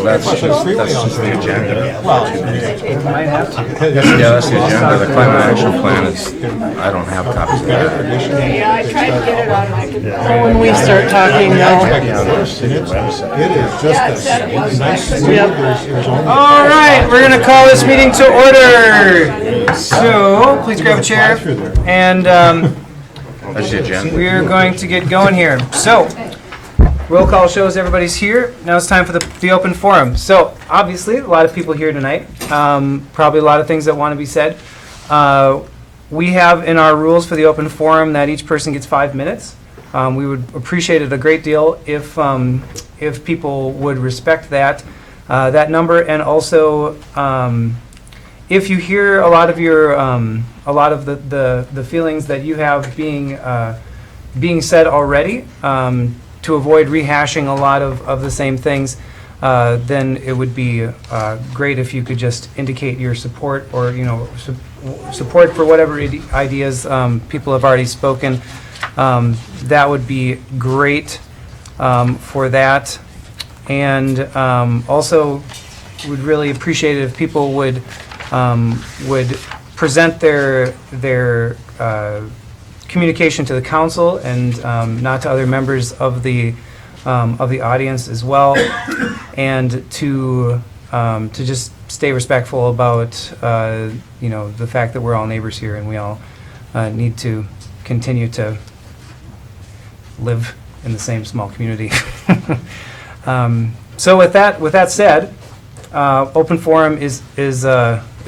that's just the agenda. Well, might have to. Yeah, that's the agenda. The climate action plan is, I don't have copies of that. Yeah, I tried to get it on my computer. When we start talking now. It is just a nice, smooth. All right, we're going to call this meeting to order. So, please grab a chair. And That's the agenda. we are going to get going here. So, roll call shows everybody's here. Now it's time for the open forum. So, obviously, a lot of people here tonight. Probably a lot of things that want to be said. We have in our rules for the open forum that each person gets 5 minutes. We would appreciate it a great deal if people would respect that number, and also if you hear a lot of the feelings that you have being said already, to avoid rehashing a lot of the same things, then it would be great if you could just indicate your support, or support for whatever ideas people have already spoken. That would be great for that. And also would really appreciate it if people would present their communication to the council and not to other members of the audience as well, and to just stay respectful about the fact that we're all neighbors here and we all need to continue to live in the same small community. So with that said, open forum is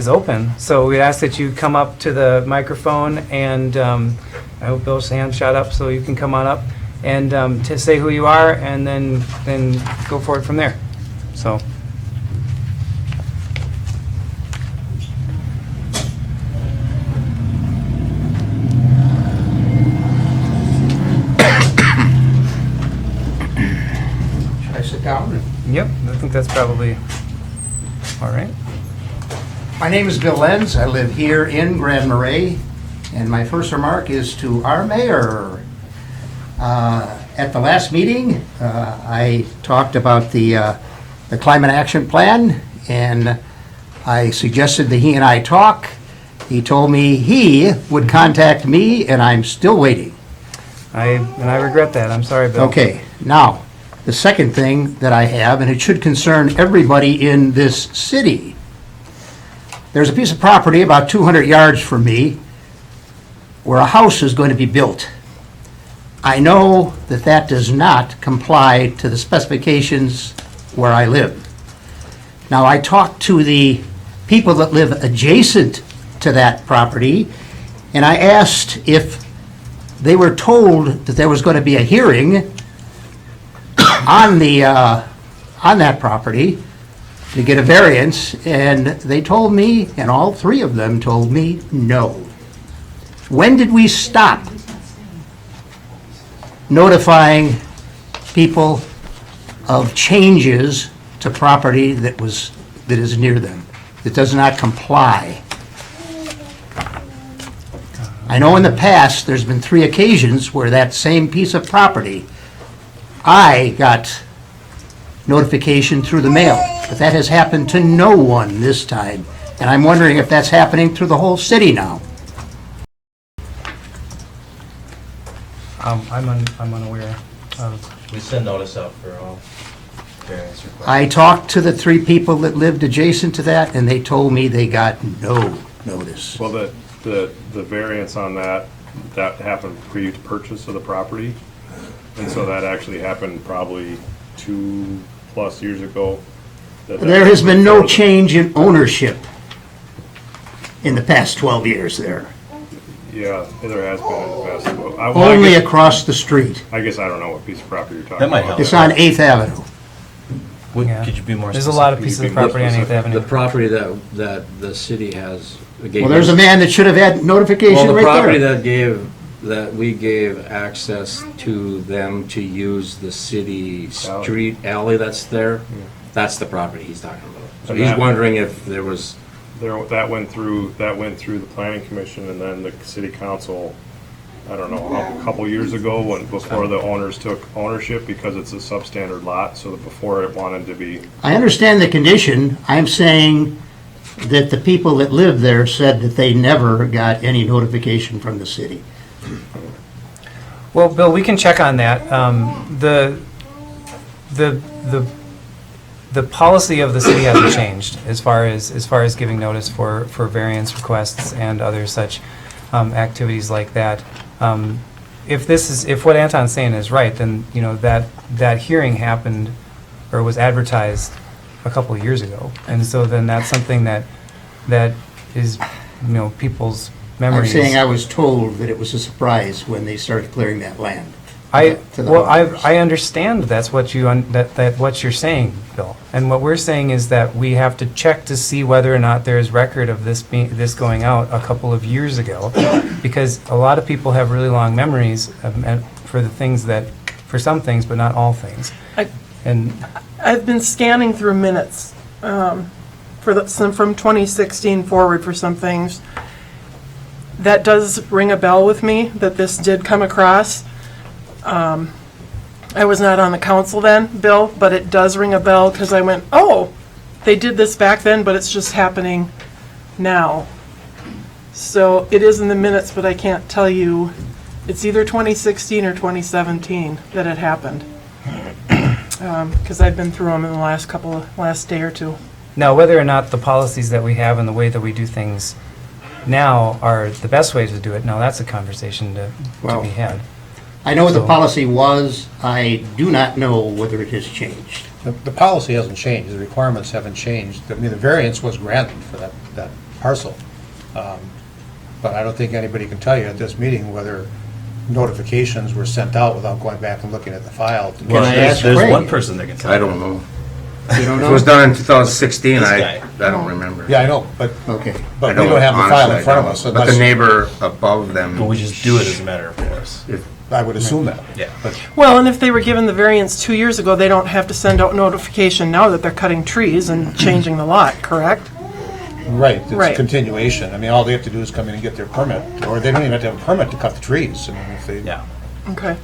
open. So we ask that you come up to the microphone, and I hope those hands shot up so you can come on up and to say who you are, and then go forward from there. So. Down. Yep, I think that's probably all right. My name is Bill Lenz. I live here in Grand Marais, and my first remark is to our mayor. At the last meeting, I talked about the climate action plan, and I suggested that he and I talk. He told me he would contact me, and I'm still waiting. I regret that. I'm sorry, Bill. Okay, now, the second thing that I have, and it should concern everybody in this city, there's a piece of property about 200 yards from me where a house is going to be built. I know that that does not comply to the specifications where I live. Now, I talked to the people that live adjacent to that property, and I asked if they were told that there was going to be a hearing on that property to get a variance, and they told me, and all three of them told me, no. When did we stop notifying people of changes to property that is near them, that does not comply? I know in the past, there's been 3 occasions where that same piece of property, I got notification through the mail, but that has happened to no one this time. And I'm wondering if that's happening through the whole city now. I'm unaware of. We send notice out for all various requests. I talked to the 3 people that lived adjacent to that, and they told me they got no notice. Well, the variance on that happened pre-purchase of the property. And so that actually happened probably 2+ years ago. There has been no change in ownership in the past 12 years there. Yeah, there has been in the past. Only across the street. I guess I don't know what piece of property you're talking That might about. help. It's on 8th Avenue. Yeah. Could you be more There's specific? a lot of pieces of property on 8th The Avenue. property that the city has. Well, there's a man that should have had notification Well, the right property there. that we gave access to them to use the city street alley that's there, that's the property he's talking about. So And he's that- wondering if there was, That went through the planning commission, and then the city council I don't know, a couple years ago, before the owners took ownership, because it's a substandard lot, so that before it wanted to be, I understand the condition. I'm saying that the people that live there said that they never got any notification from the city. Well, Bill, we can check on that. The policy of the city hasn't changed as far as giving notice for variance requests and other such activities like that. If what Anton's saying is right, then, you know, that hearing happened or was advertised a couple of years ago. And so then that's something that is, you know, people's I'm memories. saying I was told that it was a surprise when they started clearing that land. to the homeowners. I understand that's what what you're saying, Bill. And what we're saying is that we have to check to see whether or not there's record of this going out a couple of years ago, because a lot of people have really long memories for some things, but not all things. And I've been scanning through minutes from 2016 forward for some things. That does ring a bell with me, that this did come across. I was not on the council then, Bill, but it does ring a bell because I went, oh, they did this back then, but it's just happening now. So it is in the minutes, but I can't tell you, it's either 2016 or 2017 that it happened. Because I've been through them in the last day or two. now, whether or not the policies that we have and the way that we do things now are the best way to do it, now that's a conversation to be had. I know what the So- policy was. I do not know whether it has changed. The policy hasn't changed, the requirements haven't changed. I mean, the variance was granted for that parcel. But I don't think anybody can tell you at this meeting whether notifications were sent out without going back and looking at the file. Can I ask Craig? There's one person that can tell. I don't know. You don't If know? it was done in 2016, This I guy. don't remember. Yeah, I know, but Okay. I we don't have the file honestly, in front of I us. don't. But the unless- neighbor above them. But we just do it as a matter of course. I would assume that. Yeah. But Well, and if they were given the variance 2 years ago, they don't have to send out notification now that they're cutting trees and changing the lot, correct? Right, it's a Right. continuation. I mean, all they have to do is come in and get their permit, or they don't even have to have a permit to cut the trees. I mean, if they, Yeah. Okay.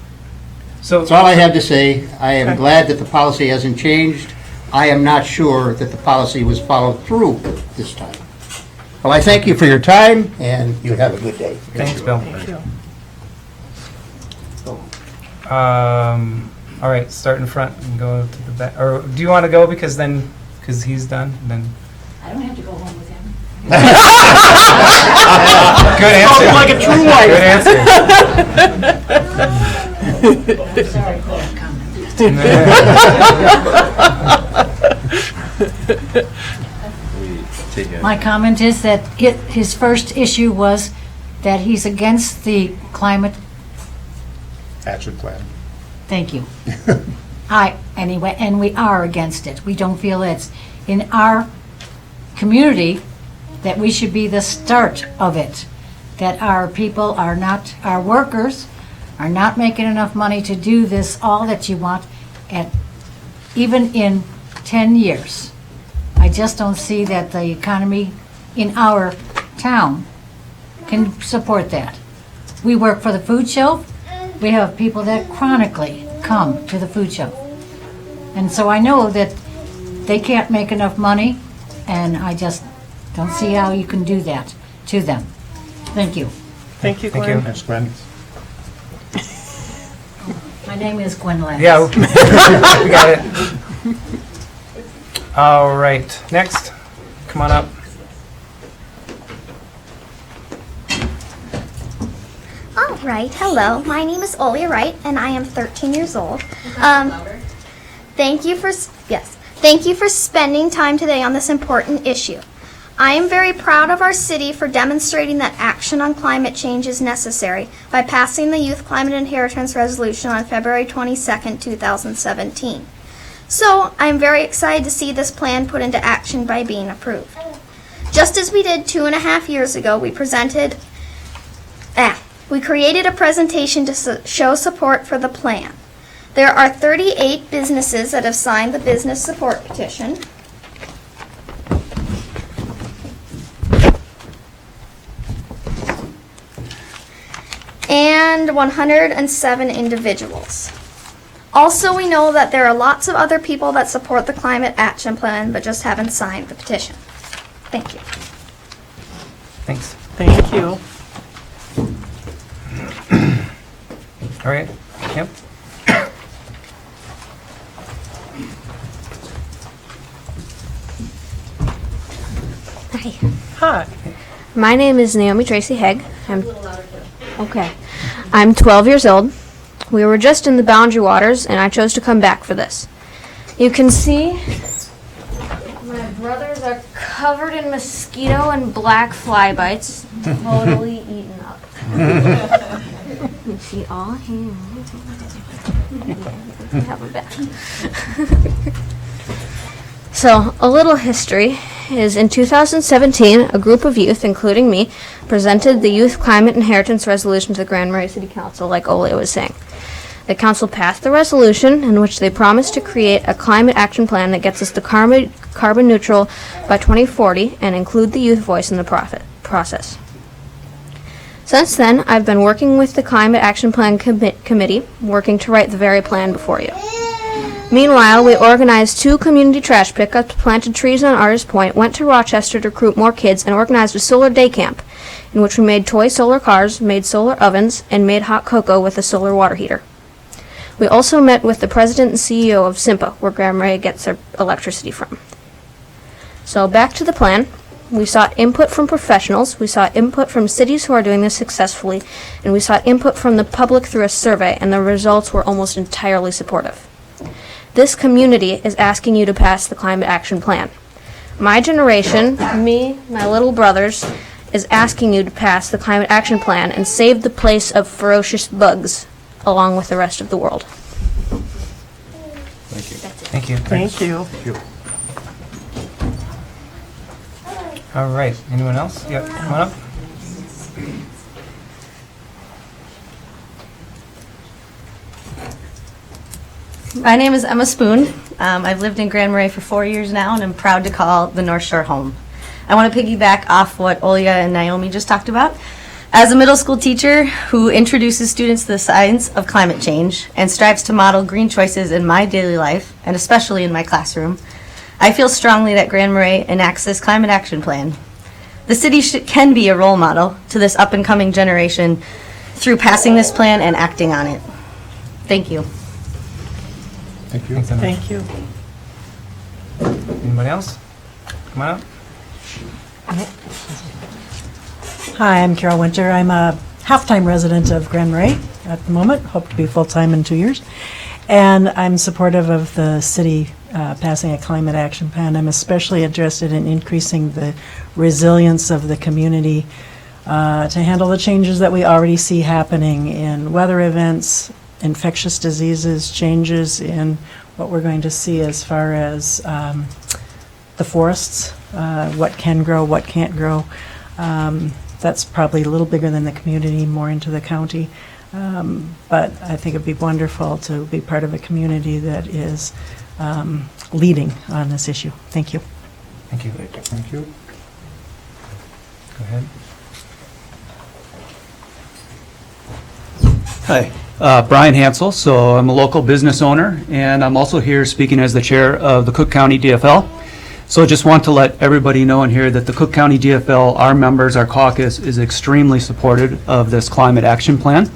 So, That's all I have to say. I am Okay. glad that the policy hasn't changed. I am not sure that the policy was followed through this time. Well, I thank you for your time, and you have a good day. thanks, Bill. Thank you. All right, start in front and go to the back. Or do you want to go because he's done? Then I don't have to go home with him. good answer. Like a true wife. Good answer. Sorry for that comment. My comment is that his first issue was that he's against the climate. action plan. Thank you. Anyway, and we are against it. We don't feel it's in our community that we should be the start of it. That our people are not, our workers are not making enough money to do this, all that you want, even in 10 years. I just don't see that the economy in our town can support that. We work for the food shelf. We have people that chronically come to the food shelf. And so I know that they can't make enough money, and I just don't see how you can do that to them. Thank you. Thank you, Thank Glenn. you. Thanks, Glenn. My name is Gwen Lenz. Yeah, we got it. All right, next, come on up. All right, hello. My name is Olia Wright, and I am 13 years old. Thank you for spending time today on this important issue. I am very proud of our city for demonstrating that action on climate change is necessary by passing the Youth Climate Inheritance Resolution on February 22nd, 2017. So, I am very excited to see this plan put into action by being approved. Just as we did 2.5 years ago, we created a presentation to show support for the plan. There are 38 businesses that have signed the business support petition. and 107 individuals. Also, we know that there are lots of other people that support the climate action plan but just haven't signed the petition. Thank you. Thanks. Thank you. All right, Temp? Hi. Hi. My name is Naomi Tracy Hegg. Okay. I'm 12 years old. We were just in the Boundary Waters, and I chose to come back for this. You can see my brothers are covered in mosquito and black fly bites, totally eaten up. You see all here. Have them back. So, a little history is in 2017, a group of youth, including me, presented the Youth Climate Inheritance Resolution to the Grand Marais City Council, like Ole was saying. The council passed the resolution in which they promised to create a climate action plan that gets us to carbon neutral by 2040 and include the youth voice in the process. Since then, I've been working with the Climate Action Plan Committee, working to write the very plan before you. Meanwhile, we organized 2 community trash pickups, planted trees on Artist Point, went to Rochester to recruit more kids, and organized a solar day camp in which we made toy solar cars, made solar ovens, and made hot cocoa with a solar water heater. We also met with the president and CEO of SIMPA, where Grand Marais gets their electricity from. So back to the plan. We sought input from professionals, we sought input from cities who are doing this successfully, and we sought input from the public through a survey, and the results were almost entirely supportive. This community is asking you to pass the climate action plan. My generation, me, my little brothers, is asking you to pass the climate action plan and save the place of ferocious bugs along with the rest of the world. Thank you. Thank you. All right, anyone else? Yep, come on up. My name is Emma Spoon. I've lived in Grand Marais for 4 years now, and I'm proud to call the North Shore home. I want to piggyback off what Olya and Naomi just talked about. As a middle school teacher who introduces students to the science of climate change and strives to model green choices in my daily life, and especially in my classroom, I feel strongly that Grand Marais enacts this climate action plan. The city can be a role model to this up-and-coming generation through passing this plan and acting on it. Thank you. Thank you. Thanks, Emma. Thank you. Anybody else? Come on up. Hi, I'm Carol Winter. I'm a half-time resident of Grand Marais at the moment, hope to be full-time in 2 years. And I'm supportive of the city passing a climate action plan. I'm especially interested in increasing the resilience of the community to handle the changes that we already see happening in weather events, infectious diseases, changes in what we're going to see as far as the forests, what can grow, what can't grow. That's probably a little bigger than the community, more into the county. But I think it'd be wonderful to be part of a community that is leading on this issue. Thank you. Thank you. Thank you. Go ahead. Hi, Brian Hansel. So I'm a local business owner, and I'm also here speaking as the chair of the Cook County DFL. So just want to let everybody know in here that the Cook County DFL, our members, our caucus, is extremely supportive of this climate action plan.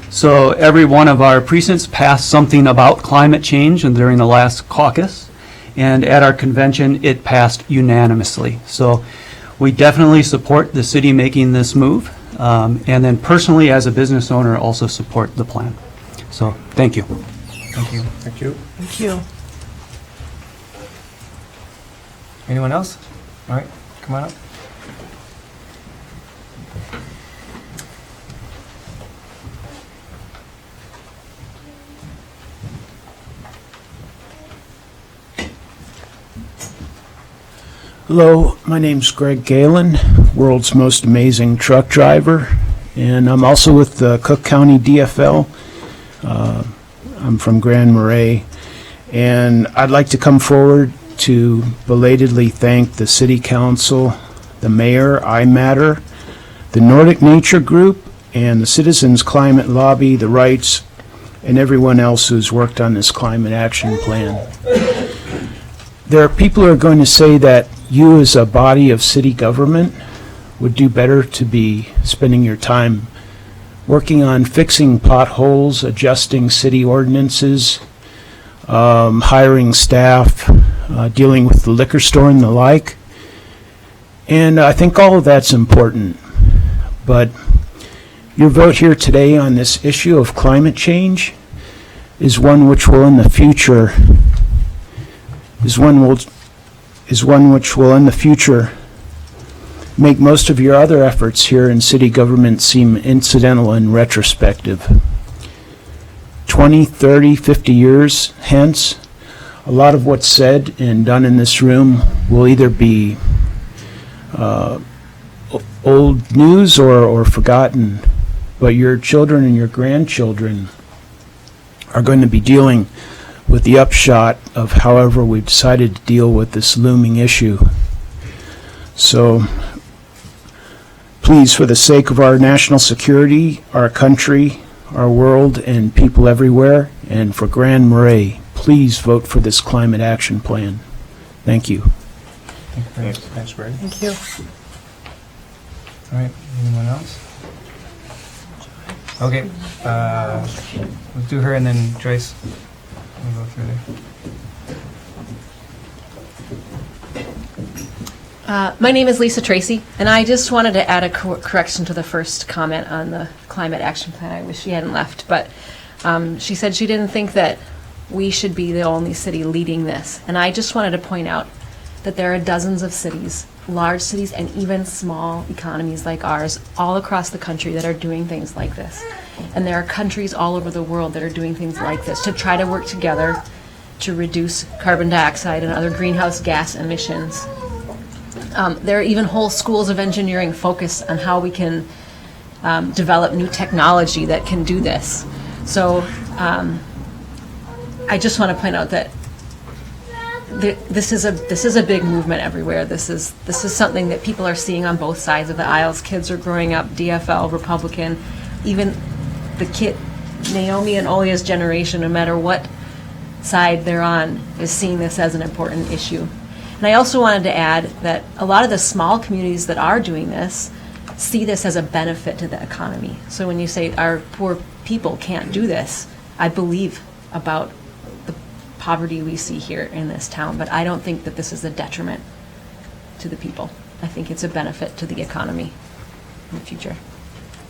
So every one of our precincts passed something about climate change and during the last caucus, and at our convention it passed unanimously. So we definitely support the city making this move, and then personally as a business owner also support the plan. So thank you. Thank you. Thank you. Thank you. Anyone else? All right, come on up. Hello, my name's Greg Galen, world's most amazing truck driver, and I'm also with the Cook County DFL. I'm from Grand Marais, and I'd like to come forward to belatedly thank the City Council, the Mayor, iMatter, the Nordic Nature Group, and the Citizens Climate Lobby, the Rights, and everyone else who's worked on this climate action plan. There are people who are going to say that you as a body of city government would do better to be spending your time working on fixing potholes, adjusting city ordinances, hiring staff, dealing with the liquor store and the like. And I think all of that's important. But your vote here today on this issue of climate change is one which will in the future make most of your other efforts here in city government seem incidental and retrospective. 20, 30, 50 years hence, a lot of what's said and done in this room will either be old news or forgotten, but your children and your grandchildren are going to be dealing with the upshot of however we've decided to deal with this looming issue. So please, for the sake of our national security, our country, our world, and people everywhere, and for Grand Marais, please vote for this climate action plan. Thank you. Thanks, Greg. Thank you. All right, anyone else? Okay, let's do her and then Joyce. We'll go through there. My name is Lisa Tracy, and I just wanted to add a correction to the first comment on the climate action plan. I wish she hadn't left, but she said she didn't think that we should be the only city leading this. And I just wanted to point out that there are dozens of cities, large cities and even small economies like ours, all across the country that are doing things like this. And there are countries all over the world that are doing things like this to try to work together to reduce carbon dioxide and other greenhouse gas emissions. There are even whole schools of engineering focused on how we can develop new technology that can do this. So I just want to point out that this is a big movement everywhere. This is something that people are seeing on both sides of the aisles. Kids are growing up DFL, Republican, even the kid, Naomi and Olia's generation, no matter what side they're on, is seeing this as an important issue. And I also wanted to add that a lot of the small communities that are doing this see this as a benefit to the economy. So when you say our poor people can't do this, I believe about the poverty we see here in this town, but I don't think that this is a detriment to the people. I think it's a benefit to the economy in the future.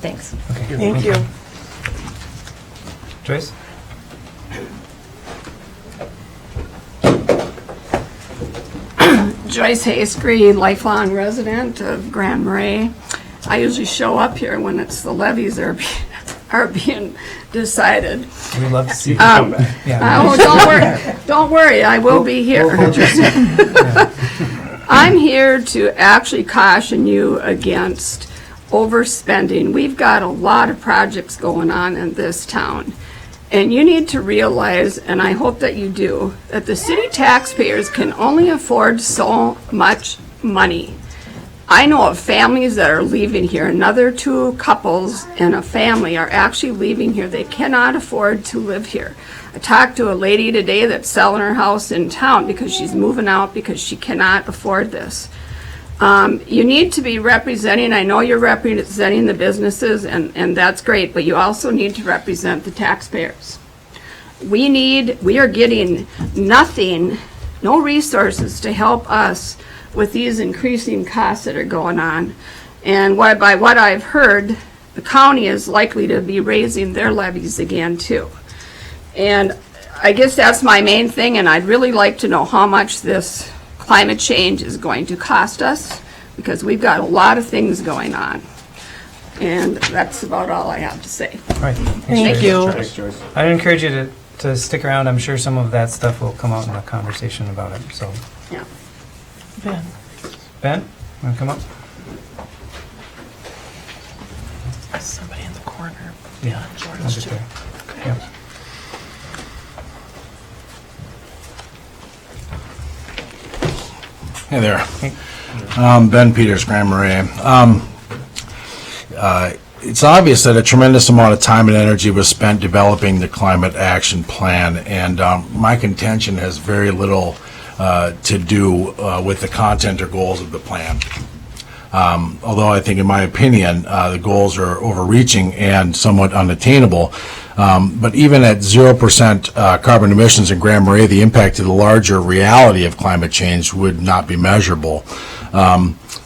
Thanks. Okay. Thank you. Joyce? Joyce Hayes-Green, lifelong resident of Grand Marais. I usually show up here when it's the levies are being decided. We'd love to see you come back. Yeah. Oh, don't worry, I will be here. I'm here to actually caution you against overspending. We've got a lot of projects going on in this town. And you need to realize, and I hope that you do, that the city taxpayers can only afford so much money. I know of families that are leaving here. Another 2 couples and a family are actually leaving here. They cannot afford to live here. I talked to a lady today that's selling her house in town because she's moving out because she cannot afford this. You need to be representing, I know you're representing the businesses, and that's great, but you also need to represent the taxpayers. We are getting nothing, no resources to help us with these increasing costs that are going on. And by what I've heard, the county is likely to be raising their levies again too. And I guess that's my main thing, and I'd really like to know how much this climate change is going to cost us, because we've got a lot of things going on. And that's about all I have to say. All right. Thank you. Thanks, Joyce. I'd encourage you to stick around. I'm sure some of that stuff will come out in the conversation about it. So, Yeah. Ben, want to come up? Somebody in the corner. Yeah. George, I'll get too. there. Yep. Hey there. Ben Peters, Grand Marais. it's obvious that a tremendous amount of time and energy was spent developing the climate action plan, and my contention has very little to do with the content or goals of the plan. Although I think, in my opinion, the goals are overreaching and somewhat unattainable. But even at 0% carbon emissions in Grand Marais, the impact to the larger reality of climate change would not be measurable.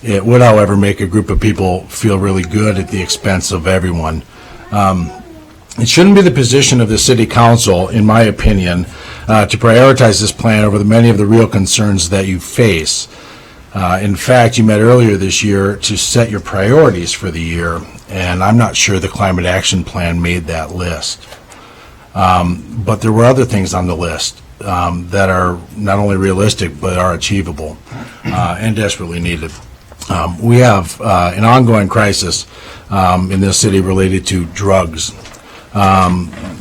It would, however, make a group of people feel really good at the expense of everyone. It shouldn't be the position of the City Council, in my opinion, to prioritize this plan over the many of the real concerns that you face. In fact, you met earlier this year to set your priorities for the year, and I'm not sure the Climate Action Plan made that list. But there were other things on the list that are not only realistic, but are achievable and desperately needed. We have an ongoing crisis in this city related to drugs.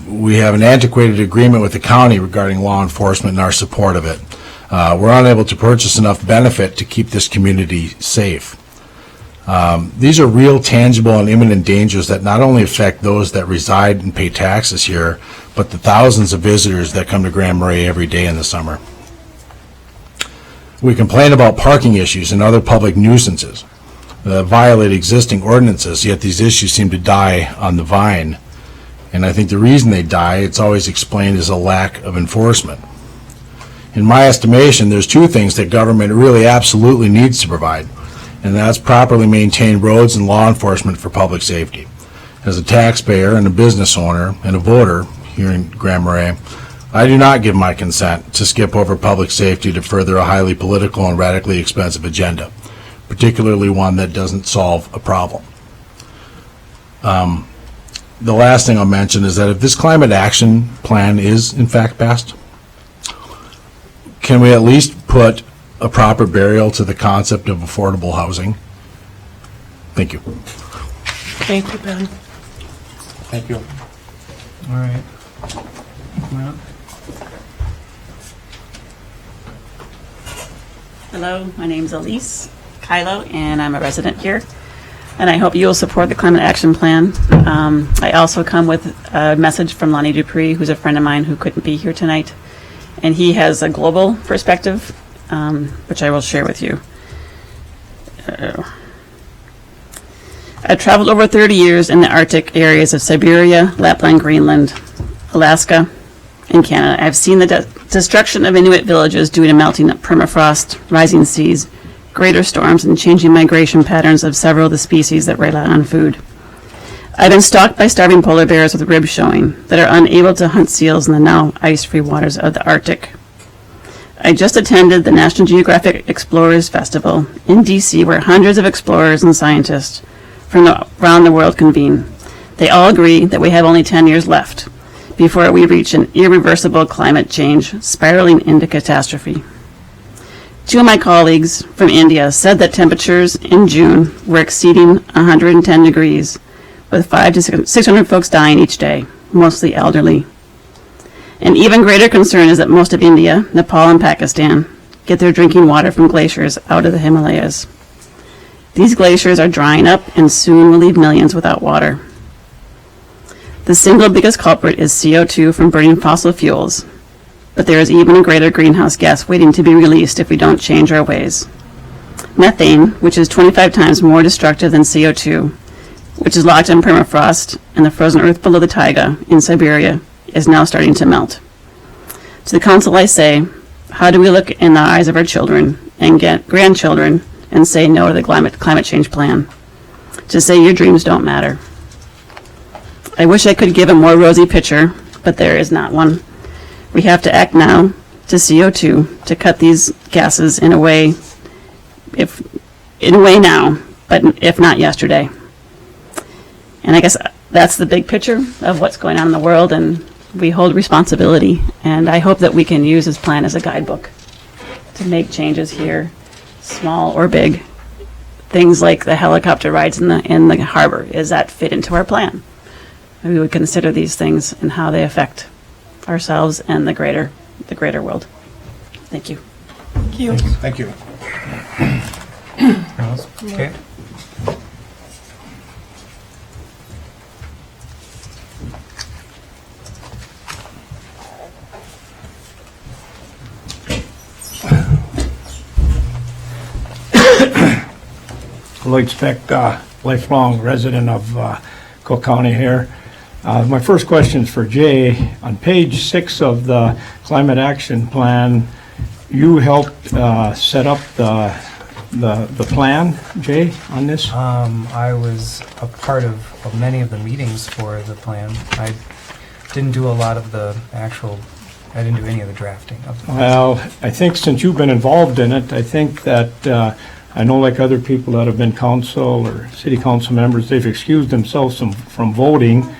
We have an antiquated agreement with the county regarding law enforcement and our support of it. We're unable to purchase enough benefit to keep this community safe. These are real, tangible, and imminent dangers that not only affect those that reside and pay taxes here, but the thousands of visitors that come to Grand Marais every day in the summer. We complain about parking issues and other public nuisances that violate existing ordinances, yet these issues seem to die on the vine. And I think the reason they die, it's always explained as a lack of enforcement. In my estimation, there's two things that government really absolutely needs to provide, and that's properly maintained roads and law enforcement for public safety. As a taxpayer and a business owner and a voter here in Grand Marais, I do not give my consent to skip over public safety to further a highly political and radically expensive agenda, particularly one that doesn't solve a problem. The last thing I'll mention is that if this climate action plan is in fact passed, can we at least put a proper burial to the concept of affordable housing? Thank you. Thank you, Ben. Thank you. All right. Well, hello, my name's Elise Kylo, and I'm a resident here. And I hope you will support the Climate Action Plan. I also come with a message from Lonnie Dupree, who's a friend of mine who couldn't be here tonight. And he has a global perspective, which I will share with you. I've traveled over 30 years in the Arctic areas of Siberia, Lapland, Greenland, Alaska, and Canada. I've seen the destruction of Inuit villages due to melting of permafrost, rising seas, greater storms, and changing migration patterns of several of the species that rely on food. I've been stalked by starving polar bears with ribs showing that are unable to hunt seals in the now ice-free waters of the Arctic. I just attended the National Geographic Explorers Festival in D.C., where hundreds of explorers and scientists from around the world convene. They all agree that we have only 10 years left before we reach an irreversible climate change spiraling into catastrophe. Two of my colleagues from India said that temperatures in June were exceeding 110 degrees, with 500 to 600 folks dying each day, mostly elderly. An even greater concern is that most of India, Nepal, and Pakistan get their drinking water from glaciers out of the Himalayas. These glaciers are drying up and soon will leave millions without water. The single biggest culprit is CO2 from burning fossil fuels, but there is even a greater greenhouse gas waiting to be released if we don't change our ways. Methane, which is 25 times more destructive than CO2, which is locked in permafrost and the frozen earth below the taiga in Siberia, is now starting to melt. To the council I say, how do we look in the eyes of our children and get grandchildren and say no to the climate change plan? To say your dreams don't matter. I wish I could give a more rosy picture, but there is not one. We have to act now to CO2 to cut these gases in a way now, but if not yesterday. And I guess that's the big picture of what's going on in the world, and we hold responsibility. And I hope that we can use this plan as a guidebook to make changes here, small or big. Things like the helicopter rides in the harbor, does that fit into our plan? We would consider these things and how they affect ourselves and the greater world. Thank you. Thank you. Thank you. Okay. Lloyd Speck, lifelong resident of Cook County here. My first question is for Jay. On page 6 of the Climate Action Plan, you helped set up the plan, Jay, on this? I was a part of many of the meetings for the plan. I didn't do a lot of the actual, I didn't do any of the drafting of the plan. Well, I think since you've been involved in it, I think that, I know like other people that have been council or city council members, they've excused themselves from voting.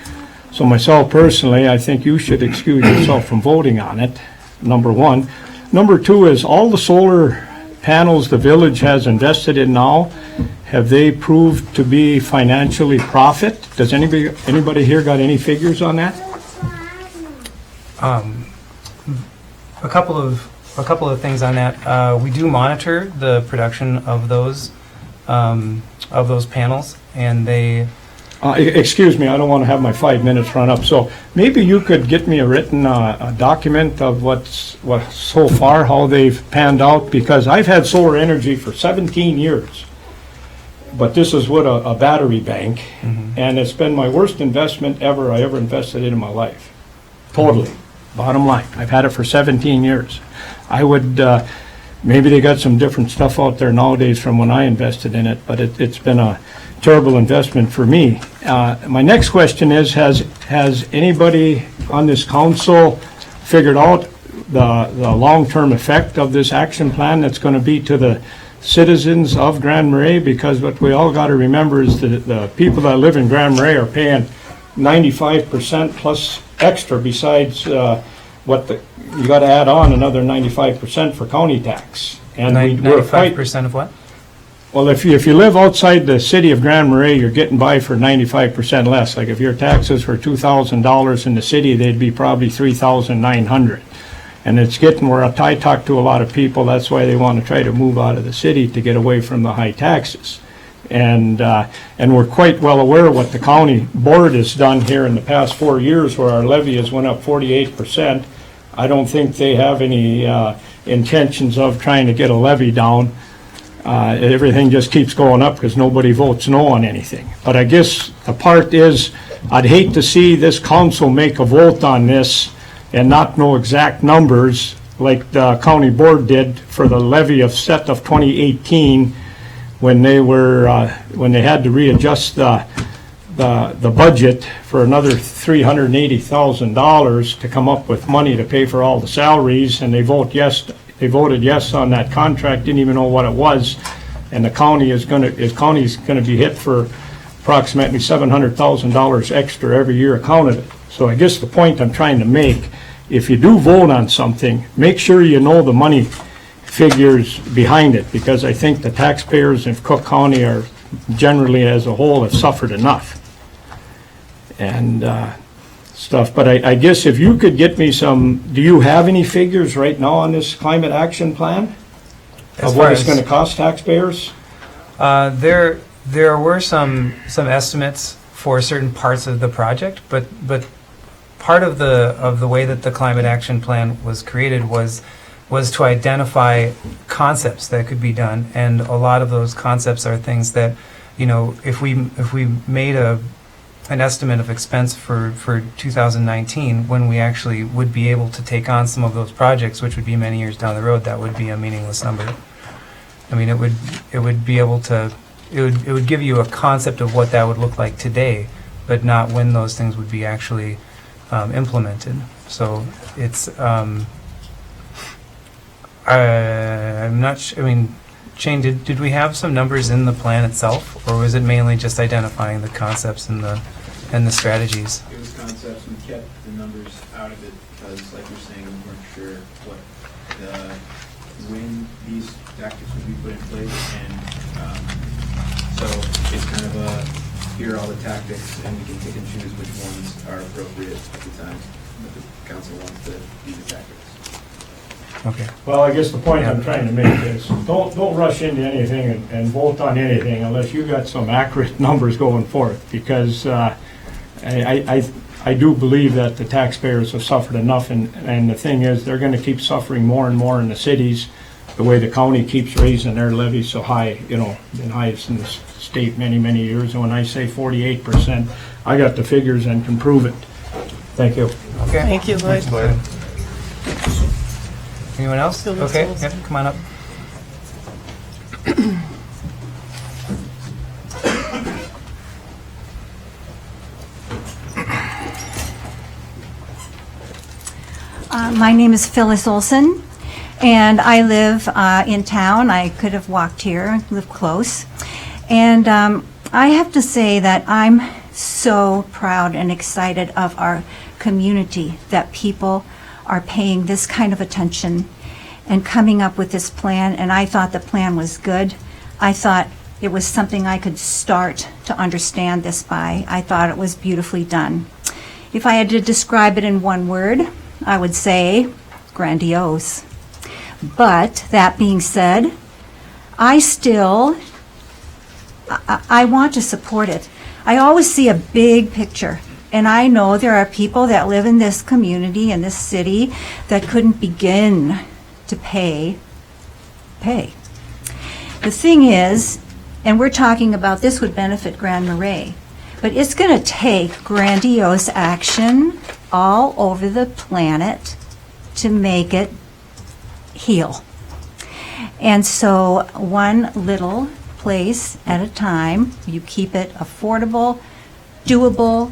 So myself personally, I think you should excuse yourself from voting on it, number one. Number two is all the solar panels the village has invested in now, have they proved to be financially profit? Does anybody here got any figures on that? A couple of things on that. We do monitor the production of those panels, and they. Excuse me, I don't want to have my 5 minutes run up. So maybe you could get me a written document of what's so far, how they've panned out, because I've had solar energy for 17 years. But this is with a battery bank, and it's been my worst investment I ever invested in my life. Totally. Bottom line, I've had it for 17 years. I would, maybe they got some different stuff out there nowadays from when I invested in it, but it's been a terrible investment for me. My next question is, has anybody on this council figured out the long-term effect of this action plan that's going to be to the citizens of Grand Marais? Because what we all got to remember is that the people that live in Grand Marais are paying 95% plus extra besides you got to add on another 95% for county tax. And 95% of what? Well, if you live outside the city of Grand Marais, you're getting by for 95% less. Like if your taxes were $2,000 in the city, they'd be probably $3,900. And it's getting where I talk to a lot of people, that's why they want to try to move out of the city to get away from the high taxes. And we're quite well aware of what the county board has done here in the past 4 years, where our levy has went up 48%. I don't think they have any intentions of trying to get a levy down. Everything just keeps going up because nobody votes no on anything. But I guess the part is, I'd hate to see this council make a vote on this and not know exact numbers like the county board did for the levy of 2018 when they had to readjust the budget for another $380,000 to come up with money to pay for all the salaries, and they voted yes on that contract, didn't even know what it was, and the county is going to be hit for approximately $700,000 extra every year accounted it. So I guess the point I'm trying to make, if you do vote on something, make sure you know the money figures behind it, because I think the taxpayers in Cook County are generally as a whole have suffered enough and stuff. But I guess if you could get me do you have any figures right now on this climate action plan of what it's going to cost taxpayers? There were some estimates for certain parts of the project, but part of the way that the climate action plan was created was to identify concepts that could be done, and a lot of those concepts are things that, if we made an estimate of expense for 2019, when we actually would be able to take on some of those projects, which would be many years down the road, that would be a meaningless number. I mean, it would give you a concept of what that would look like today, but not when those things would be actually implemented. So it's I'm not sure. I mean, Shane, did we have some numbers in the plan itself, or was it mainly just identifying the concepts and the strategies? It was concepts. We kept the numbers out of it because, like you're saying, we weren't sure when these tactics would be put in place, and so it's kind of here are all the tactics, and we can pick and choose which ones are appropriate at the time that the council wants to do the tactics. Okay. Well, I guess the point I'm trying to make is don't rush into anything and vote on anything unless you got some accurate numbers going forth, because I do believe that the taxpayers have suffered enough, and the thing is, they're going to keep suffering more and more in the cities the way the county keeps raising their levies so high, you know, been highest in the state many, many years. And when I say 48%, I got the figures and can prove it. Thank you. Okay. Thank you, Lloyd. Anyone else? Field Okay, goals. yep, come on up. My name is Phyllis Olson, and I live in town. I could have walked here, live close. And I have to say that I'm so proud and excited of our community, that people are paying this kind of attention and coming up with this plan. And I thought the plan was good. I thought it was something I could start to understand this by. I thought it was beautifully done. If I had to describe it in one word, I would say grandiose. But that being said, I want to support it. I always see a big picture, and I know there are people that live in this community, in this city, that couldn't begin to pay. The thing is, and we're talking about this would benefit Grand Marais, but it's going to take grandiose action all over the planet to make it heal. And so one little place at a time, you keep it affordable, doable,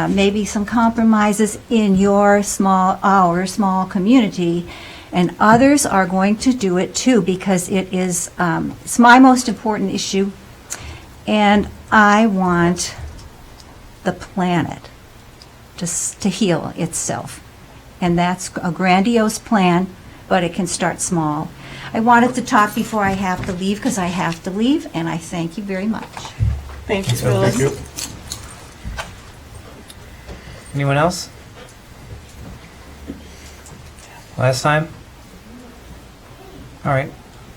maybe some compromises in our small community, and others are going to do it too, because it's my most important issue, and I want the planet to heal itself. And that's a grandiose plan, but it can start small. I wanted to talk before I have to leave, because I have to leave, and I thank you very much. Thank you, Phyllis. Thank you. Anyone else? Last time? All right,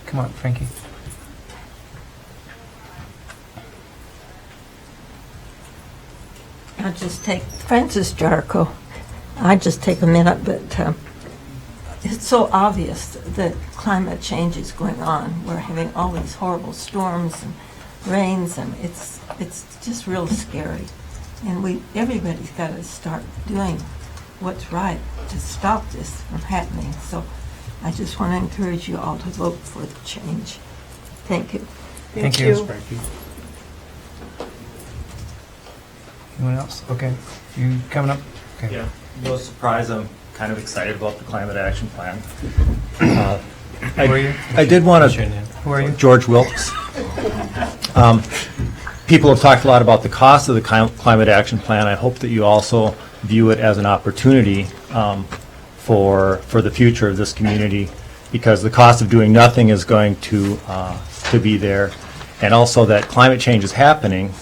come on, Frankie. I'll just take Francis Jarko. I just take a minute, but it's so obvious that climate change is going on. We're having all these horrible storms and rains, and it's just real scary. And everybody's got to start doing what's right to stop this from happening. So I just want to encourage you all to vote for the change. Thank you. Thank you. Anyone else? Okay. You coming up? Okay. Yeah. No surprise, I'm kind of excited about the climate action plan. Who are you? I did want What's your to. name? Who are you? George Wilkes. People have talked a lot about the cost of the climate action plan. I hope that you also view it as an opportunity for the future of this community, because the cost of doing nothing is going to be there, and also that climate change is happening.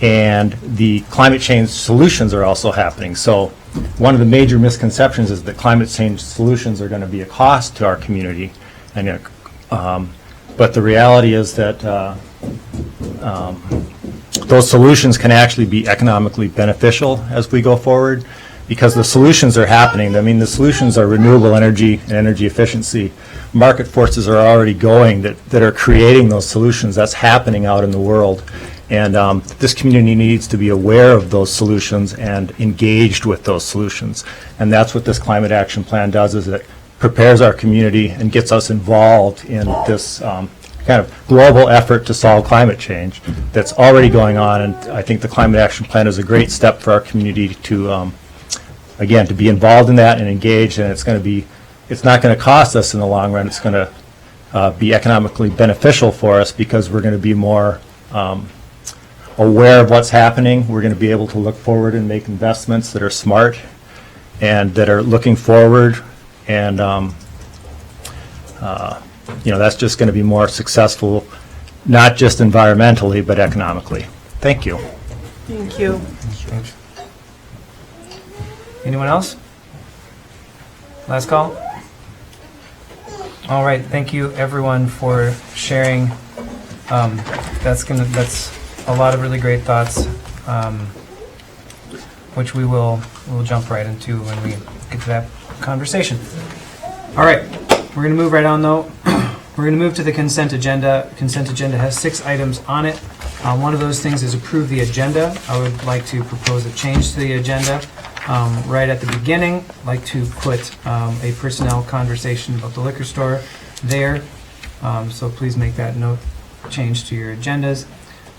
And the climate change solutions are also happening. So one of the major misconceptions is that climate change solutions are going to be a cost to our community. And but the reality is that those solutions can actually be economically beneficial as we go forward, because the solutions are happening. I mean, the solutions are renewable energy and energy efficiency. Market forces are already going that are creating those solutions. That's happening out in the world. And this community needs to be aware of those solutions and engaged with those solutions. And that's what this climate action plan does, is it prepares our community and gets us involved in this kind of global effort to solve climate change that's already going on. And I think the climate action plan is a great step for our community to, again, to be involved in that and engaged. And it's not going to cost us in the long run. It's going to be economically beneficial for us, because we're going to be more aware of what's happening. We're going to be able to look forward and make investments that are smart and that are looking forward, and that's just going to be more successful, not just environmentally but economically. Thank you. Thank you. Thanks. Anyone else? Last call? All right, thank you everyone for sharing. That's a lot of really great thoughts, which we'll jump right into when we get to that conversation. All right, we're going to move right on, though. We're going to move to the consent agenda. Consent agenda has 6 items on it. One of those things is approve the agenda. I would like to propose a change to the agenda. Right at the beginning, I'd like to put a personnel conversation about the liquor store there. So please make that note change to your agendas.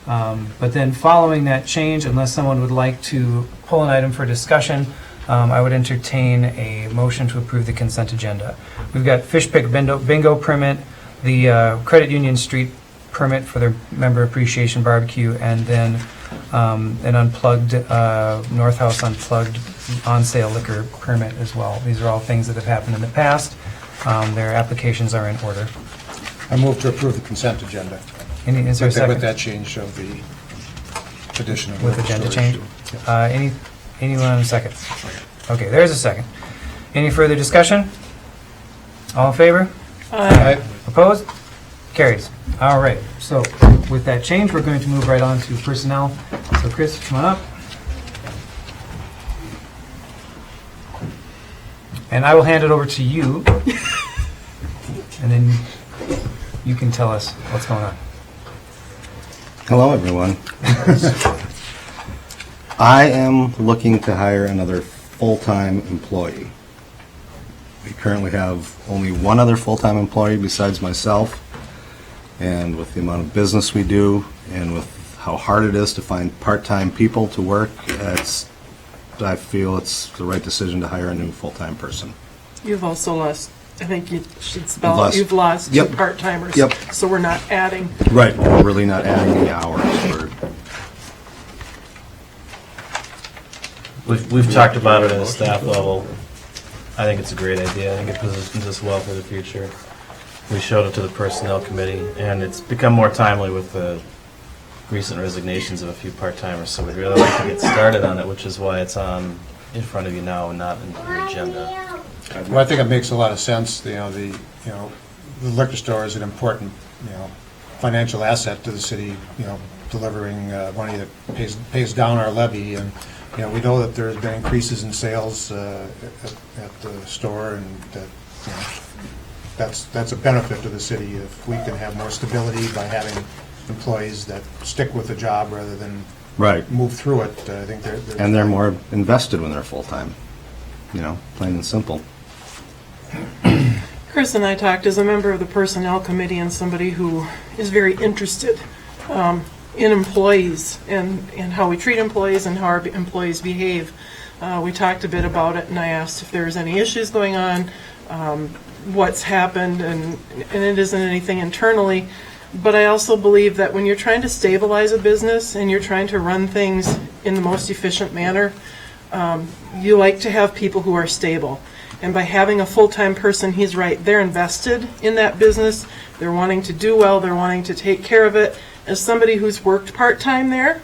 But then following that change, unless someone would like to pull an item for discussion, I would entertain a motion to approve the consent agenda. We've got Fishpic bingo permit, the credit union street permit for their member appreciation barbecue, and then an Unplugged, North House Unplugged on-sale liquor permit as well. These are all things that have happened in the past. Their applications are in order. I move to approve the consent agenda. Is there a second? With that change of the addition of... With agenda change? Anyone on a second? Okay, there's a second. Any further discussion? All in favor? Aye. Opposed? Carries. All right, so with that change, we're going to move right on to personnel. So Chris, come on up. And I will hand it over to you. And then you can tell us what's going on. Hello, everyone. I am looking to hire another full-time employee. We currently have only one other full-time employee besides myself, and with the amount of business we do and with how hard it is to find part-time people to work, I feel it's the right decision to hire a new full-time person. You've also lost, I think you should spell it, you've lost Yep. 2 part-timers. Yep. So we're not adding. Right, we're really not adding any hours. We've talked about it at a staff level. I think it's a great idea. I think it positions us well for the future. We showed it to the personnel committee, and it's become more timely with the recent resignations of a few part-timers, so we'd really like to get started on it, which is why it's on in front of you now and not in your agenda. Well, I think it makes a lot of sense. The liquor store is an important, financial asset to the city, delivering money that pays down our levy. And, we know that there's been increases in sales at the store, and that, that's a benefit to the city if we can have more stability by having employees that stick with the job rather than move through it. I think they're more invested when they're full-time, plain and simple. Chris and I talked as a member of the Personnel Committee and somebody who is very interested in employees and how we treat employees and how our employees behave. We talked a bit about it, and I asked if there was any issues going on, what's happened, and it isn't anything internally. But I also believe that when you're trying to stabilize a business and you're trying to run things in the most efficient manner, you like to have people who are stable. And by having a full-time person, he's right, they're invested in that business, they're wanting to do well, they're wanting to take care of it. As somebody who's worked part-time there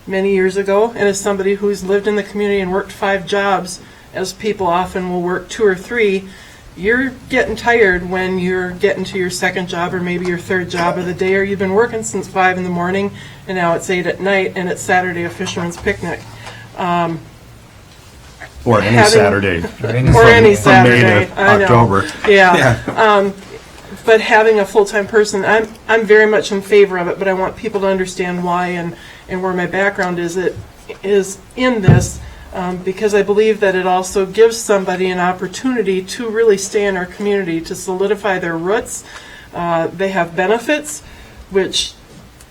many years ago, and as somebody who's lived in the community and worked 5 jobs, as people often will work 2 or 3, you're getting tired when you're getting to your 2nd job or maybe your 3rd job of the day, or you've been working since 5 in the morning and now it's 8 at night and it's Saturday a fisherman's picnic. Or any Saturday. Or any Saturday. From May to October. Yeah. But having a full-time person, I'm very much in favor of it, but I want people to understand why and where my background is in this. Because I believe that it also gives somebody an opportunity to really stay in our community, to solidify their roots. They have benefits, which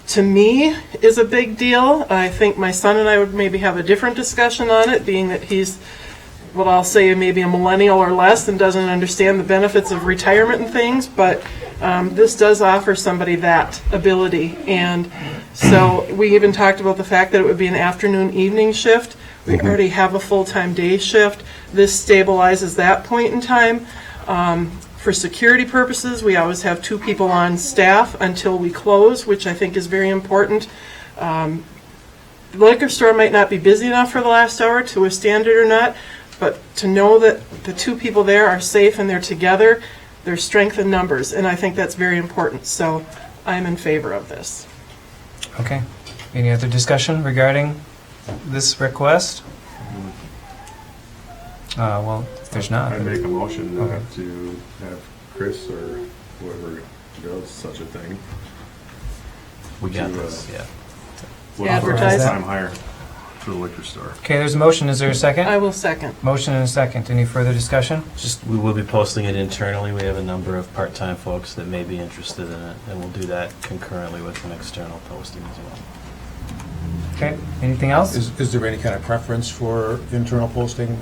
to me is a big deal. I think my son and I would maybe have a different discussion on it, being that he's, what I'll say, maybe a millennial or less and doesn't understand the benefits of retirement and things, but this does offer somebody that ability. And so we even talked about the fact that it would be an afternoon-evening shift. We already have a full-time day shift. This stabilizes that point in time. For security purposes, we always have 2 people on staff until we close, which I think is very important. The liquor store might not be busy enough for the last hour to withstand it or not, but to know that the 2 people there are safe and they're together, there's strength in numbers, and I think that's very important. So I'm in favor of this. Okay. Any other discussion regarding this request? Well, if there's not. I make a motion Okay. to have Chris or whoever does such a thing. We got to, this, yeah. Look for a Advertise. full-time hire for the liquor store. Okay, there's a motion. Is there a second? I will second. Motion and a second. Any further discussion? Just, we will be posting it internally. We have a number of part-time folks that may be interested in it, and we'll do that concurrently with an external posting as well. Okay, anything else? Is there any kind of preference for internal posting?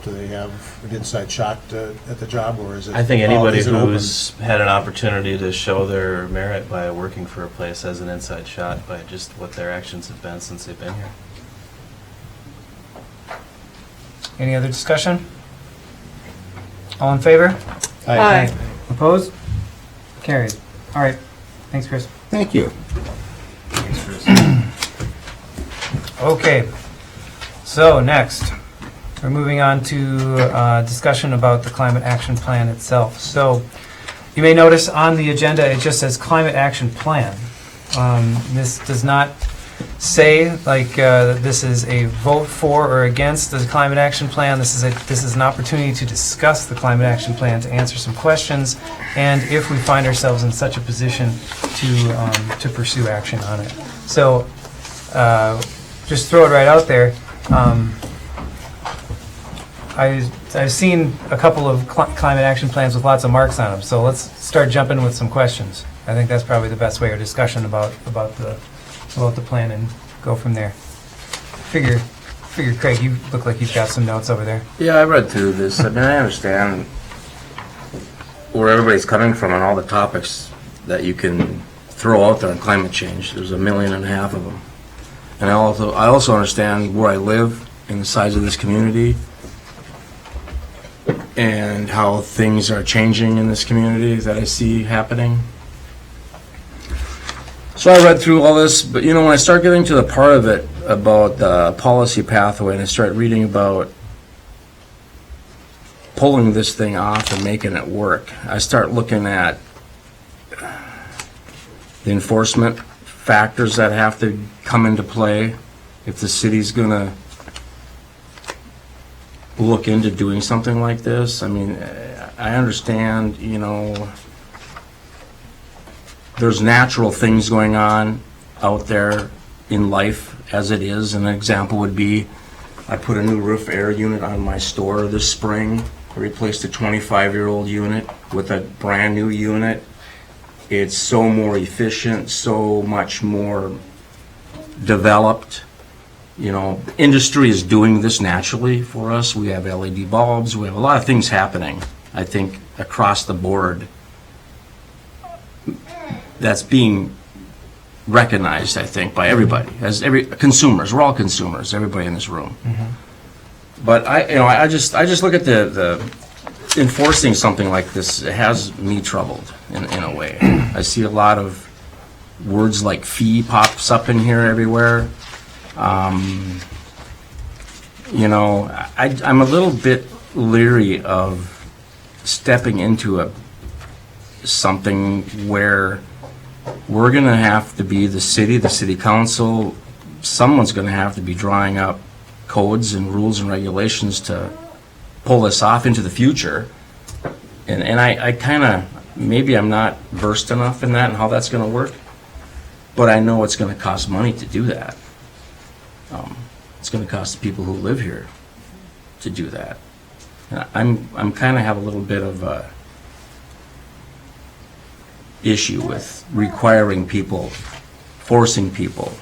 Do they have an inside shot at the job, or is it? I think anybody is it open? who's had an opportunity to show their merit by working for a place has an inside shot by just what their actions have been since they've been here. Any other discussion? All in favor? Aye. Opposed? Carried. All right. Thanks, Chris. Thank you. Okay. So next, we're moving on to discussion about the climate action plan itself. So you may notice on the agenda, it just says climate action plan. This does not say like this is a vote for or against the climate action plan. This is an opportunity to discuss the climate action plan, to answer some questions, and if we find ourselves in such a position to pursue action on it. So just throw it right out there. I've seen a couple of climate action plans with lots of marks on them. So let's start jumping with some questions. I think that's probably the best way, or discussion about the plan, and go from there. Figure, Craig, you look like you've got some notes over there. Yeah, I read through this. I mean, I understand where everybody's coming from on all the topics that you can throw out there on climate change. There's 1.5 million of them. And I also understand where I live and the size of this community and how things are changing in this community that I see happening. So I read through all this, but when I start getting to the part of it about the policy pathway and I start reading about pulling this thing off and making it work, I start looking at the enforcement factors that have to come into play if the city's gonna look into doing something like this. I mean, I understand, there's natural things going on out there in life as it is. An example would be, I put a new roof air unit on my store this spring. I replaced a 25-year-old unit with a brand new unit. It's so more efficient, so much more developed. Industry is doing this naturally for us. We have LED bulbs. We have a lot of things happening, I think, across the board that's being recognized, I think, by everybody, as consumers. We're all consumers, everybody in this room. Mm-hmm. But I just look at the enforcing something like this. It has me troubled in a way. I see a lot of words like fee pops up in here everywhere. I'm a little bit leery of stepping into something where we're going to have to be the city council. Someone's going to have to be drawing up codes and rules and regulations to pull this off into the future. And I kind of, maybe I'm not versed enough in that and how that's going to work, but I know it's going to cost money to do that. It's going to cost the people who live here to do that. And I'm kind of have a little bit of a issue with requiring people, forcing people.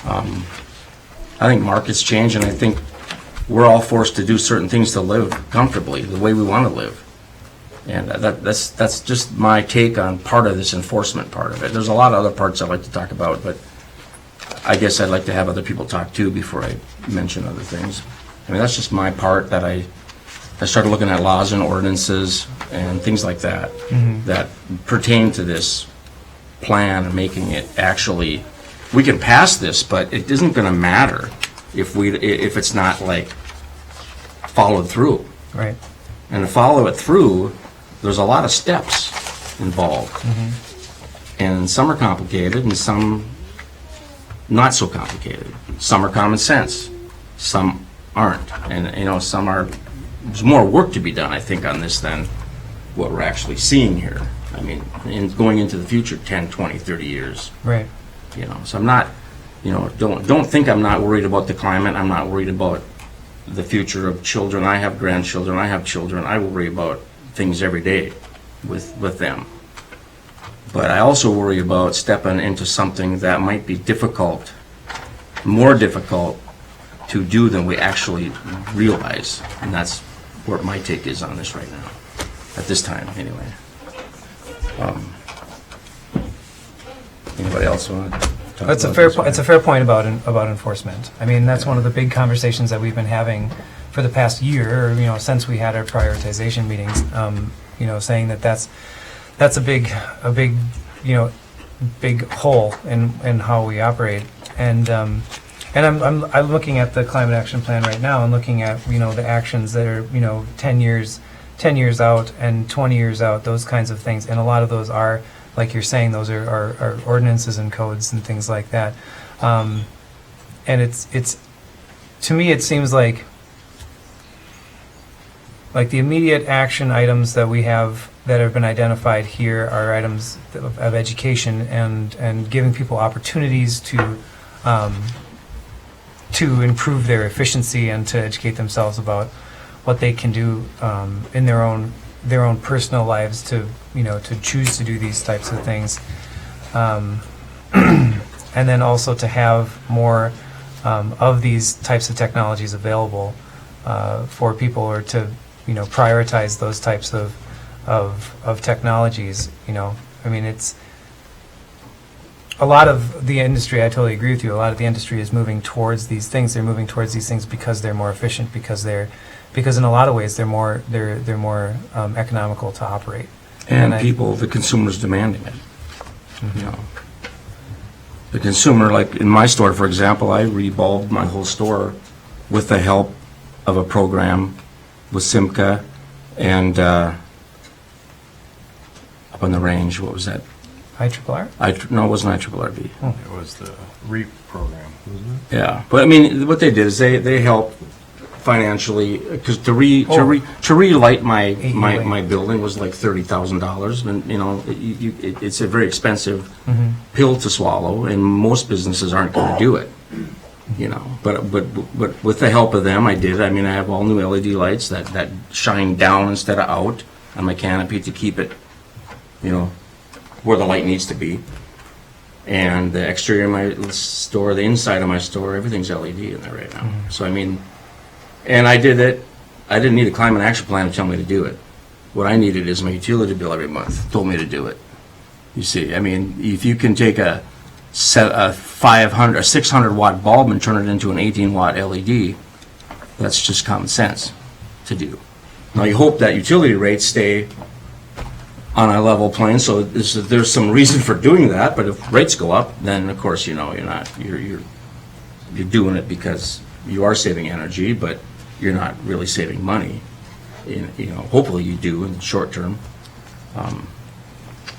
I think markets change, and I think we're all forced to do certain things to live comfortably, the way we want to live. And that's just my take on part of this enforcement part of it. There's a lot of other parts I'd like to talk about, but I guess I'd like to have other people talk too before I mention other things. I mean, that's just my part, that I started looking at laws and ordinances and things like that, Mhm. that pertain to this plan and making it actually, we can pass this, but it isn't going to matter if it's not like followed through. Right. And to follow it through, there's a lot of steps involved. Mhm. And some are complicated and some not so complicated. Some are common sense. Some aren't. And, you know, some are, there's more work to be done, I think, on this than what we're actually seeing here. I mean, in going into the future, 10, 20, 30 years. Right. You know, so I'm not, you know, don't think I'm not worried about the climate. I'm not worried about the future of children. I have grandchildren. I have children. I worry about things every day with them. But I also worry about stepping into something that might be difficult, more difficult to do than we actually realize. And that's where my take is on this right now, at this time, anyway. Anybody else want to talk That's a about fair this? it's a fair point about enforcement. I mean, that's one of the big conversations that we've been having for the past year, or, you know, since we had our prioritization meetings. You know, saying that that's a big you know, big hole in how we operate. And I'm looking at the climate action plan right now and looking at, you know, the actions that are, you know, 10 years out and 20 years out, those kinds of things. And a lot of those are, like you're saying, those are ordinances and codes and things like that. And it's to me, it seems like the immediate action items that we have that have been identified here are items of education and giving people opportunities to improve their efficiency and to educate themselves about what they can do in their own personal lives to, you know, to choose to do these types of things, and then also to have more of these types of technologies available for people, or to, you know, prioritize those types of technologies. You know, I mean, it's a lot of the industry. I totally agree with you. A lot of the industry is moving towards these things. They're moving towards these things because they're more efficient, because in a lot of ways they're more economical to operate. And people, the consumer's demanding it. You know, the consumer, like in my store, for example, I rebulbed my whole store with the help of a program with Simca and up on the range. What was that? IRRR? No, it wasn't IRRRB. It was the REAP program, wasn't it? Yeah, but I mean, what they did is they helped financially, because to relight my building was like $30,000, and you know, it's a very expensive pill to swallow, and most businesses aren't going to do it. You know, but with the help of them, I did. I mean, I have all new LED lights that shine down instead of out on my canopy to keep it, you know, where the light needs to be. And the exterior of my store, the inside of my store, everything's LED in there right now. So I mean, and I did it. I didn't need a climate action plan to tell me to do it. What I needed is my utility bill every month told me to do it. You see, I mean, if you can take a 600 watt bulb and turn it into an 18 watt LED, that's just common sense to do. Now you hope that utility rates stay on a level plane, so there's some reason for doing that. But if rates go up, then of course, you know, you're doing it because you are saving energy, but you're not really saving money. You know, hopefully you do in the short term.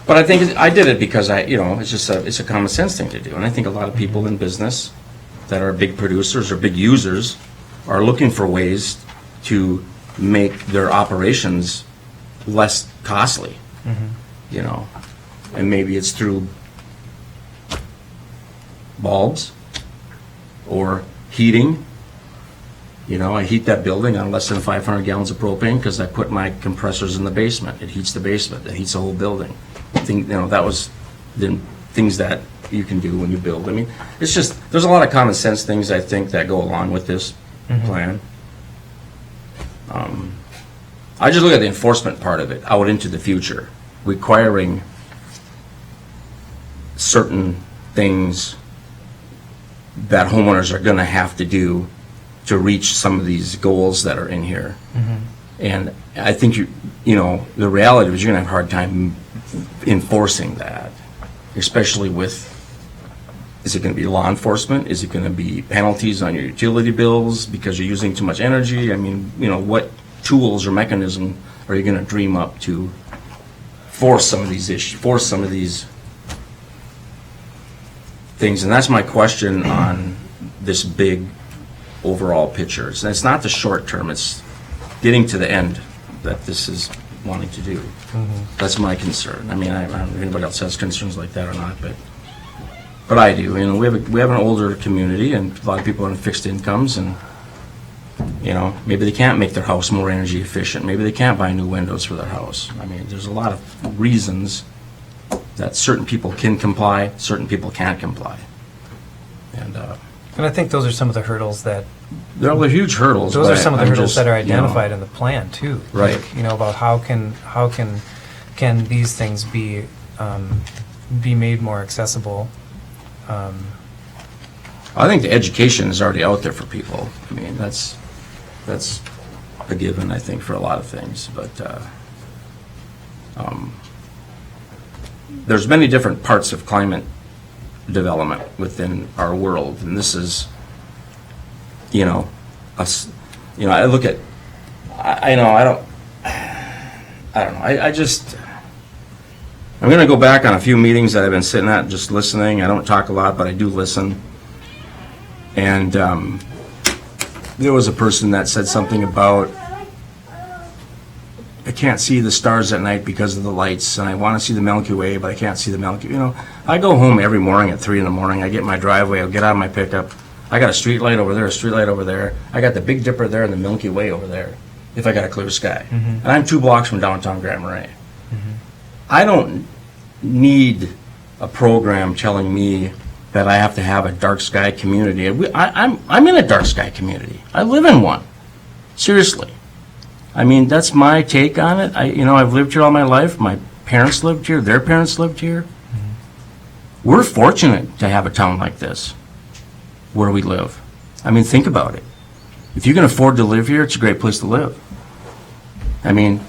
But I think I did it because it's a common sense thing to do, and I think a lot of people in business that are big producers or big users are looking for ways to make their operations less costly. You know, and maybe it's through bulbs or heating. You know, I heat that building on less than 500 gallons of propane because I put my compressors in the basement. It heats the basement. It heats the whole building. That was the things that you can do when you build. I mean, it's just, there's a lot of common sense things, I think, that go along with this plan. I just look at the enforcement part of it out into the future, requiring certain things that homeowners are going to have to do to reach some of these goals that are in here. And I think you know, the reality is you're going to have a hard time enforcing that, especially with, is it going to be law enforcement? Is it going to be penalties on your utility bills because you're using too much energy? I mean, you know, what tools or mechanism are you going to dream up to force some of these issues, force some of these things? And that's my question on this big overall picture. It's not the short term, it's getting to the end that this is wanting to do. That's my concern. I mean, I don't know if anybody else has concerns like that or not, but I do. You know, we have an older community, and a lot of people are on fixed incomes, and you know, maybe they can't make their house more energy efficient. Maybe they can't buy new windows for their house. I mean, there's a lot of reasons that certain people can comply, certain people can't comply. And I think those are some of the hurdles that... There are huge hurdles. Those are some of the I'm hurdles just, that are you know, identified in the plan, too. Right. Like, you know, about how can these things be made more accessible. I think the education is already out there for people. I mean, that's a given, I think, for a lot of things. But there's many different parts of climate development within our world, and this is, you know, I look at, I don't know. I just, I'm going to go back on a few meetings that I've been sitting at, just listening. I don't talk a lot, but I do listen. And there was a person that said something about, I can't see the stars at night because of the lights, and I want to see the Milky Way, but I can't see the Milky Way. You know, I go home every morning at 3 in the morning. I get in my driveway, I'll get out of my pickup. I got a street light over there, a street light over there. I got the Big Dipper there and the Milky Way over there, if I got a clear sky. And I'm 2 blocks from downtown Grand Marais. I don't need a program telling me that I have to have a dark sky community. I'm in a dark sky community. I live in one. Seriously. I mean, that's my take on it. I've lived here all my life. My parents lived here. Their parents lived here. We're fortunate to have a town like this where we live. I mean, think about it. If you can afford to live here, it's a great place to live. I mean,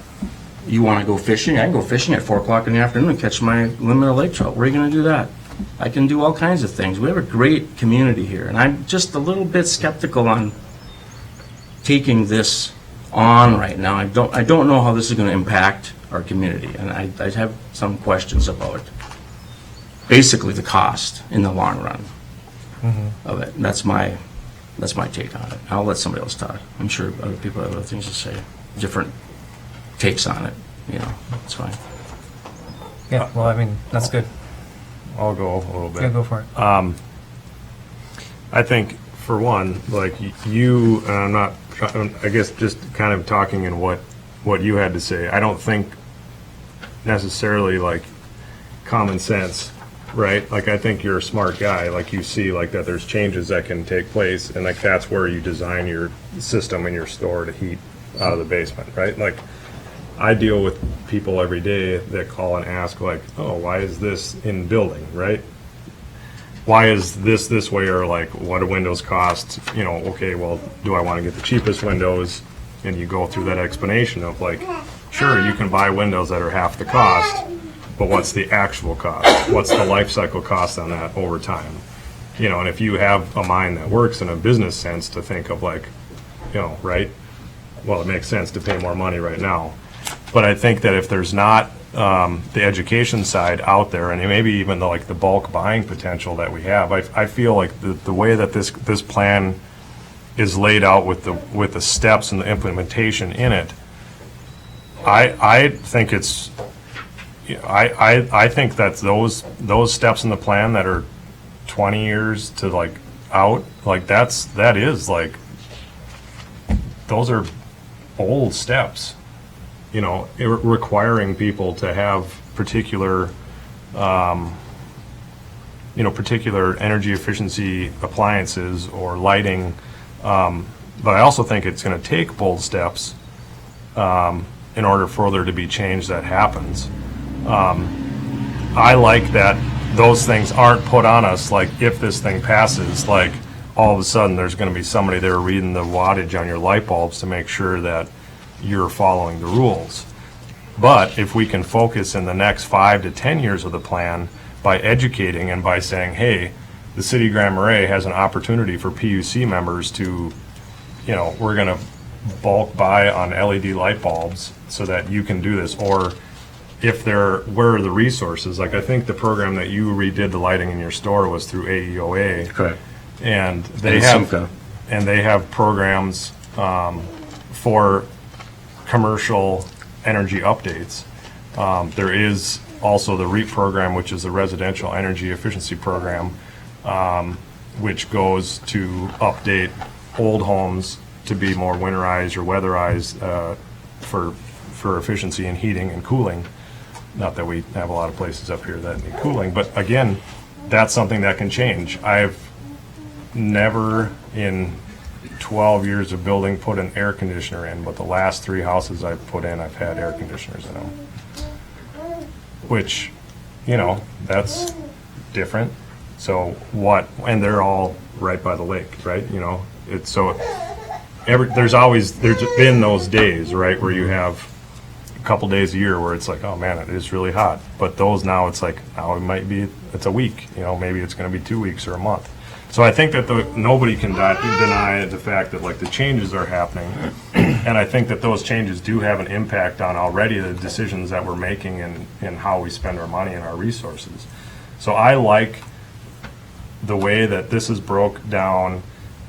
you want to go fishing? I can go fishing at 4 o'clock in the afternoon and catch my limited lake trout. Where are you going to do that? I can do all kinds of things. We have a great community here, and I'm just a little bit skeptical on taking this on right now. I don't know how this is going to impact our community, and I have some questions about basically the cost in the long run of it. And that's my take on it. I'll let somebody else talk. I'm sure other people have other things to say, different takes on it. You know, it's fine. Yeah, well, I mean, that's good. I'll go a little bit. Yeah, go for it. I think, for one, like you, and I'm not, I guess just kind of talking in what you had to say, I don't think necessarily like common sense, right? Like, I think you're a smart guy. Like, you see like that there's changes that can take place, and like that's where you design your system in your store to heat out of the basement, right? Like, I deal with people every day that call and ask like, oh, why is this in building, right? Why is this way, or like, what do windows cost? You know, okay, well, do I want to get the cheapest windows? And you go through that explanation of like, sure, you can buy windows that are half the cost, but what's the actual cost? What's the life cycle cost on that over time? You know, and if you have a mind that works in a business sense to think of like, you know, right? Well, it makes sense to pay more money right now. But I think that if there's not the education side out there, and maybe even the bulk buying potential that we have, I feel like the way that this plan is laid out with the steps and the implementation in it, I think it's, I think that those steps in the plan that are 20 years to like out, like that is like, those are old steps. You know, requiring people to have particular, particular energy efficiency appliances or lighting. But I also think it's going to take bold steps in order for there to be change that happens. I like that those things aren't put on us, like if this thing passes, like all of a sudden there's going to be somebody there reading the wattage on your light bulbs to make sure that you're following the rules. But if we can focus in the next 5 to 10 years of the plan by educating and by saying, hey, the city of Grand Marais has an opportunity for PUC members to, you know, we're going to bulk buy on LED light bulbs so that you can do this. Or if where are the resources? Like, I think the program that you redid the lighting in your store was through AEOA. Correct. And they and have Simca. and they have programs for commercial energy updates. There is also the REAP program, which is the Residential Energy Efficiency Program, which goes to update old homes to be more winterized or weatherized for efficiency in heating and cooling. Not that we have a lot of places up here that need cooling, but again, that's something that can change. I've never in 12 years of building put an air conditioner in, but the last 3 houses I've put in, I've had air conditioners in them. Which, you know, that's different. So what, and they're all right by the lake, right? You know, it's so, there's been those days, right, where you have a couple days a year where it's like, oh man, it is really hot. But those now, it's like, now it might be, it's a week, you know, maybe it's going to be 2 weeks or a month. So I think that nobody can deny the fact that like the changes are happening. And I think that those changes do have an impact on already the decisions that we're making and how we spend our money and our resources. So I like the way that this is broke down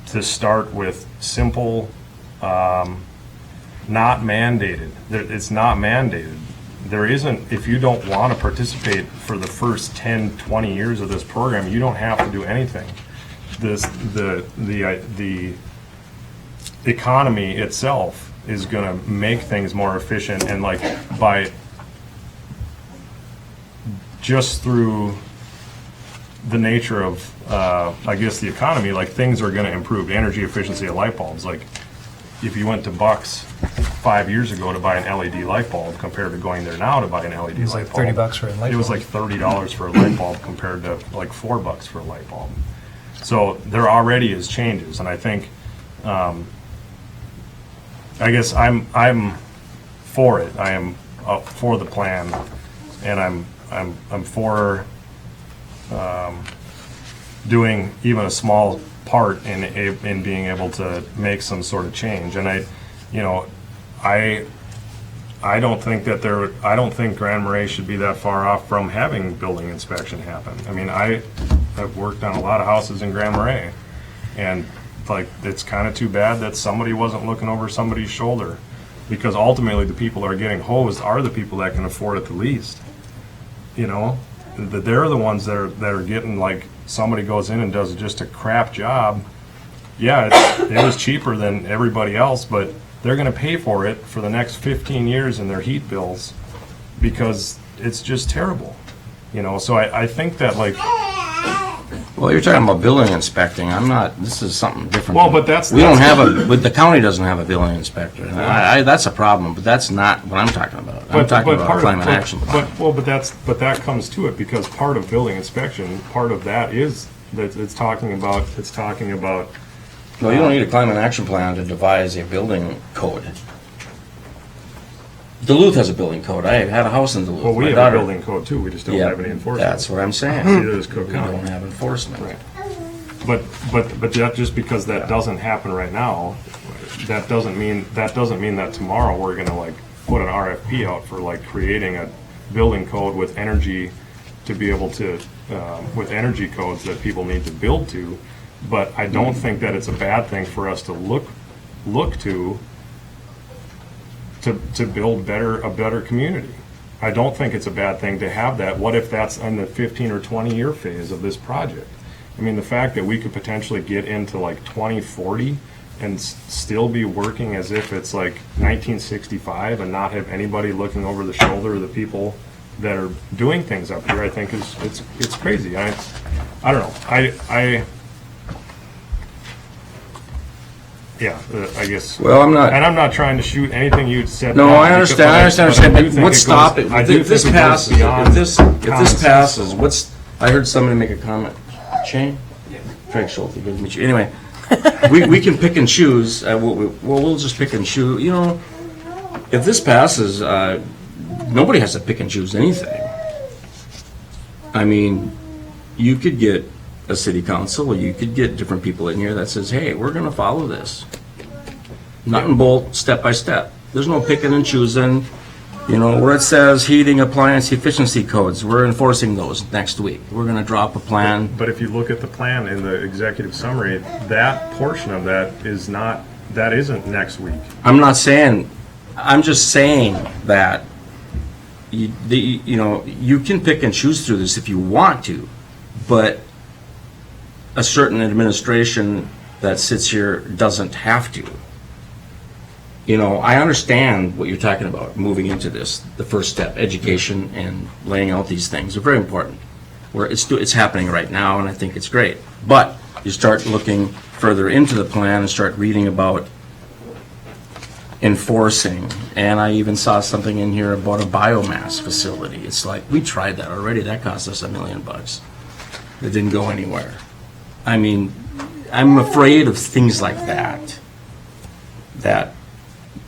to start with simple, not mandated. It's not mandated. There isn't, if you don't want to participate for the first 10, 20 years of this program, you don't have to do anything. The economy itself is going to make things more efficient, and like by just through the nature of I guess the economy, like things are going to improve. Energy efficiency of light bulbs, like if you went to Bucks 5 years ago to buy an LED light bulb compared to going there now to buy an LED It was light like bulb, $30 for a light bulb. it was like $30 for a light bulb compared to like $4 for a light bulb. So there already is changes, and I think, I guess I'm for it. I am for the plan, and I'm for doing even a small part in being able to make some sort of change. And I don't think Grand Marais should be that far off from having building inspection happen. I mean, I have worked on a lot of houses in Grand Marais, and like it's kind of too bad that somebody wasn't looking over somebody's shoulder, because ultimately the people that are getting hosed are the people that can afford it the least. You know, they're the ones that are getting, like, somebody goes in and does just a crap job. Yeah, it was cheaper than everybody else, but they're going to pay for it for the next 15 years in their heat bills because it's just terrible. You know, so I think that, like... Well, you're talking about building inspecting. I'm not, this is something different. Well, but that's... We don't have but the county doesn't have a building inspector. That's a problem, but that's not what I'm talking about. I'm talking about a climate action plan. But that comes to it, because part of building inspection, part of that is that it's talking about... No, you don't need a climate action plan to devise a building code. Duluth has a building code. I had a house in Duluth. Well, we have a building code too, we just don't have any enforcement. That's what I'm saying. Neither does Cook We County. don't have enforcement. Right. But just because that doesn't happen right now, that doesn't mean that tomorrow we're gonna like put an RFP out for like creating a building code with energy to be able to, with energy codes that people need to build to. But I don't think that it's a bad thing for us to look to build a better community. I don't think it's a bad thing to have that. What if that's in the 15 or 20 year phase of this project? I mean, the fact that we could potentially get into like 2040 and still be working as if it's like 1965 and not have anybody looking over the shoulder of the people that are doing things up here, I think it's crazy. I don't know. Yeah, I guess. Well, I'm not. And I'm not trying to shoot anything you said. No, I understand. But what's what's stopping? If this passes, I heard somebody make a comment. Shane? Craig Schulte, good to meet you. Anyway, we can pick and choose. We'll just pick and choose. You know, if this passes, nobody has to pick and choose anything. I mean, you could get a city council, or you could get different people in here that says, hey, we're going to follow this. Nut and bolt, step by step. There's no picking and choosing. You know, where it says heating appliance efficiency codes, we're enforcing those next week. We're gonna drop a plan. But if you look at the plan in the executive summary, that portion of that isn't next week. I'm just saying that you can pick and choose through this if you want to, but a certain administration that sits here doesn't have to. You know, I understand what you're talking about, moving into this, the first step, education and laying out these things are very important. Where it's happening right now, and I think it's great. But you start looking further into the plan and start reading about enforcing, and I even saw something in here about a biomass facility. It's like, we tried that already, that cost us $1 million. It didn't go anywhere. I mean, I'm afraid of things like that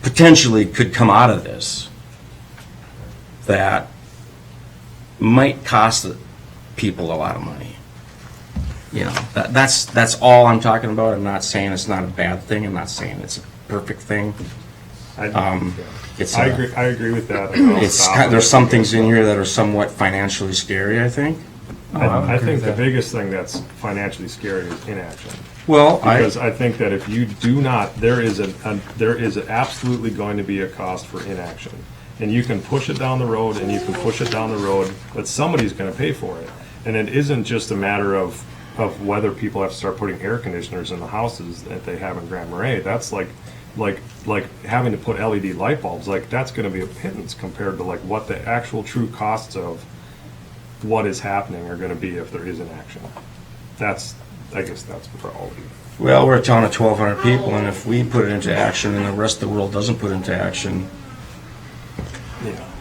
potentially could come out of this, that might cost people a lot of money. You know, that's all I'm talking about. I'm not saying it's not a bad thing. I'm not saying it's a perfect thing. I agree with that. There's some things in here that are somewhat financially scary, I think. I think the biggest thing that's financially scary is inaction. Well, because I think that if you do not, there is absolutely going to be a cost for inaction, and you can push it down the road, and you can push it down the road, but somebody's going to pay for it, and it isn't just a matter of whether people have to start putting air conditioners in the houses that they have in Grand Marais. That's like having to put LED light bulbs. Like, that's going to be a pittance compared to like what the actual true costs of what is happening are going to be if there is inaction. I guess that's for all of you. Well, we're a town of 1,200 people, and if we put it into action and the rest of the world doesn't put it into action,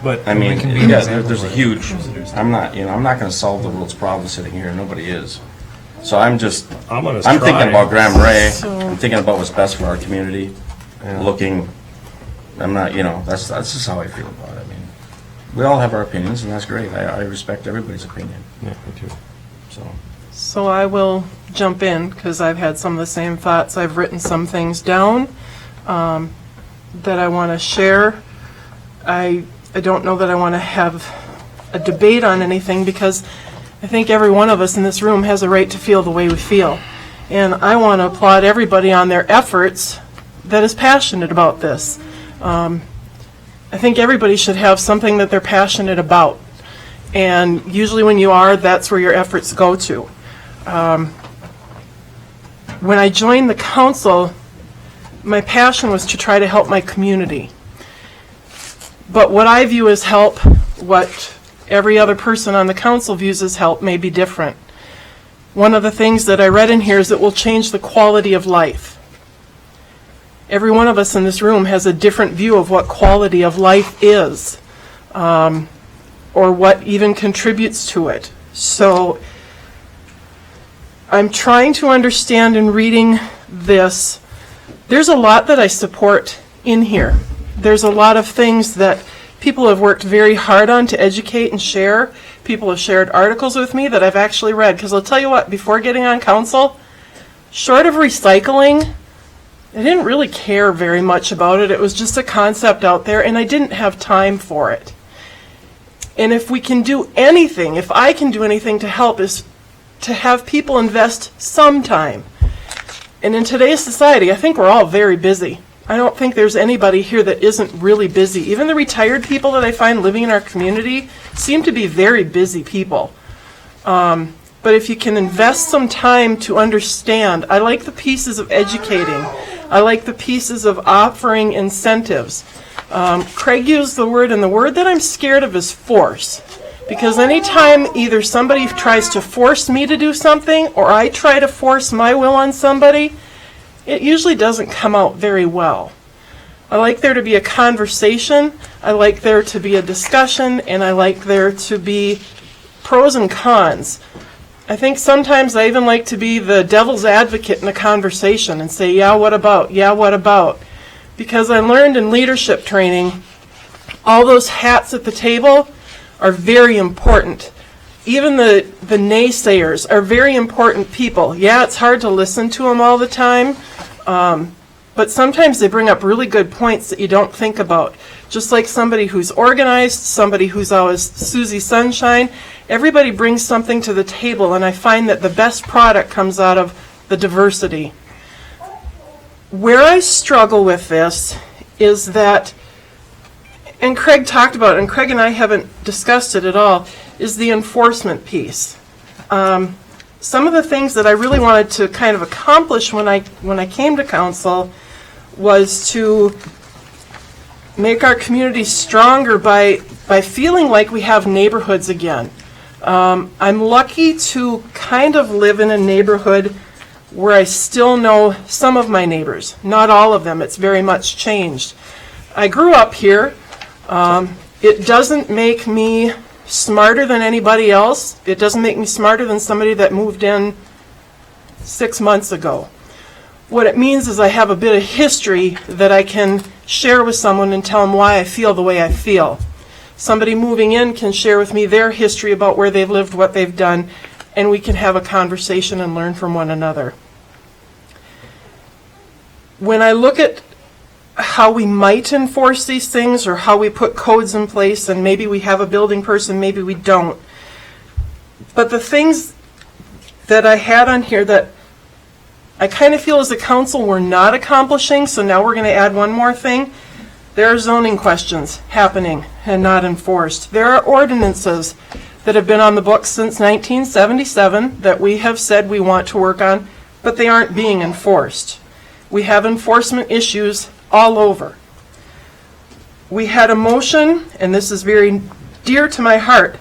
but I mean, there's a huge. I'm not going to solve the world's problems sitting here. Nobody is. So I'm thinking about Grand Marais. I'm thinking about what's best for our community. Looking, that's just how I feel about it. I mean, we all have our opinions, and that's great. I respect everybody's opinion. Yeah, me too. So I will jump in because I've had some of the same thoughts. I've written some things down that I want to share. I don't know that I want to have a debate on anything because I think every one of us in this room has a right to feel the way we feel. And I want to applaud everybody on their efforts that is passionate about this. I think everybody should have something that they're passionate about. And usually when you are, that's where your efforts go to. When I joined the council, my passion was to try to help my community. But what I view as help, what every other person on the council views as help may be different. One of the things that I read in here is it will change the quality of life. Every one of us in this room has a different view of what quality of life is, or what even contributes to it. So I'm trying to understand in reading this. There's a lot that I support in here. There's a lot of things that people have worked very hard on to educate and share. People have shared articles with me that I've actually read. Because I'll tell you what, before getting on council, short of recycling, I didn't really care very much about it. It was just a concept out there, and I didn't have time for it. And if we can do anything, if I can do anything to help, is to have people invest some time. And in today's society, I think we're all very busy. I don't think there's anybody here that isn't really busy. Even the retired people that I find living in our community seem to be very busy people. But if you can invest some time to understand, I like the pieces of educating. I like the pieces of offering incentives. Craig used the word, and the word that I'm scared of is force. Because anytime either somebody tries to force me to do something or I try to force my will on somebody, it usually doesn't come out very well. I like there to be a conversation, I like there to be a discussion, and I like there to be pros and cons. I think sometimes I even like to be the devil's advocate in a conversation and say, yeah, what about? Yeah, what about? Because I learned in leadership training, all those hats at the table are very important. Even the naysayers are very important people. Yeah, it's hard to listen to them all the time, but sometimes they bring up really good points that you don't think about. just like somebody who's organized, somebody who's always Susie Sunshine. Everybody brings something to the table, and I find that the best product comes out of the diversity. Where I struggle with this is that, and Craig talked about it, and Craig and I haven't discussed it at all, is the enforcement piece. Some of the things that I really wanted to kind of accomplish when I came to council was to make our community stronger by feeling like we have neighborhoods again. I'm lucky to kind of live in a neighborhood where I still know some of my neighbors, not all of them. It's very much changed. I grew up here. It doesn't make me smarter than anybody else. It doesn't make me smarter than somebody that moved in 6 months ago. What it means is I have a bit of history that I can share with someone and tell them why I feel the way I feel. Somebody moving in can share with me their history about where they've lived, what they've done, and we can have a conversation and learn from one another. When I look at how we might enforce these things or how we put codes in place, and maybe we have a building person, maybe we don't. But the things that I had on here that I kind of feel as a council we're not accomplishing, so now we're going to add one more thing. There are zoning questions happening and not enforced. There are ordinances that have been on the books since 1977 that we have said we want to work on, but they aren't being enforced. We have enforcement issues all over. We had a motion, and this is very dear to my heart,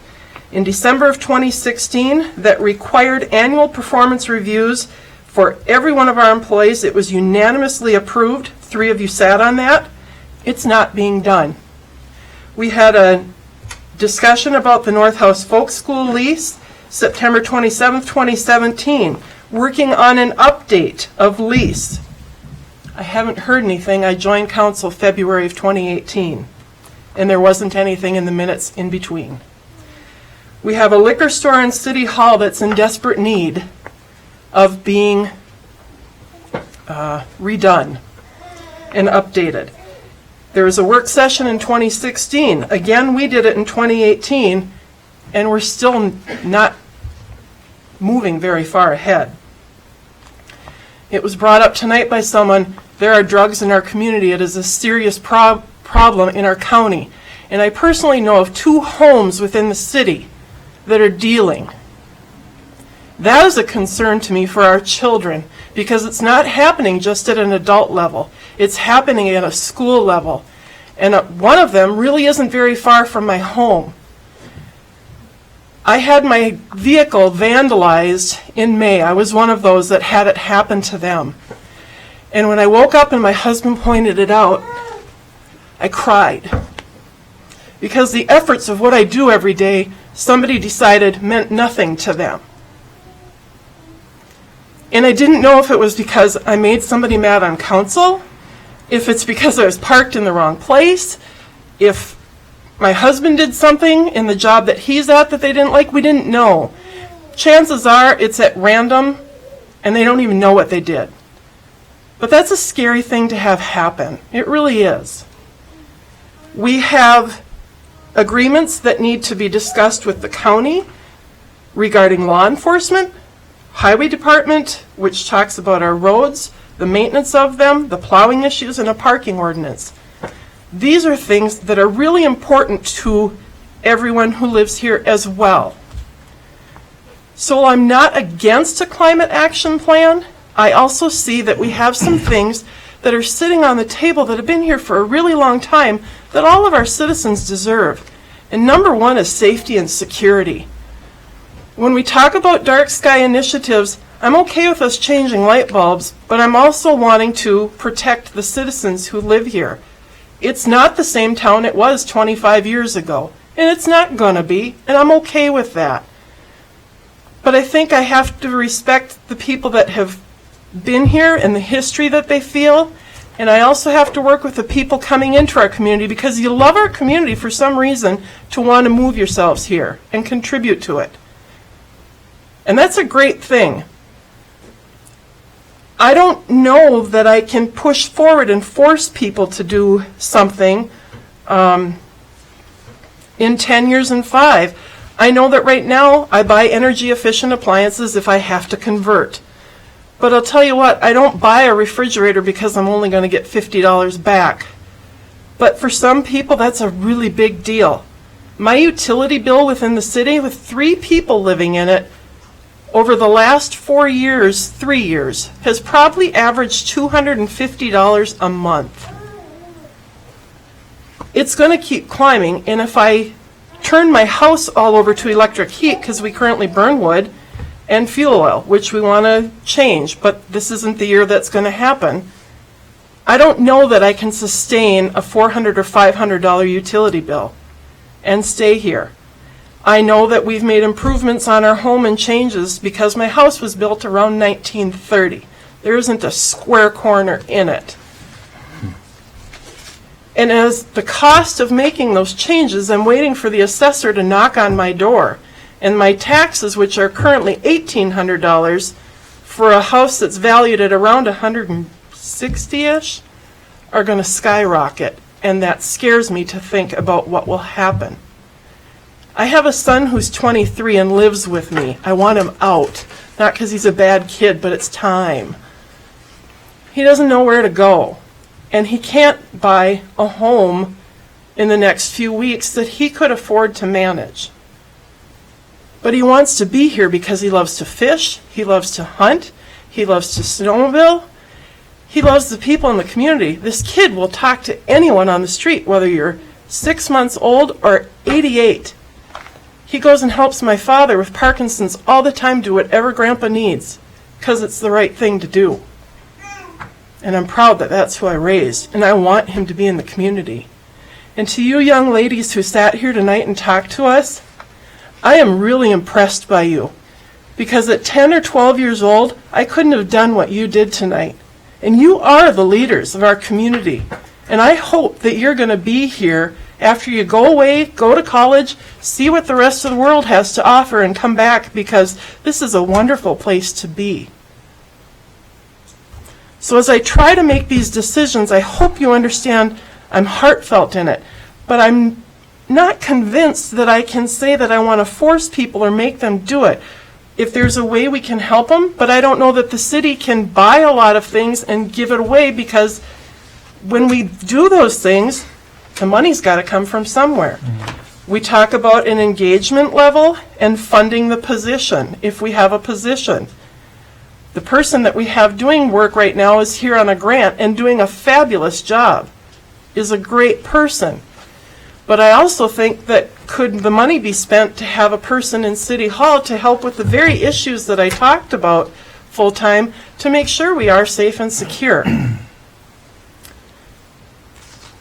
in December of 2016 that required annual performance reviews for every one of our employees. It was unanimously approved. 3 of you sat on that. It's not being done. We had a discussion about the North House Folk School lease, September 27th, 2017, working on an update of lease. I haven't heard anything. I joined council February of 2018, and there wasn't anything in the minutes in between. We have a liquor store in City Hall that's in desperate need of being redone and updated. There was a work session in 2016. Again, we did it in 2018, and we're still not moving very far ahead. It was brought up tonight by someone, there are drugs in our community. It is a serious problem in our county. And I personally know of 2 homes within the city that are dealing. That is a concern to me for our children, because it's not happening just at an adult level. It's happening at a school level. And one of them really isn't very far from my home. I had my vehicle vandalized in May. I was one of those that had it happen to them. And when I woke up and my husband pointed it out, I cried. Because the efforts of what I do every day, somebody decided meant nothing to them. And I didn't know if it was because I made somebody mad on council, if it's because I was parked in the wrong place, if my husband did something in the job that he's at that they didn't like. We didn't know. Chances are it's at random and they don't even know what they did. But that's a scary thing to have happen. It really is. We have agreements that need to be discussed with the county regarding law enforcement, highway department, which talks about our roads, the maintenance of them, the plowing issues, and a parking ordinance. These are things that are really important to everyone who lives here as well. So I'm not against a climate action plan. I also see that we have some things that are sitting on the table that have been here for a really long time that all of our citizens deserve. And number 1 is safety and security. When we talk about dark sky initiatives, I'm okay with us changing light bulbs, but I'm also wanting to protect the citizens who live here. It's not the same town it was 25 years ago, and it's not going to be, and I'm okay with that. But I think I have to respect the people that have been here and the history that they feel, and I also have to work with the people coming into our community, because you love our community for some reason to want to move yourselves here and contribute to it. And that's a great thing. I don't know that I can push forward and force people to do something in 10 years and 5. I know that right now I buy energy efficient appliances if I have to convert. But I'll tell you what, I don't buy a refrigerator because I'm only going to get $50 back. But for some people, that's a really big deal. My utility bill within the city, with 3 people living in it, over the last 3 years, has probably averaged $250 a month. It's going to keep climbing, and if I turn my house all over to electric heat, because we currently burn wood and fuel oil, which we want to change, but this isn't the year that's going to happen, I don't know that I can sustain a $400 or $500 utility bill and stay here. I know that we've made improvements on our home and changes because my house was built around 1930. There isn't a square corner in it. And as the cost of making those changes, I'm waiting for the assessor to knock on my door. And my taxes, which are currently $1,800 for a house that's valued at around $160-ish, are going to skyrocket. And that scares me to think about what will happen. I have a son who's 23 and lives with me. I want him out. Not because he's a bad kid, but it's time. He doesn't know where to go. And he can't buy a home in the next few weeks that he could afford to manage. But he wants to be here because he loves to fish, he loves to hunt, he loves to snowmobile, he loves the people in the community. This kid will talk to anyone on the street, whether you're 6 months old or 88. He goes and helps my father with Parkinson's all the time, do whatever Grandpa needs, because it's the right thing to do. And I'm proud that that's who I raised, and I want him to be in the community. And to you young ladies who sat here tonight and talked to us, I am really impressed by you. Because at 10 or 12 years old, I couldn't have done what you did tonight. And you are the leaders of our community. And I hope that you're going to be here after you go away, go to college, see what the rest of the world has to offer, and come back, because this is a wonderful place to be. So as I try to make these decisions, I hope you understand I'm heartfelt in it. But I'm not convinced that I can say that I want to force people or make them do it. If there's a way we can help them, but I don't know that the city can buy a lot of things and give it away, because when we do those things, the money's got to come from somewhere. We talk about an engagement level and funding the position, if we have a position. The person that we have doing work right now is here on a grant and doing a fabulous job, is a great person. But I also think that could the money be spent to have a person in City Hall to help with the very issues that I talked about full-time, to make sure we are safe and secure.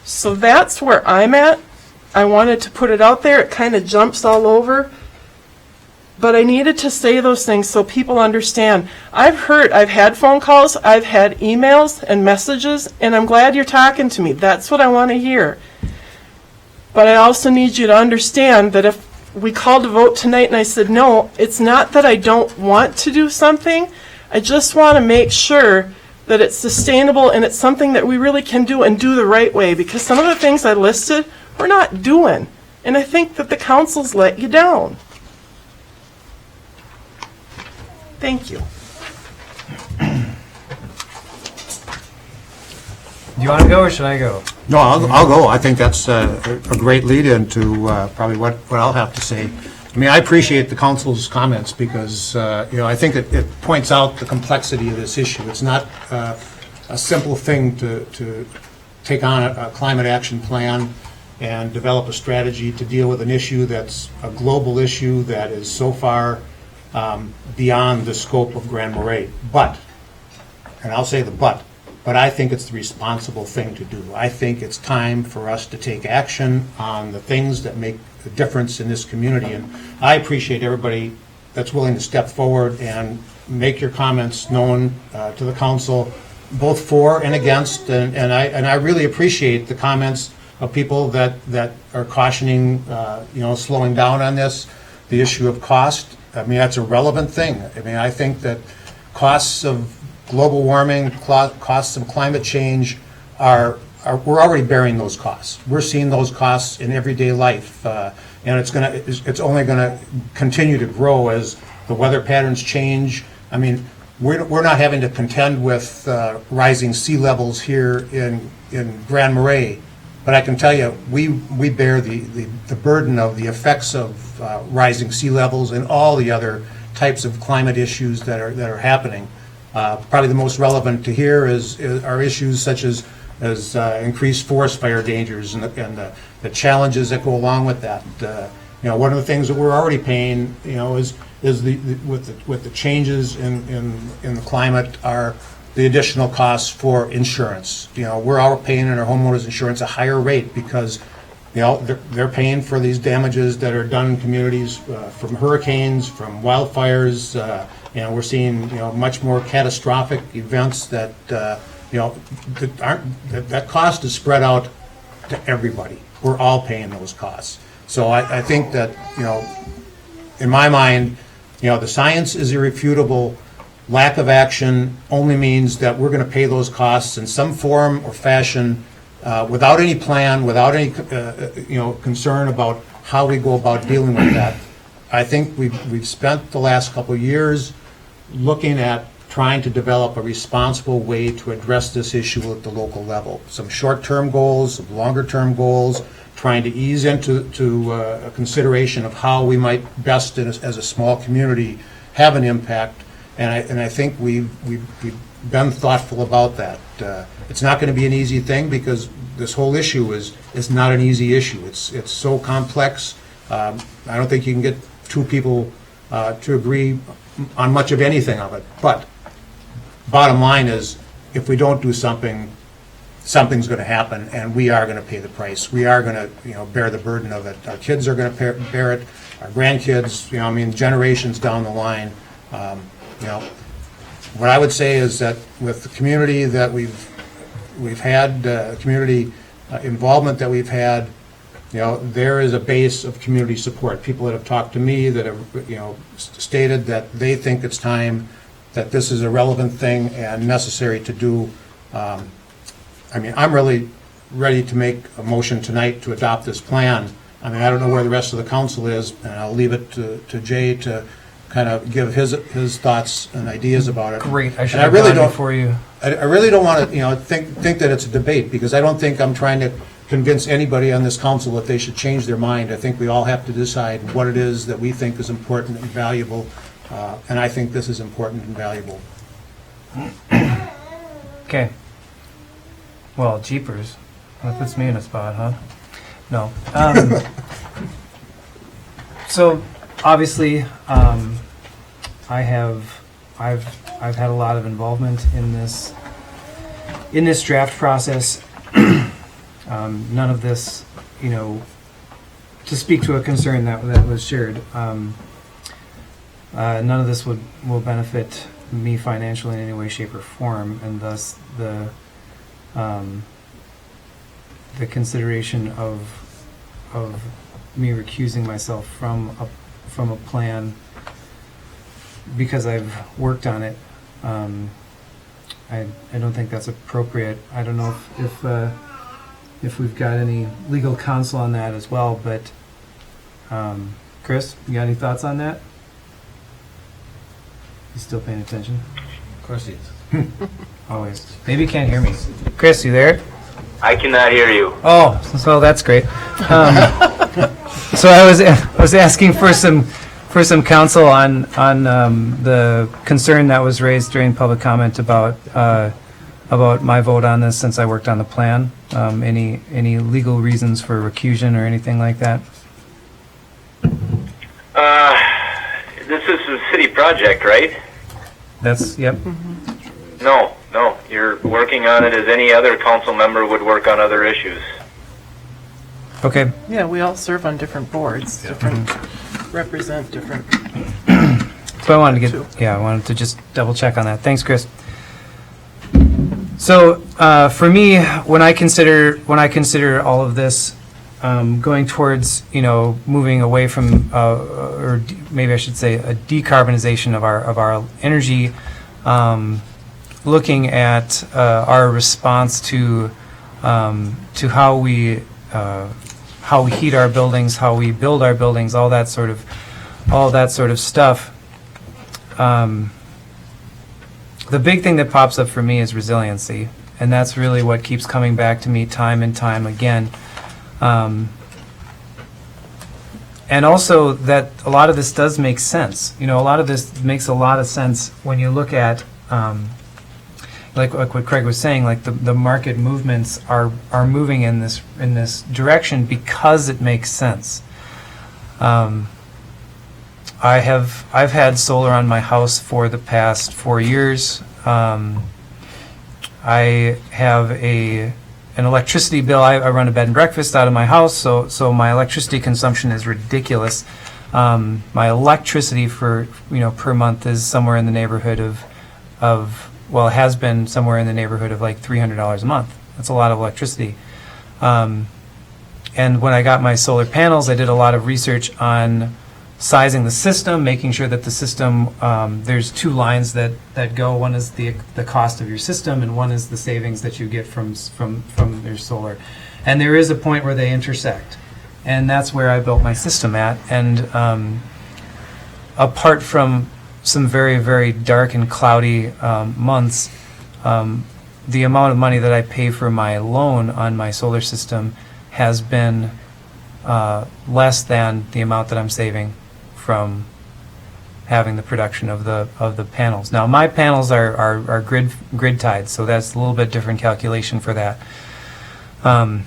So that's where I'm at. I wanted to put it out there. It kind of jumps all over. But I needed to say those things so people understand. I've had phone calls, I've had emails and messages, and I'm glad you're talking to me. That's what I want to hear. But I also need you to understand that if we called a vote tonight and I said no, it's not that I don't want to do something. I just want to make sure that it's sustainable and it's something that we really can do and do the right way, because some of the things I listed we're not doing. And I think that the council's let you down. Thank you. Do you want to go or should I go? No, I'll go. I think that's a great lead-in to probably what I'll have to say. I mean, I appreciate the council's comments because, I think it points out the complexity of this issue. It's not a simple thing to take on a climate action plan and develop a strategy to deal with an issue that's a global issue that is so far beyond the scope of Grand Marais. But, and I'll say the but I think it's the responsible thing to do. I think it's time for us to take action on the things that make a difference in this community. And I appreciate everybody that's willing to step forward and make your comments known to the council, both for and against. And I really appreciate the comments of people that are cautioning, slowing down on this, the issue of cost. I mean, that's a relevant thing. I mean, I think that costs of global warming, costs of climate change are we're already bearing those costs. We're seeing those costs in everyday life, and it's only gonna continue to grow as the weather patterns change. I mean, we're not having to contend with rising sea levels here in Grand Marais, but I can tell you, we bear the burden of the effects of rising sea levels and all the other types of climate issues that are happening. Probably the most relevant to here are issues such as increased forest fire dangers and the challenges that go along with that. One of the things that we're already paying, is with the changes in the climate are the additional costs for insurance. We're all paying in our homeowners insurance a higher rate because they're paying for these damages that are done in communities from hurricanes, from wildfires. We're seeing much more catastrophic events that that cost is spread out to everybody. We're all paying those costs. So I think that in my mind, the science is irrefutable. Lack of action only means that we're going to pay those costs in some form or fashion without any plan, without any concern about how we go about dealing with that. I think we've spent the last couple of years looking at trying to develop a responsible way to address this issue at the local level. Some short-term goals, some longer-term goals, trying to ease into a consideration of how we might best, as a small community, have an impact. And I think we've been thoughtful about that. It's not going to be an easy thing because this whole issue is not an easy issue. It's so complex. I don't think you can get two people to agree on much of anything of it. But bottom line is, if we don't do something, something's going to happen, and we are going to pay the price. We are going to bear the burden of it. Our kids are going to bear it. Our grandkids, generations down the line. What I would say is that with the community that we've had, community involvement that we've had, there is a base of community support. People that have talked to me that have, stated that they think it's time, that this is a relevant thing and necessary to do. I'm really ready to make a motion tonight to adopt this plan. I don't know where the rest of the council is, and I'll leave it to Jay to kind of give his thoughts and ideas about it. Great, I should have done it for you. I really don't want to, think that it's a debate, because I don't think I'm trying to convince anybody on this council that they should change their mind. I think we all have to decide what it is that we think is important and valuable, and I think this is important and valuable. Okay. Well, jeepers. That puts me in a spot, huh? No. So, obviously, I've had a lot of involvement in this draft process. None of this, to speak to a concern that was shared, none of this will benefit me financially in any way, shape, or form, and thus the consideration of me recusing myself from a plan because I've worked on it. I don't think that's appropriate. I don't know if we've got any legal counsel on that as well, but Chris, you got any thoughts on that? You still paying attention? Of course he is. Always. Maybe you can't hear me. Chris, you there? I cannot hear you. Oh, so that's great. So I was asking for some counsel on the concern that was raised during public comment about my vote on this since I worked on the plan. Any legal reasons for recusal or anything like that? This is a city project, right? That's, yep. No, you're working on it as any other council member would work on other issues. Okay. Yeah, we all serve on different boards, represent different. So I wanted to just double check on that. Thanks, Chris. So for me, when I consider all of this, going towards moving away from or maybe I should say a decarbonization of our energy, looking at our response to to how we heat our buildings, how we build our buildings, all that sort of stuff. The big thing that pops up for me is resiliency, and that's really what keeps coming back to me time and time again. And also that a lot of this does make sense. You know, a lot of this makes a lot of sense when you look at, like what Craig was saying, like the market movements are moving in this direction because it makes sense. I've had solar on my house for the past 4 years. I have an electricity bill. I run a bed and breakfast out of my house, so my electricity consumption is ridiculous. My electricity per month is somewhere in the neighborhood of well, it has been somewhere in the neighborhood of like $300 a month. That's a lot of electricity. And when I got my solar panels, I did a lot of research on sizing the system, making sure that the system, there's two lines that go. One is the cost of your system, and one is the savings that you get from your solar. And there is a point where they intersect, and that's where I built my system at. And apart from some very, very dark and cloudy months, the amount of money that I pay for my loan on my solar system has been less than the amount that I'm saving from having the production of the panels. Now, my panels are grid tied, so that's a little bit different calculation for that. But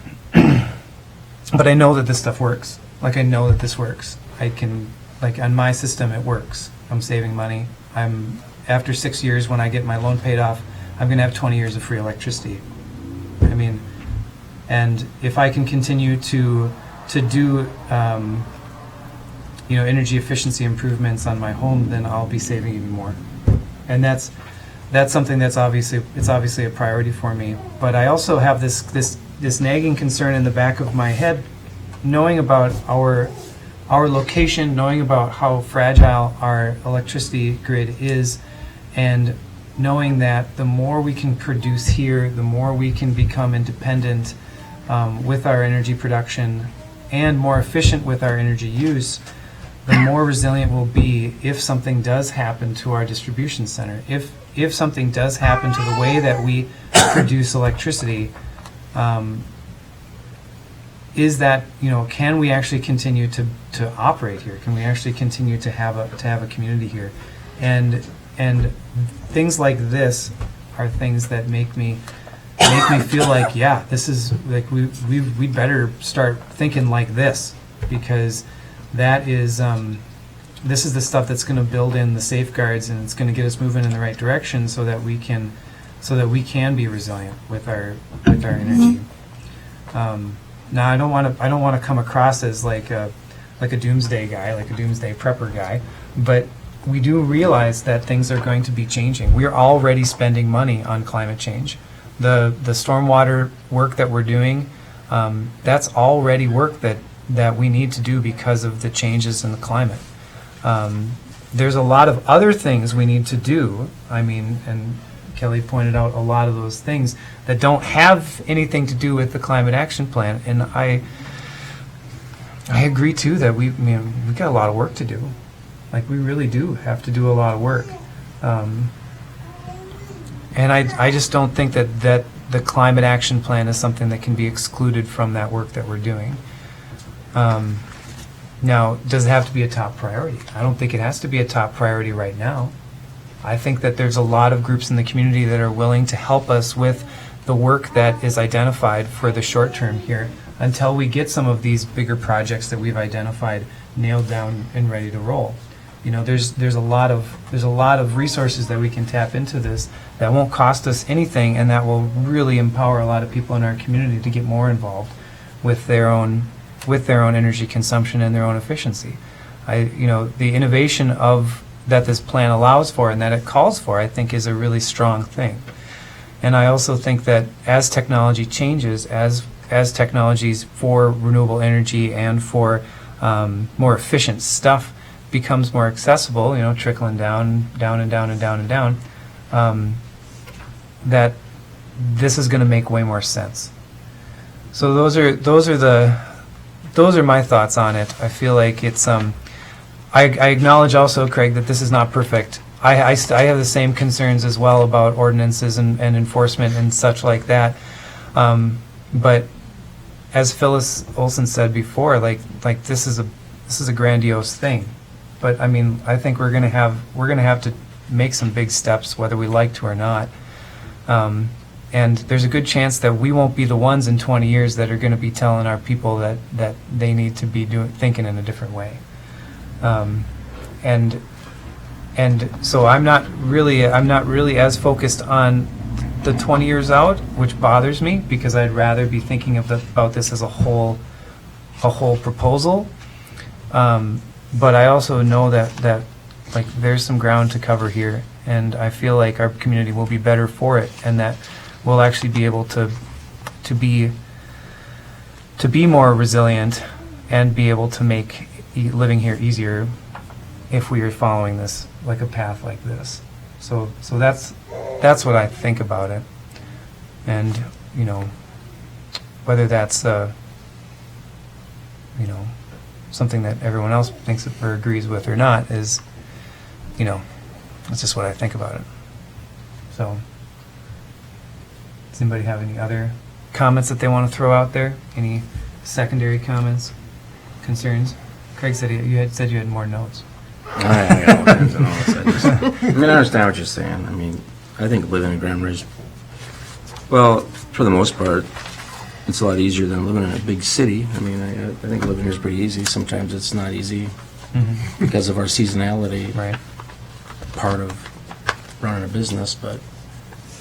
I know that this stuff works. Like, I know that this works. I can, like, on my system, it works. I'm saving money. After 6 years, when I get my loan paid off, I'm going to have 20 years of free electricity. I mean, and if I can continue to do energy efficiency improvements on my home, then I'll be saving even more. And that's something that's obviously a priority for me. But I also have this nagging concern in the back of my head, knowing about our location, knowing about how fragile our electricity grid is, and knowing that the more we can produce here, the more we can become independent with our energy production and more efficient with our energy use, the more resilient we'll be if something does happen to our distribution center. If something does happen to the way that we produce electricity, is that, can we actually continue to operate here? Can we actually continue to have a community here? And things like this are things that make me feel like, yeah, this is like we better start thinking like this, because that is this is the stuff that's going to build in the safeguards, and it's going to get us moving in the right direction so that we can be resilient with our energy. Now, I don't want to come across as like a doomsday guy, like a doomsday prepper guy, but we do realize that things are going to be changing. We're already spending money on climate change. The stormwater work that we're doing, that's already work that we need to do because of the changes in the climate. There's a lot of other things we need to do. I mean, and Kelly pointed out a lot of those things that don't have anything to do with the climate action plan, and I agree too that we got a lot of work to do. Like, we really do have to do a lot of work, and I just don't think that the climate action plan is something that can be excluded from that work that we're doing. Now, does it have to be a top priority? I don't think it has to be a top priority right now. I think that there's a lot of groups in the community that are willing to help us with the work that is identified for the short term here until we get some of these bigger projects that we've identified nailed down and ready to roll. There's a lot of resources that we can tap into this that won't cost us anything, and that will really empower a lot of people in our community to get more involved with their own energy consumption and their own efficiency. The innovation that this plan allows for and that it calls for, I think, is a really strong thing. And I also think that as technology changes, as technologies for renewable energy and for more efficient stuff becomes more accessible, trickling down, that this is going to make way more sense. So those are my thoughts on it. I feel like it's I acknowledge also, Craig, that this is not perfect. I have the same concerns as well about ordinances and enforcement and such like that. But as Phyllis Olson said before, like this is a grandiose thing. But I mean, I think we're gonna have to make some big steps, whether we like to or not. And there's a good chance that we won't be the ones in 20 years that are going to be telling our people that they need to be thinking in a different way. And so I'm not really as focused on the 20 years out, which bothers me because I'd rather be thinking about this as a whole proposal. But I also know that like there's some ground to cover here, and I feel like our community will be better for it, and that we'll actually be able to be more resilient and be able to make living here easier if we are following this, like a path like this. So that's what I think about it. And, you know, whether that's, you know, something that everyone else thinks or agrees with or not is, you know, that's just what I think about it. So, does anybody have any other comments that they want to throw out there? Any secondary comments, concerns? Craig said you had more notes. I got all kinds of notes. I understand what you're saying. I mean, I think living in Grand Marais, well, for the most part, it's a lot easier than living in a big city. I mean, I think living here is pretty easy. Sometimes it's not easy because of our seasonality part of running a business. But,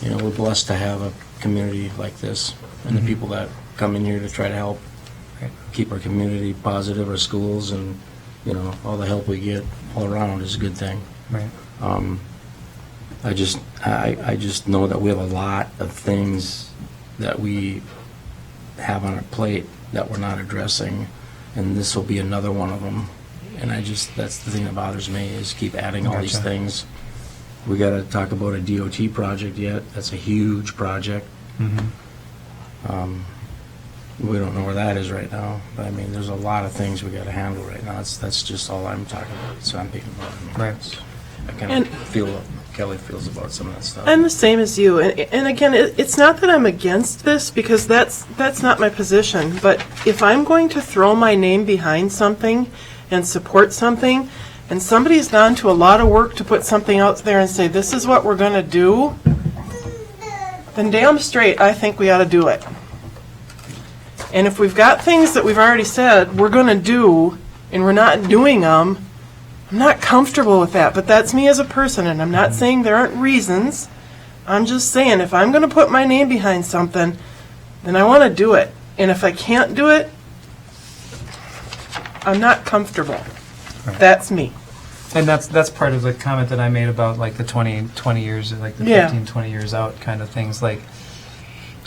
you know, we're blessed to have a community like this and the people that come in here to try to help keep our community positive, our schools, and, you know, all the help we get all around is a good thing. Right. I just know that we have a lot of things that we have on our plate that we're not addressing, and this will be another one of them. And that's the thing that bothers me, is keep adding all these things. We got to talk about a DOT project yet. That's a huge project. We don't know where that is right now, but I mean, there's a lot of things we got to handle right now. That's just all I'm talking about. So I'm thinking about it. Right. I kind of feel what Kelly feels about some of that stuff. I'm the same as you, and again, it's not that I'm against this, because that's not my position, but if I'm going to throw my name behind something and support something, and somebody's gone to a lot of work to put something out there and say, this is what we're going to do, then damn straight, I think we ought to do it. And if we've got things that we've already said we're going to do, and we're not doing them, I'm not comfortable with that, but that's me as a person, and I'm not saying there aren't reasons. I'm just saying, if I'm going to put my name behind something, then I want to do it. And if I can't do it, I'm not comfortable. Right. That's me. And that's part of the comment that I made about like the 20 years, like the 15, 20 years out kind of things. Like,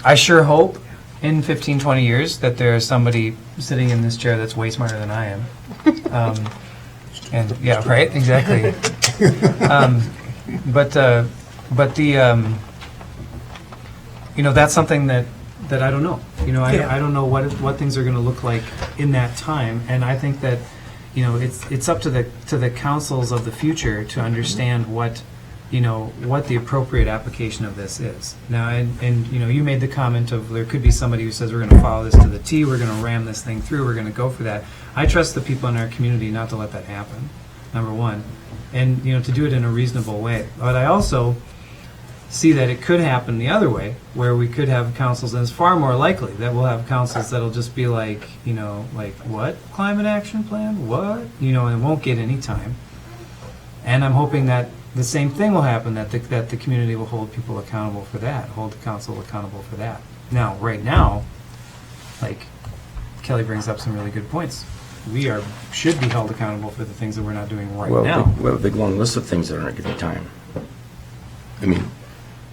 I sure hope in 15, 20 years that there's somebody sitting in this chair that's way smarter than I am. And yeah, right, exactly. But the you know, that's something that I don't know. You know, I don't know what things are going to look like in that time, and I think that, you know, it's up to the councils of the future to understand what the appropriate application of this is. Now, and you know, you made the comment of there could be somebody who says we're going to follow this to the T, we're going to ram this thing through, we're going to go for that. I trust the people in our community not to let that happen, number one, and, you know, to do it in a reasonable way. But I also see that it could happen the other way, where we could have councils, and it's far more likely that we'll have councils that'll just be like, you know, like, what? Climate action plan? What? You know, and it won't get any time. And I'm hoping that the same thing will happen, that the community will hold people accountable for that, hold the council accountable for that. Now, right now, like Kelly brings up some really good points. We should be held accountable for the things that we're not doing right now. We have a big long list of things that aren't getting time. I mean,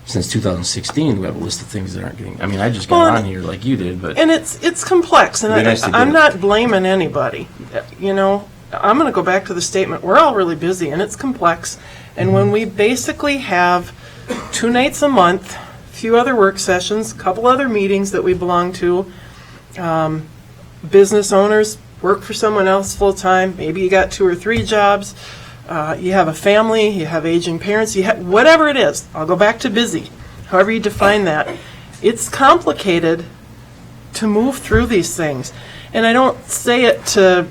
since 2016, we have a list of things that aren't getting. I mean, I just got on here like you did, but and it's complex, and I'm not blaming anybody. You know, I'm going to go back to the statement. We're all really busy, and it's complex. And when we basically have 2 nights a month, a few other work sessions, a couple other meetings that we belong to, Business owners work for someone else full-time. Maybe you got 2 or 3 jobs. You have a family, you have aging parents, whatever it is. I'll go back to busy, however you define that. It's complicated to move through these things. And I don't say it to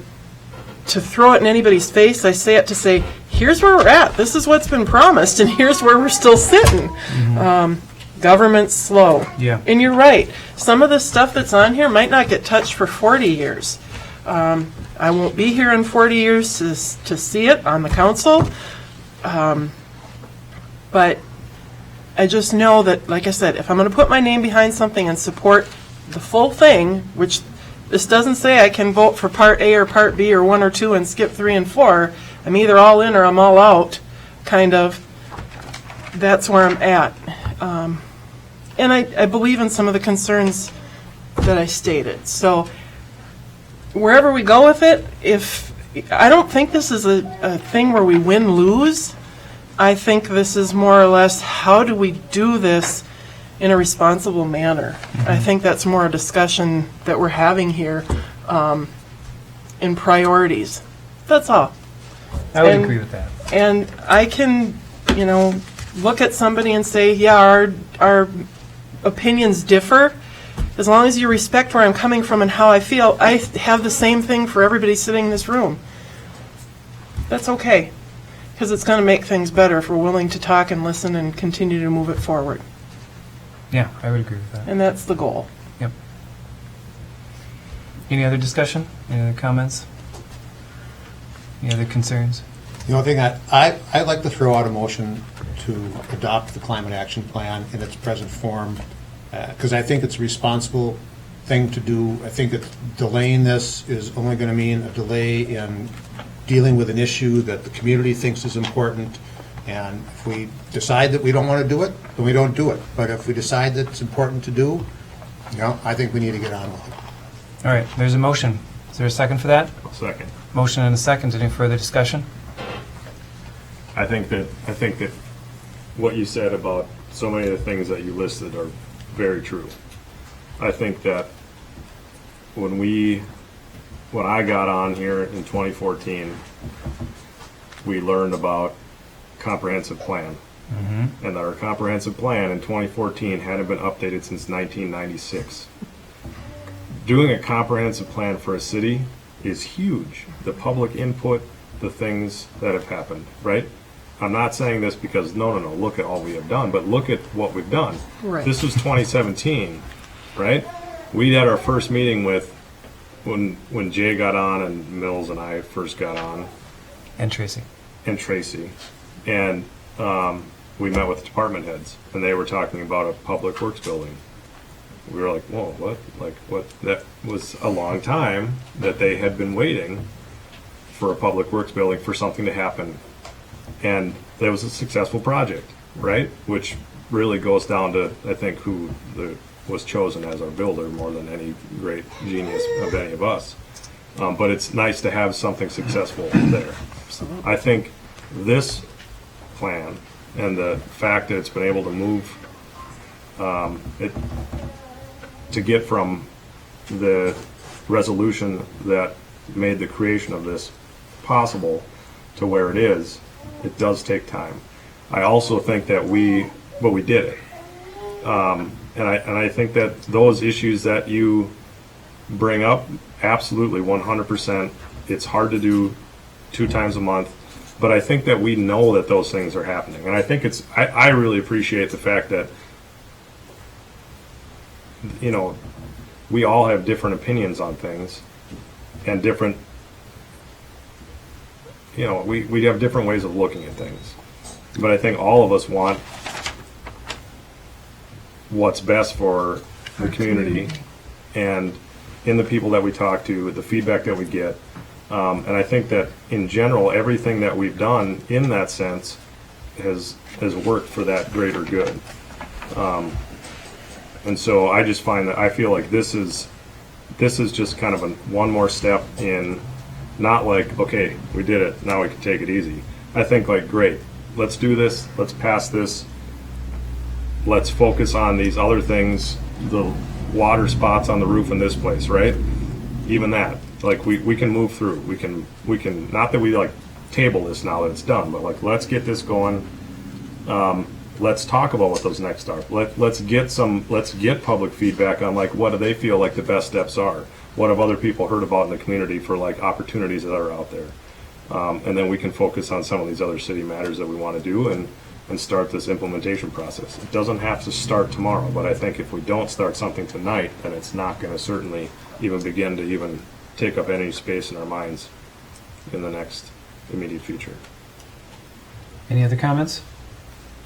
throw it in anybody's face. I say it to say, here's where we're at. This is what's been promised, and here's where we're still sitting. Government's slow. Yeah. And you're right. Some of the stuff that's on here might not get touched for 40 years. I won't be here in 40 years to see it on the council. But I just know that, like I said, if I'm going to put my name behind something and support the full thing, which this doesn't say I can vote for Part A or Part B or 1 or 2 and skip 3 and 4. I'm either all in or I'm all out, kind of. That's where I'm at. And I believe in some of the concerns that I stated. So wherever we go with it, I don't think this is a thing where we win-lose. I think this is more or less, how do we do this in a responsible manner? I think that's more a discussion that we're having here in priorities. That's all. I would agree with that. And I can, look at somebody and say, yeah, our opinions differ. As long as you respect where I'm coming from and how I feel, I have the same thing for everybody sitting in this room. That's okay, because it's going to make things better if we're willing to talk and listen and continue to move it forward. Yeah, I would agree with that. And that's the goal. Yep. Any other discussion? Any other comments? Any other concerns? The only thing I'd like to throw out a motion to adopt the climate action plan in its present form, because I think it's a responsible thing to do. I think that delaying this is only going to mean a delay in dealing with an issue that the community thinks is important. And if we decide that we don't want to do it, then we don't do it. But if we decide that it's important to do, I think we need to get on with it. All right, there's a motion. Is there a second for that? Second. Motion and a second. Any further discussion? I think that what you said about so many of the things that you listed are very true. I think that when I got on here in 2014, we learned about comprehensive plan. And our comprehensive plan in 2014 hadn't been updated since 1996. Doing a comprehensive plan for a city is huge. The public input, the things that have happened, right? I'm not saying this because, no, look at all we have done, but look at what we've done. Right. This was 2017, right? We had our first meeting with, when Jay got on and Mills and I first got on. And Tracy. And we met with department heads, and they were talking about a public works building. We were like, whoa, what? Like, what? That was a long time that they had been waiting for a public works building for something to happen. And that was a successful project, right? Which really goes down to, I think, who was chosen as our builder more than any great genius of any of us. But it's nice to have something successful there. I think this plan and the fact that it's been able to move to get from the resolution that made the creation of this possible to where it is, it does take time. I also think that we did it. And I think that those issues that you bring up, absolutely 100%, it's hard to do 2 times a month, but I think that we know that those things are happening. And I think I really appreciate the fact that, we all have different opinions on things and different, we have different ways of looking at things. But I think all of us want what's best for the community and in the people that we talk to, the feedback that we get. And I think that in general, everything that we've done in that sense has worked for that greater good. And so I just find that I feel like this is just kind of one more step in, not like, okay, we did it, now we can take it easy. I think like, great, let's do this, let's pass this, let's focus on these other things the water spots on the roof in this place, right? Even that, like, we can move through. We can, not that we like table this now that it's done, but like, let's get this going. Let's talk about what those next are. Let's get public feedback on like, what do they feel like the best steps are? What have other people heard about in the community for like opportunities that are out there? And then we can focus on some of these other city matters that we want to do and start this implementation process. It doesn't have to start tomorrow, but I think if we don't start something tonight, then it's not going to certainly even begin to even take up any space in our minds in the next immediate future. Any other comments?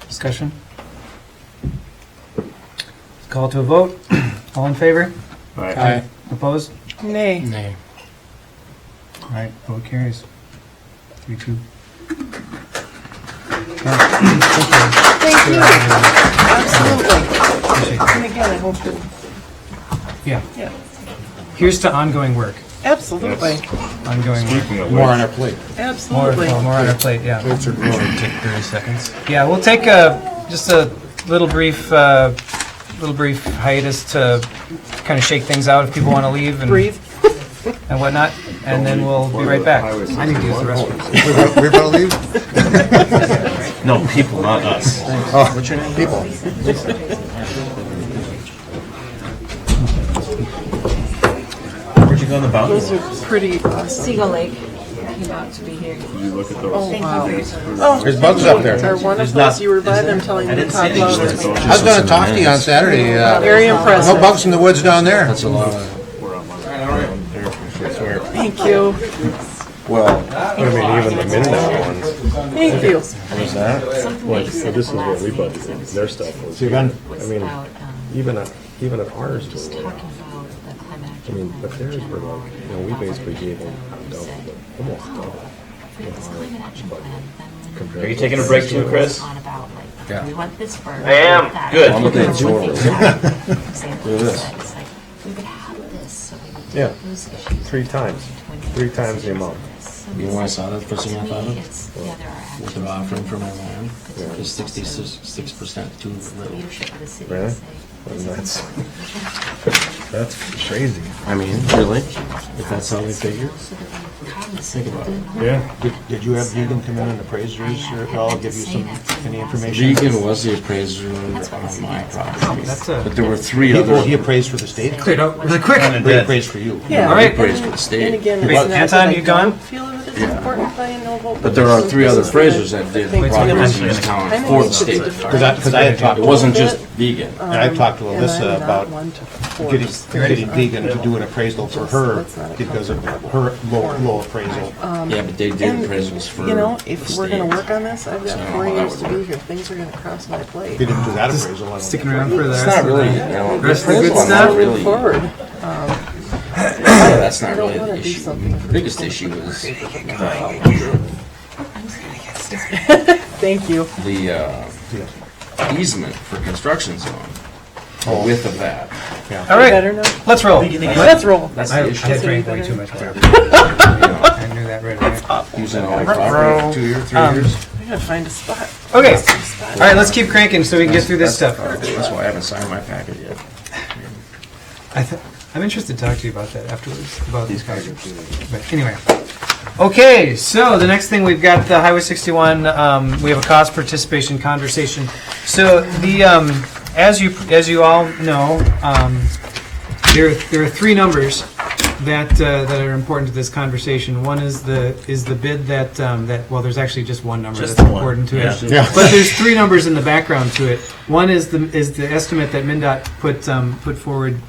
Discussion? Call to a vote. All in favor? Aye. Opposed? Nay. Nay. All right, vote carries. 3-2. Thank you. Absolutely. And again, I hope that, Yeah. yeah, Here's to ongoing work. absolutely, Ongoing work. Speaking of More which, on our plate. absolutely. More on our plate, yeah. Take 30 seconds. Yeah, we'll take just a little brief hiatus to kind of shake things out if people want to leave and Breathe. and whatnot, and then we'll be right back. I need to use the restroom. We're going to leave? No, people, not us. Oh, what's your name? People. Where'd you go on the boundary? Those are pretty awesome. Seagull Lake came out to be here. you look at those. Oh, wow. There's bugs up there. Are one of those you were by them telling me to talk about it? I was gonna talk to you on Saturday. Very impressive. No bugs in the woods down there. That's a lot of. Thank you. Well, I mean, even the MnDOT ones. Thank you. What was that? Like, so this is what we budgeted. Their stuff was. I mean, even at ours too. I mean, but theirs were like, we basically gave them double, almost double. Are you taking a break too, Chris? Yeah. We want this for. I am. Good. I'm looking at George. Look at this. Yeah. 3 times. 3 times the amount. You know why I saw that first thing I thought of? What they're offering for my land is 66% too little. Really? And that's crazy. I mean, really? If that's how they figure? Think about it. Yeah. Did you have Vegan come in and appraise yours or at all, give you any information? Vegan was the appraiser on my property, but there were 3 He other. appraised for the state? Cleared out really quick. And he appraised for you. Yeah. All right. Appraised for the state. And again, Wait, it's not Anton, that I you gone? don't feel that it's important that I know about. But there are this 3 other is the- appraisers that did Wait, projects in this town I'm for the gonna state. need to defer Because I had talked It to wasn't a just bit. vegan. And I talked to And Alyssa I'm not about one to force. getting Vegan to do an appraisal for her That's not a because of her low appraisal. Yeah, but they did And, appraisals for you know, the if we're gonna state. work on this, I've got So, 4 that years would to work. be here, things are gonna cross my plate. They didn't do that appraisal. I don't Sticking think. around for the It's rest not of really, the rest of the good appraisal, stuff. not really. Forward. Yeah, that's not I don't really wanna the do issue. something. The biggest issue is Thank you. the easement for construction zone, the width of that. All right, Better now? let's roll. Let's roll. That's I the issue. drank way too much water. I knew that right away. Using all the property, 2 years, 3 years. I gotta find a spot. Okay, all right, let's keep cranking so we can get through this stuff. That's why I haven't signed my packet yet. I'm interested to talk to you about that afterwards, about these projects. But anyway. Okay, so the next thing we've got the Highway 61, we have a cost participation conversation. So the, as you all know, there are 3 numbers that are important to this conversation. One is the bid that well, there's actually just one number Just that's one. important to it. Yeah. But there's 3 numbers in the background to it. One is the estimate that MnDOT put forward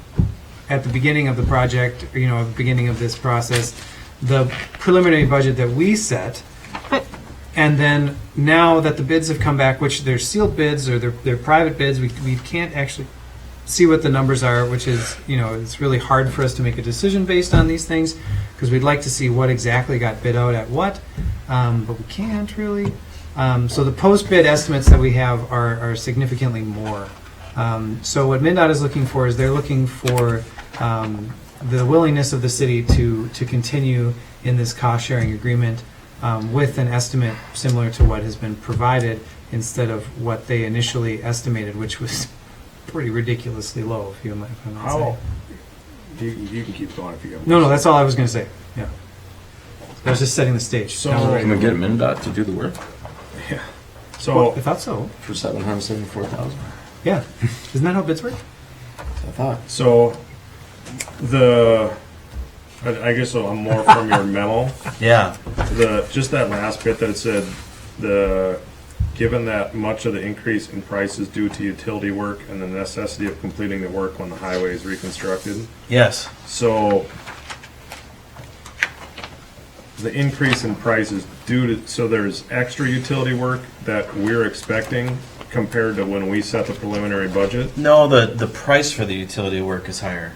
at the beginning of the project, at the beginning of this process, the preliminary budget that we set, and then now that the bids have come back, which they're sealed bids or they're private bids, we can't actually see what the numbers are, which is, it's really hard for us to make a decision based on these things, because we'd like to see what exactly got bid out at what, but we can't really. So the post-bid estimates that we have are significantly more. So what MnDOT is looking for is they're looking for the willingness of the city to continue in this cost-sharing agreement with an estimate similar to what has been provided instead of what they initially estimated, which was pretty ridiculously low, if you might say. How, you can keep going if you have. No, that's all I was going to say. Yeah. I was just setting the stage. So- Now we're Can ready. we get MnDOT to do the work Yeah. Well, So, I thought so. for $774,000? Yeah. Isn't that how bids work? I thought. so I guess I'm more from your memo. Yeah. Just that last bit that it said, given that much of the increase in price is due to utility work and the necessity of completing the work when the highway is reconstructed. Yes. So the increase in price is due to, so there's extra utility work that we're expecting compared to when we set the preliminary budget? No, the price for the utility work is higher.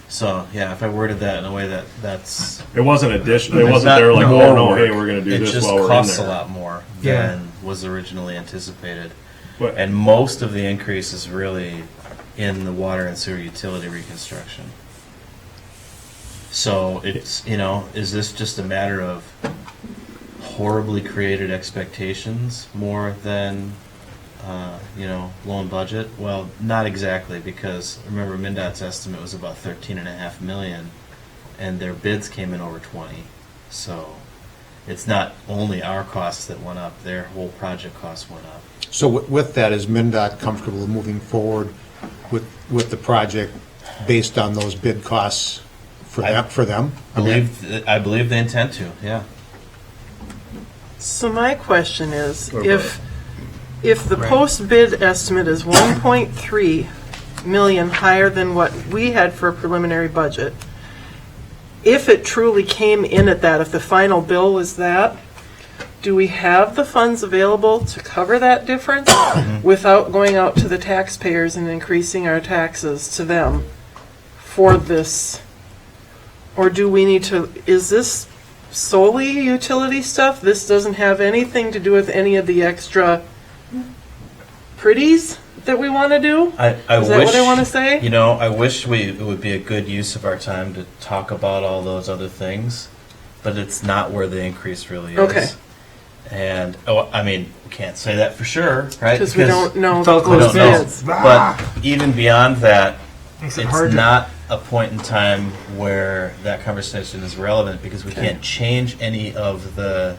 So, yeah, if I worded that in a way that's... It wasn't additional, it It's wasn't not there like, more oh no, work. hey, we're gonna do this while we're in It just costs a there. lot more Yeah. than was originally anticipated. But- And most of the increase is really in the water and sewer utility reconstruction. So it's, is this just a matter of horribly created expectations more than, low in budget? Well, not exactly, because remember MnDOT's estimate was about 13.5 million, and their bids came in over 20. So it's not only our costs that went up; their whole project costs went up. So with that, is MnDOT comfortable moving forward with the project based on those bid costs for them? I believe they intend to. Yeah. So my question is, if the post-bid estimate is 1.3 million higher than what we had for a preliminary budget, if it truly came in at that, if the final bill was that, do we have the funds available to cover that difference without going out to the taxpayers and increasing our taxes to them for this? Or do we need to, is this solely utility stuff? This doesn't have anything to do with any of the extra pretties that we want to do? Is that what I want to say? I wish it would be a good use of our time to talk about all those other things, but it's not where the increase really is. Okay. And, we can't say that for sure, right? Because we don't know It's all what closed it bids. is. But even beyond that, Makes it's it hard to- not a point in time where that conversation is relevant because we can't change any of the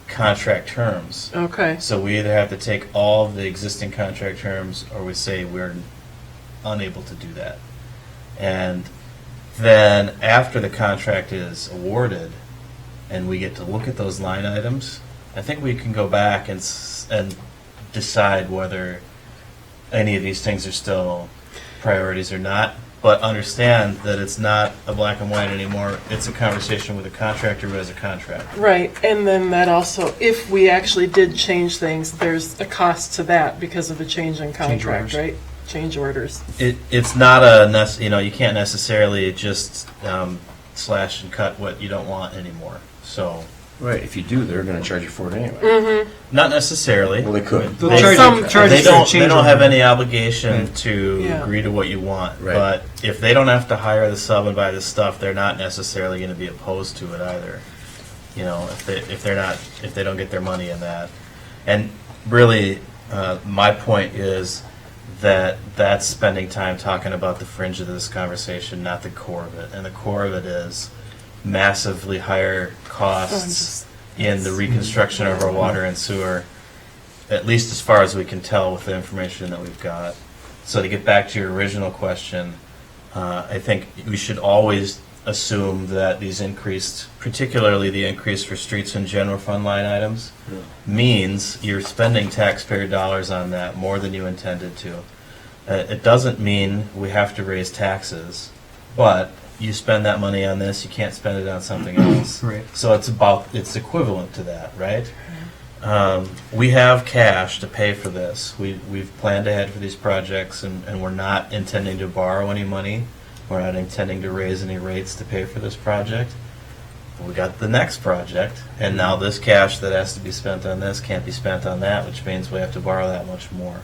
contract terms. Okay. So we either have to take all of the existing contract terms or we say we're unable to do that. And then after the contract is awarded and we get to look at those line items, I think we can go back and decide whether any of these things are still priorities or not. But understand that it's not a black and white anymore. It's a conversation with a contractor who has a contract. Right, and then that also, if we actually did change things, there's a cost to that because of a change in contract, orders. right? Change orders. It's not you can't necessarily just slash and cut what you don't want anymore. So Right, if you do, they're gonna charge you for it anyway. not necessarily. Well, they could. They'll They- charge some you- charge they you for don't. change They don't have order. any obligation to Yeah. agree to what you want. Right. But if they don't have to hire the sub and buy the stuff, they're not necessarily going to be opposed to it either. If they don't get their money in that. And really, my point is that that's spending time talking about the fringe of this conversation, not the core of it. And the core of it is massively higher costs in the reconstruction of our water and sewer, at least as far as we can tell with the information that we've got. So to get back to your original question, I think we should always assume that these increased, particularly the increase for streets and general fund line items, means you're spending taxpayer dollars on that more than you intended to. It doesn't mean we have to raise taxes, but you spend that money on this, you can't spend it on something else. Right. So it's equivalent to that, right? We have cash to pay for this. We've planned ahead for these projects, and we're not intending to borrow any money. We're not intending to raise any rates to pay for this project. We got the next project, and now this cash that has to be spent on this can't be spent on that, which means we have to borrow that much more.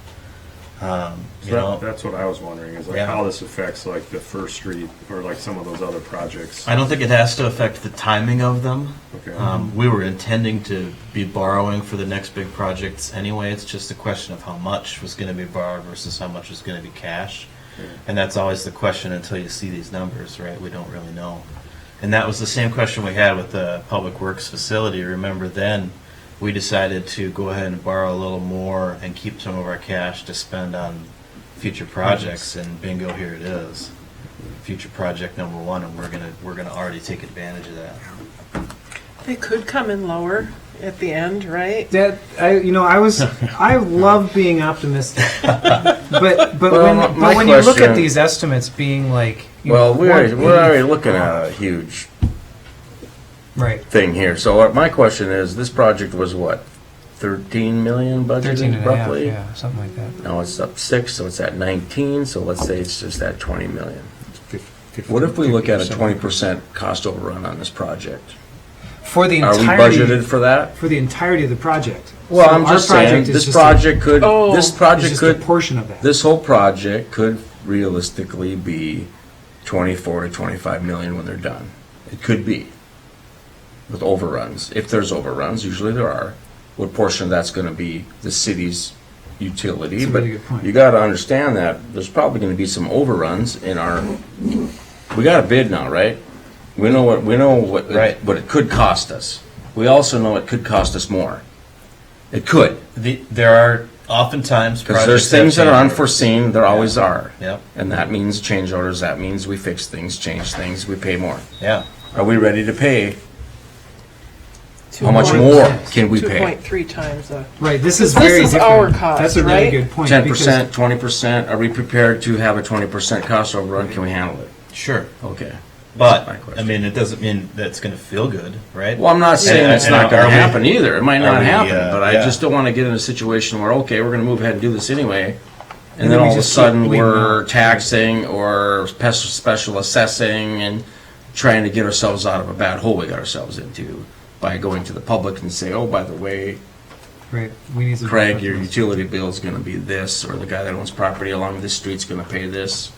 So that's what I was wondering, is like how this affects like the First Street or like some of those other projects. I don't think it has to affect the timing of them. Okay. We were intending to be borrowing for the next big projects anyway. It's just a question of how much was going to be borrowed versus how much was going to be cash. And that's always the question until you see these numbers, right? We don't really know. And that was the same question we had with the Public Works facility. Remember then, we decided to go ahead and borrow a little more and keep some of our cash to spend on future projects, and bingo, here it is. Future project number one, and we're gonna already take advantage of that. They could come in lower at the end, right? I love being optimistic, but Well, my when you look at question- these estimates being like, Well, we're already looking at a huge thing here. So my question is, this project was what, 13 million budgeted 13 and a half, roughly? yeah, something like that. Now it's up 6, so it's at 19. So let's say it's just at 20 million. What if we look at a 20% cost overrun on this project? For the Are we entirety, budgeted for that? For the entirety of the project. Well, So I'm our just saying, project is this just project could, is just a portion of that. this whole project could realistically be 24 to 25 million when they're done. It could be. With overruns. If there's overruns, usually there are. What portion of that's going to be the city's utility? That's a But really good point. you got to understand that there's probably going to be some overruns in our. We got a bid now, right? We know what what it could cost us. We also know it could cost us more. It could. There are oftentimes Because there's projects have things that are change orders. unforeseen. There always are. Yep. And that means change orders. That means we fix things, change things, we pay more. Yeah. Are we ready to pay? How much more can we pay? 2.3 times the. Right, this is This very is different. our cost, That's a really right? good point. 10%, 20%, are we prepared to have a 20% cost overrun? Can we handle it? Sure. Okay. But, my question. I mean, it doesn't mean that's going to feel good, right? Well, I'm not saying it's not going to happen either. It might not happen, but I yeah. just don't want to get in a situation where, okay, we're going to move ahead and do this anyway, and And then then we all of a just keep sudden bleeding we're out. taxing or special assessing and trying to get ourselves out of a bad hole we got ourselves into by going to the public and say, oh, by the way, Right, we need some. Craig, your utility bill is going to be this, or the guy that owns property along this street's going to pay this.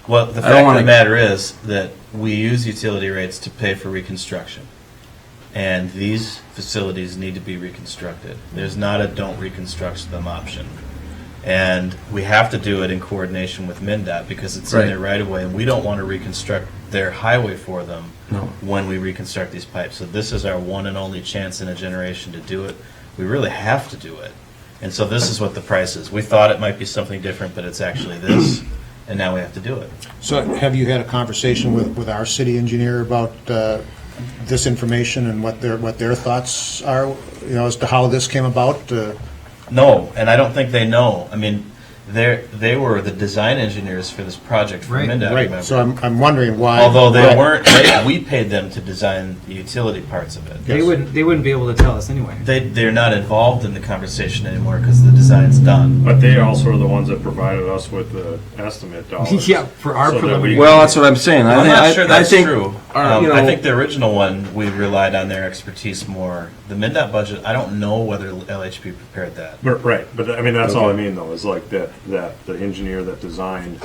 Well, the I don't fact of wanna- the matter is that we use utility rates to pay for reconstruction. And these facilities need to be reconstructed. There's not a don't reconstruct them option. And we have to do it in coordination with MnDOT because it's in Right. their right of way, and we don't want to reconstruct their highway for them No. when we reconstruct these pipes. So this is our one and only chance in a generation to do it. We really have to do it. And so this is what the price is. We thought it might be something different, but it's actually this, and now we have to do it. So have you had a conversation with our city engineer about this information and what their thoughts are, as to how this came about? No, and I don't think they know. I mean, they were the design engineers for this project for MnDOT, Right, remember? so I'm wondering why. Although they weren't, we paid them to design the utility parts of it. They wouldn't be able to tell us anyway. They're not involved in the conversation anymore because the design's done. But they also are the ones that provided us with the estimate dollars. Yeah, for our So that we- preliminary. Well, that's what I'm saying. I'm not sure that's think true. I think the original one, we relied on their expertise more. The MnDOT budget, I don't know whether LHP prepared that. Right, but I mean, that's all I Okay. mean though, is like that the engineer that designed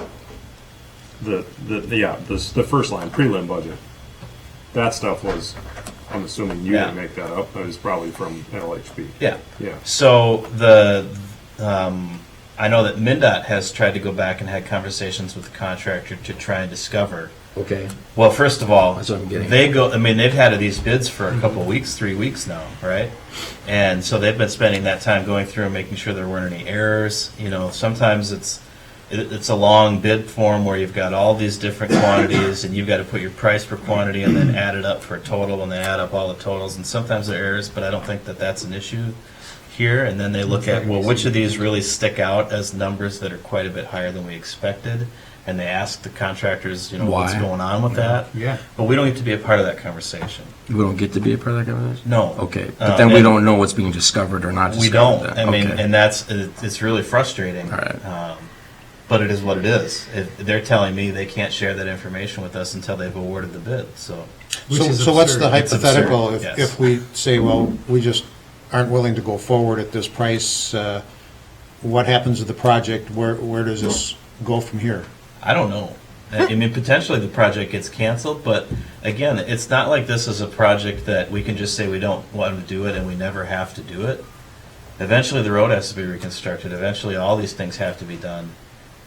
the first line, prelim budget, that stuff was, I'm assuming you Yeah. didn't make that up, that was probably from LHP. Yeah. Yeah. So I know that MnDOT has tried to go back and had conversations with the contractor to try and discover. Okay. Well, first of all, That's what I'm getting they've had these bids for a couple of weeks, 3 weeks now, right? And so they've been spending that time going through and making sure there weren't any errors. Sometimes it's a long bid form where you've got all these different quantities and you've got to put your price per quantity and then add it up for a total and then add up all the totals. And sometimes there are errors, but I don't think that that's an issue here. And then they look at, well, which of these really stick out as numbers that are quite a bit higher than we expected? And they ask the contractors, what's Why? going on with that. Yeah. But we don't get to be a part of that conversation. We don't get to be a part of that conversation? No. Okay, but then we and don't know what's being discovered or not discovered. We don't. then. I mean, Okay. and it's really frustrating. All right. But it is what it is. They're telling me they can't share that information with us until they've awarded the bid, so. So what's the It's absurd, hypothetical yes. if we say, well, we just aren't willing to go forward at this price, what happens to the project? Where does this go from here? I don't know. I mean, potentially the project gets canceled, but again, it's not like this is a project that we can just say we don't want to do it and we never have to do it. Eventually, the road has to be reconstructed. Eventually, all these things have to be done.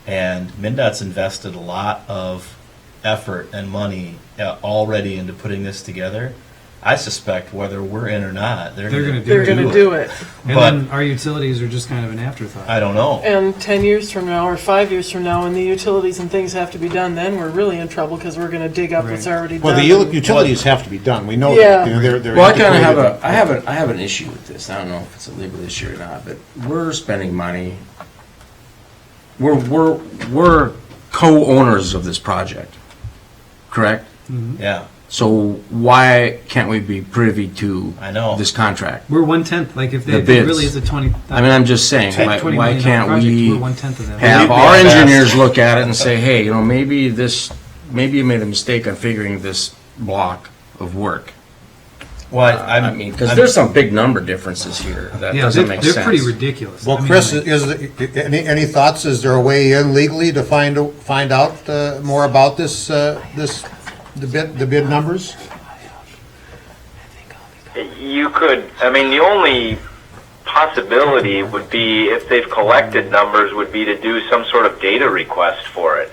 And MnDOT's invested a lot of effort and money already into putting this together. I suspect whether we're in or not, they're going to do it. And But then our utilities are just kind of an afterthought. I don't know. And 10 years from now, or 5 years from now, when the utilities and things have to be done, then we're really in trouble because we're going to dig up what's already Well, done. the utilities have to be done. We know Yeah. that. You know, they're Well, I kind of antiquated. I have an issue with this. I don't know if it's a legal issue or not, but we're spending money. We're co-owners of this project, correct? Yeah. So why can't we be privy to this contract? We're 1/10. Like if The it bids. really is a 20. I mean, I'm just saying, $20 why million can't project, we we're 1/10 of that. have We'd be our our best. engineers look at it and say, hey, you know, maybe you made a mistake on figuring this block of work? Well, I mean, because there's some big number differences here. That doesn't make sense. They're pretty ridiculous. Well, I mean, Chris, like- any thoughts? Is there a way in legally to find out more about this, the bid numbers? You could, I mean, the only possibility would be, if they've collected numbers, would be to do some sort of data request for it.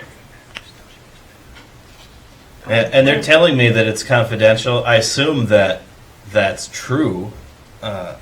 And they're telling me that it's confidential. I assume that that's true, that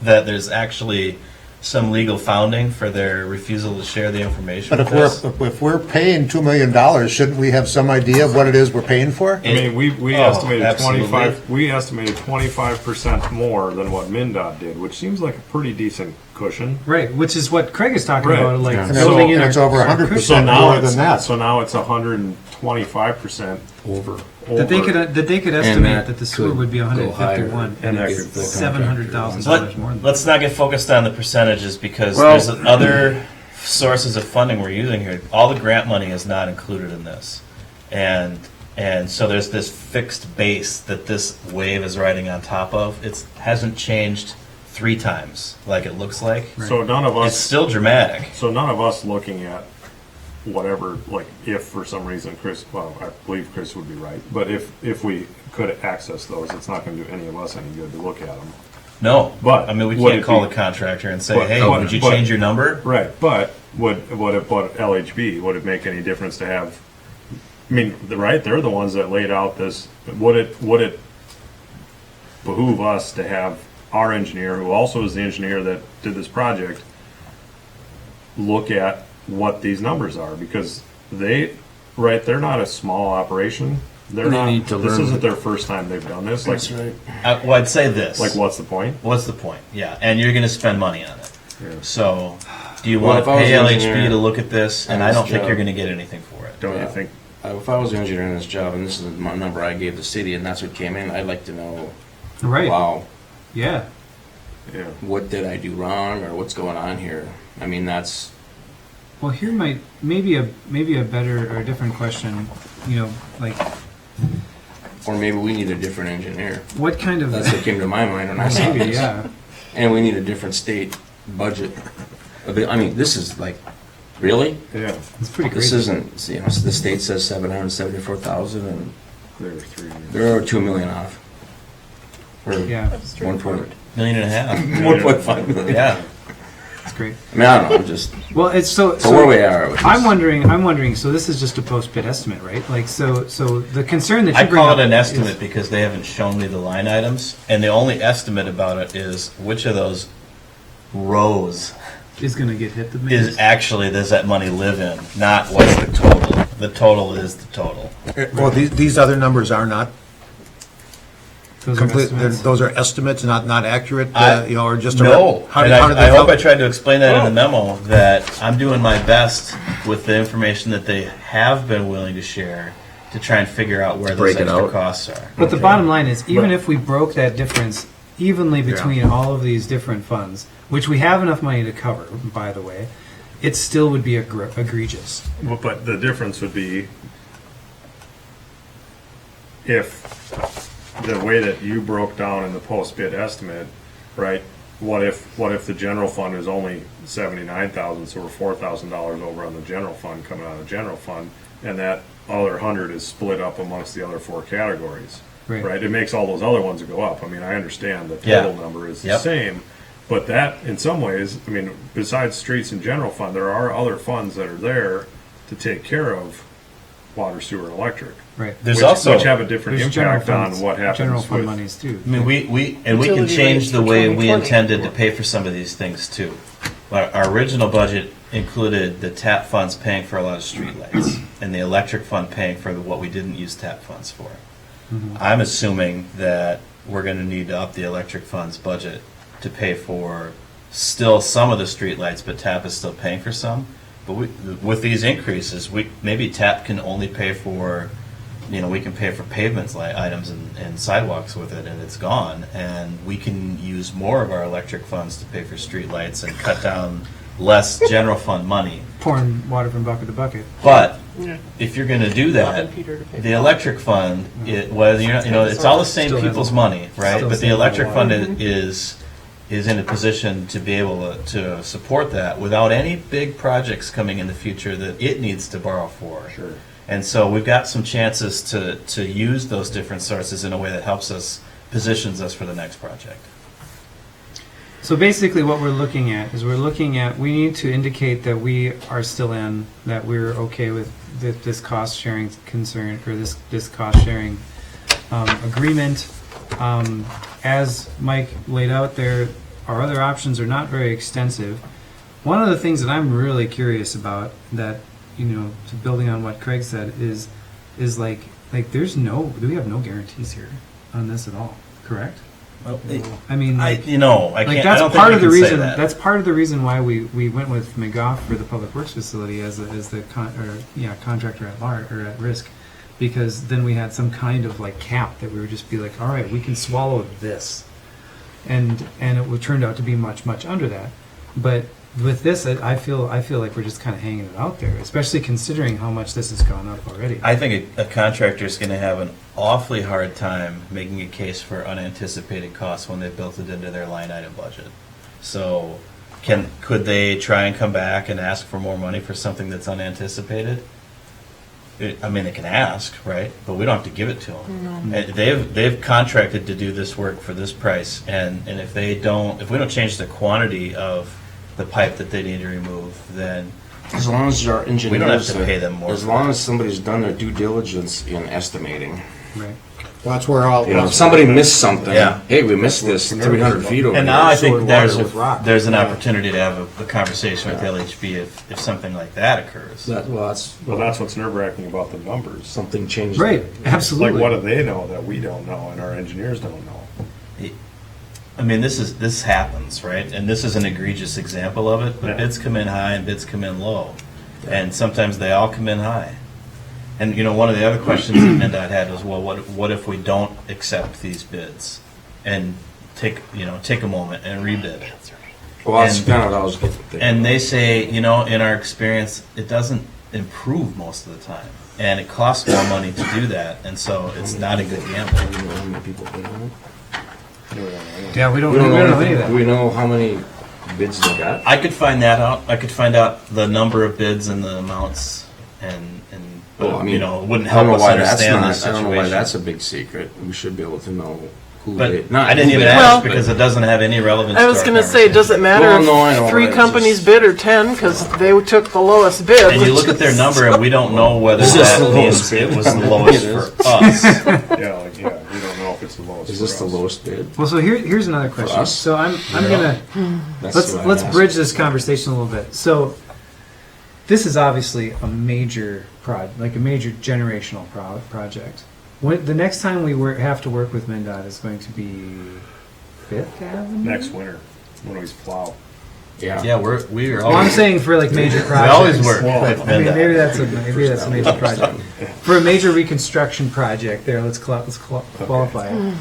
there's actually some legal founding for their refusal to share the information. But with us. if we're paying $2 million, shouldn't we have some idea of what it is we're paying for? I mean, we Oh, estimated absolutely. 25% more than what MnDOT did, which seems like a pretty decent cushion. Right, which is what Craig is talking Right. about, like Yeah. building in it's our- over our 100% cushion. So now more it's than that. So now it's 125% over. That they could And estimate that the sewer could would be go 151, higher. and And it's that could go $700,000 more. Let's not get focused on the percentages, because Well- there's other sources of funding we're using here. All the grant money is not included in this. And so there's this fixed base that this wave is riding on top of. It hasn't changed 3 times, like it looks like. So none of us. It's still dramatic. So none of us looking at whatever, like if for some reason Chris, well, I believe Chris would be right, but if we could access those, it's not going to do any of us any good to look at them. No, But I mean, we would can't it call be- the contractor and say, but- hey, but- would you but- change your number? Right, but would LHB, would it make any difference to have, I mean, they're the ones that laid out this, would it behoove us to have our engineer, who also is the engineer that did this project, look at what these numbers are? Because they're not a small operation. They're They not, need to this learn. isn't their first time they've done this. Like, That's right. Well, I'd say this. Like, what's the point? What's the point? Yeah, and you're going to spend money on it. Yeah. So, do you Well, want if to I was pay an LHB engineer to look at this? And on I this don't think job- you're going to get anything for it. Don't Yeah. you think? If I was the engineer in this job and this is my number I gave the city and that's what came in, I'd like to know, Right. wow, Yeah. Yeah. what did I do wrong or what's going on here? I mean, that's, Well, here might maybe a better or a different question. You know, like or maybe we need a different engineer. what kind of That's what came to my mind when I saw maybe this. yeah. And we need a different state budget. I mean, this is like, really? Yeah. It's pretty This crazy. isn't, you know, the state says 774,000 and They're 3 million. they're 2 million off. Or Yeah. 1.5 Million and a half. 1.5 million. Yeah. It's great. I mean, I don't know, I'm just, Well, it's so where we are with this. I'm wondering. So this is just a post-bid estimate, right? Like so the concern that you I bring call up it an is- estimate because they haven't shown me the line items, and the only estimate about it is which of those rows is going to get hit the is most. actually does that money live in, not what's the total. The total is the total. Well, these other numbers are not Those are complete, estimates. those are estimates, not accurate, you know, or just a... No, how and did- how did I they hope I cal- tried to explain that in the memo, that I'm doing my best with the information that they have been willing to share to try and figure out where those Break it extra out. costs are. But the bottom line is, even if we broke that difference evenly between all of these different funds, which we have enough money to cover, by the way, it still would be egregious. But the difference would be if the way that you broke down in the post-bid estimate, right, what if the general fund is only 79,000, so we're $4,000 over on the general fund coming out of the general fund, and that other 100 is split up amongst the other 4 categories, right? It makes all those other ones go up. I mean, I understand the total number is the same, but that, in some ways, I mean, besides streets and general fund, there are other funds that are there to take care of water, sewer, and electric. Right. There's which, also which have a different there's impact general on funds, what happens general fund with monies too. I mean, we can Utility change rates the for way we 2020. intended to pay for some of these things too. Our original budget included the TAP funds paying for a lot of streetlights and the electric fund paying for what we didn't use TAP funds for. I'm assuming that we're going to need to up the electric fund's budget to pay for still some of the streetlights, but TAP is still paying for some. But with these increases, maybe TAP can only pay for, we can pay for pavements items and sidewalks with it, and it's gone. And we can use more of our electric funds to pay for streetlights and cut down less general fund money. Pouring water from bucket to bucket. But if you're going to do that, the electric fund, whether it's all the same people's money, right? But the electric fund is in a position to be able to support that without any big projects coming in the future that it needs to borrow for. Sure. And so we've got some chances to use those different sources in a way that helps us, positions us for the next project. So basically what we're looking at is we need to indicate that we are still in, that we're okay with this cost sharing concern, or this cost sharing agreement. As Mike laid out there, our other options are not very extensive. One of the things that I'm really curious about, that, building on what Craig said, is like we have no guarantees here on this at all, correct? Well, I mean, I can't. That's I don't part think of the we can reason. say that. That's part of the reason why we went with McGough for the public works facility as the contractor at large or at risk, because then we had some kind of like cap that we would just be like, all right, we can swallow this, and it turned out to be much under that. But with this, I feel like we're just kind of hanging it out there, especially considering how much this has gone up already. I think a contractor is going to have an awfully hard time making a case for unanticipated costs when they've built it into their line item budget. So could they try and come back and ask for more money for something that's unanticipated? They can ask, right? But we don't have to give it to them. No. They've contracted to do this work for this price, and if we don't change the quantity of the pipe that they need to remove, then as long as our engineers, we don't have to pay them more. As long as somebody's done their due diligence in estimating. Right. Well, that's where all. If somebody missed something, Yeah. hey, we missed this 300 feet over And here. now I think Water there's an opportunity to have a conversation with LHB if something like that occurs. Well, that's what's nerve-wracking about the numbers. Something changed. Right, absolutely. Like, what do they know that we don't know and our engineers don't know? I mean, this happens, right? And this is an egregious example of it, but bids come in high and bids come in low. And sometimes they all come in high. And, one of the other questions that MnDOT had was, well, what if we don't accept these bids and take a moment and rebid? Well, that's kind of what I was getting thinking. And they say, in our experience, it doesn't improve most of the time. And it costs more money to do that, and so it's not a good gamble. Do you know how many people bid on it? Yeah, we don't know know anything. any of that. Do we know how many bids they got? I could find that out. I could find out the number of bids and the amounts, but Well, I mean, it wouldn't I help don't know us why that's understand not. the situation. I don't know why that's a big secret. We should be able to know who But bid. Not I didn't who even bid, ask but- because it doesn't have any relevance. I was to our going to say, does it matter Well, no, I know, if 3 it's companies just- bid or 10? Because they took the lowest bid. And you which look at their is number, and we don't know whether Is this that the means lowest bid? it was the lowest for us. Yeah, we don't know if it's the lowest. Is this the lowest bid? Well, so here's another question. us? So I'm Yeah. gonna That's what I'm let's asking. bridge this conversation a little bit. So this is obviously a major like a major generational project. When the next time we have to work with MnDOT is going to be Fifth Avenue Next winter when we plow. Yeah, we are. Well, I'm saying for like major projects. We always work with I mean, MnDOT. maybe that's a major project. For a major reconstruction project, let's qualify it.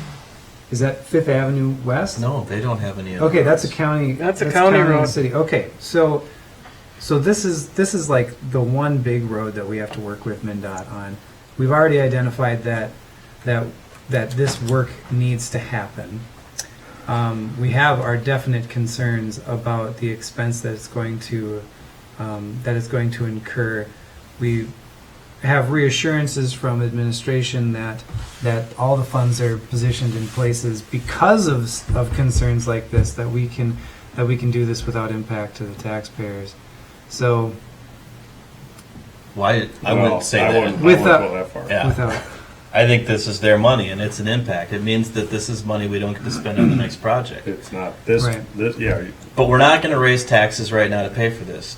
Is that Fifth Avenue West? No, they don't have any. Other Okay, that's a roads. county. That's a county and road. City. Okay, so this is like the one big road that we have to work with MnDOT on. We've already identified that this work needs to happen. we have our definite concerns about the expense that it's going to incur. We have reassurances from administration that all the funds are positioned in places because of concerns like this, that we can do this without impact to the taxpayers. So Why? I wouldn't say that. I wouldn't go that far. Yeah. without I think this is their money and it's an impact. It means that this is money we don't get to spend on the next project. It's not this, Right. this, yeah. But we're not going to raise taxes right now to pay for this.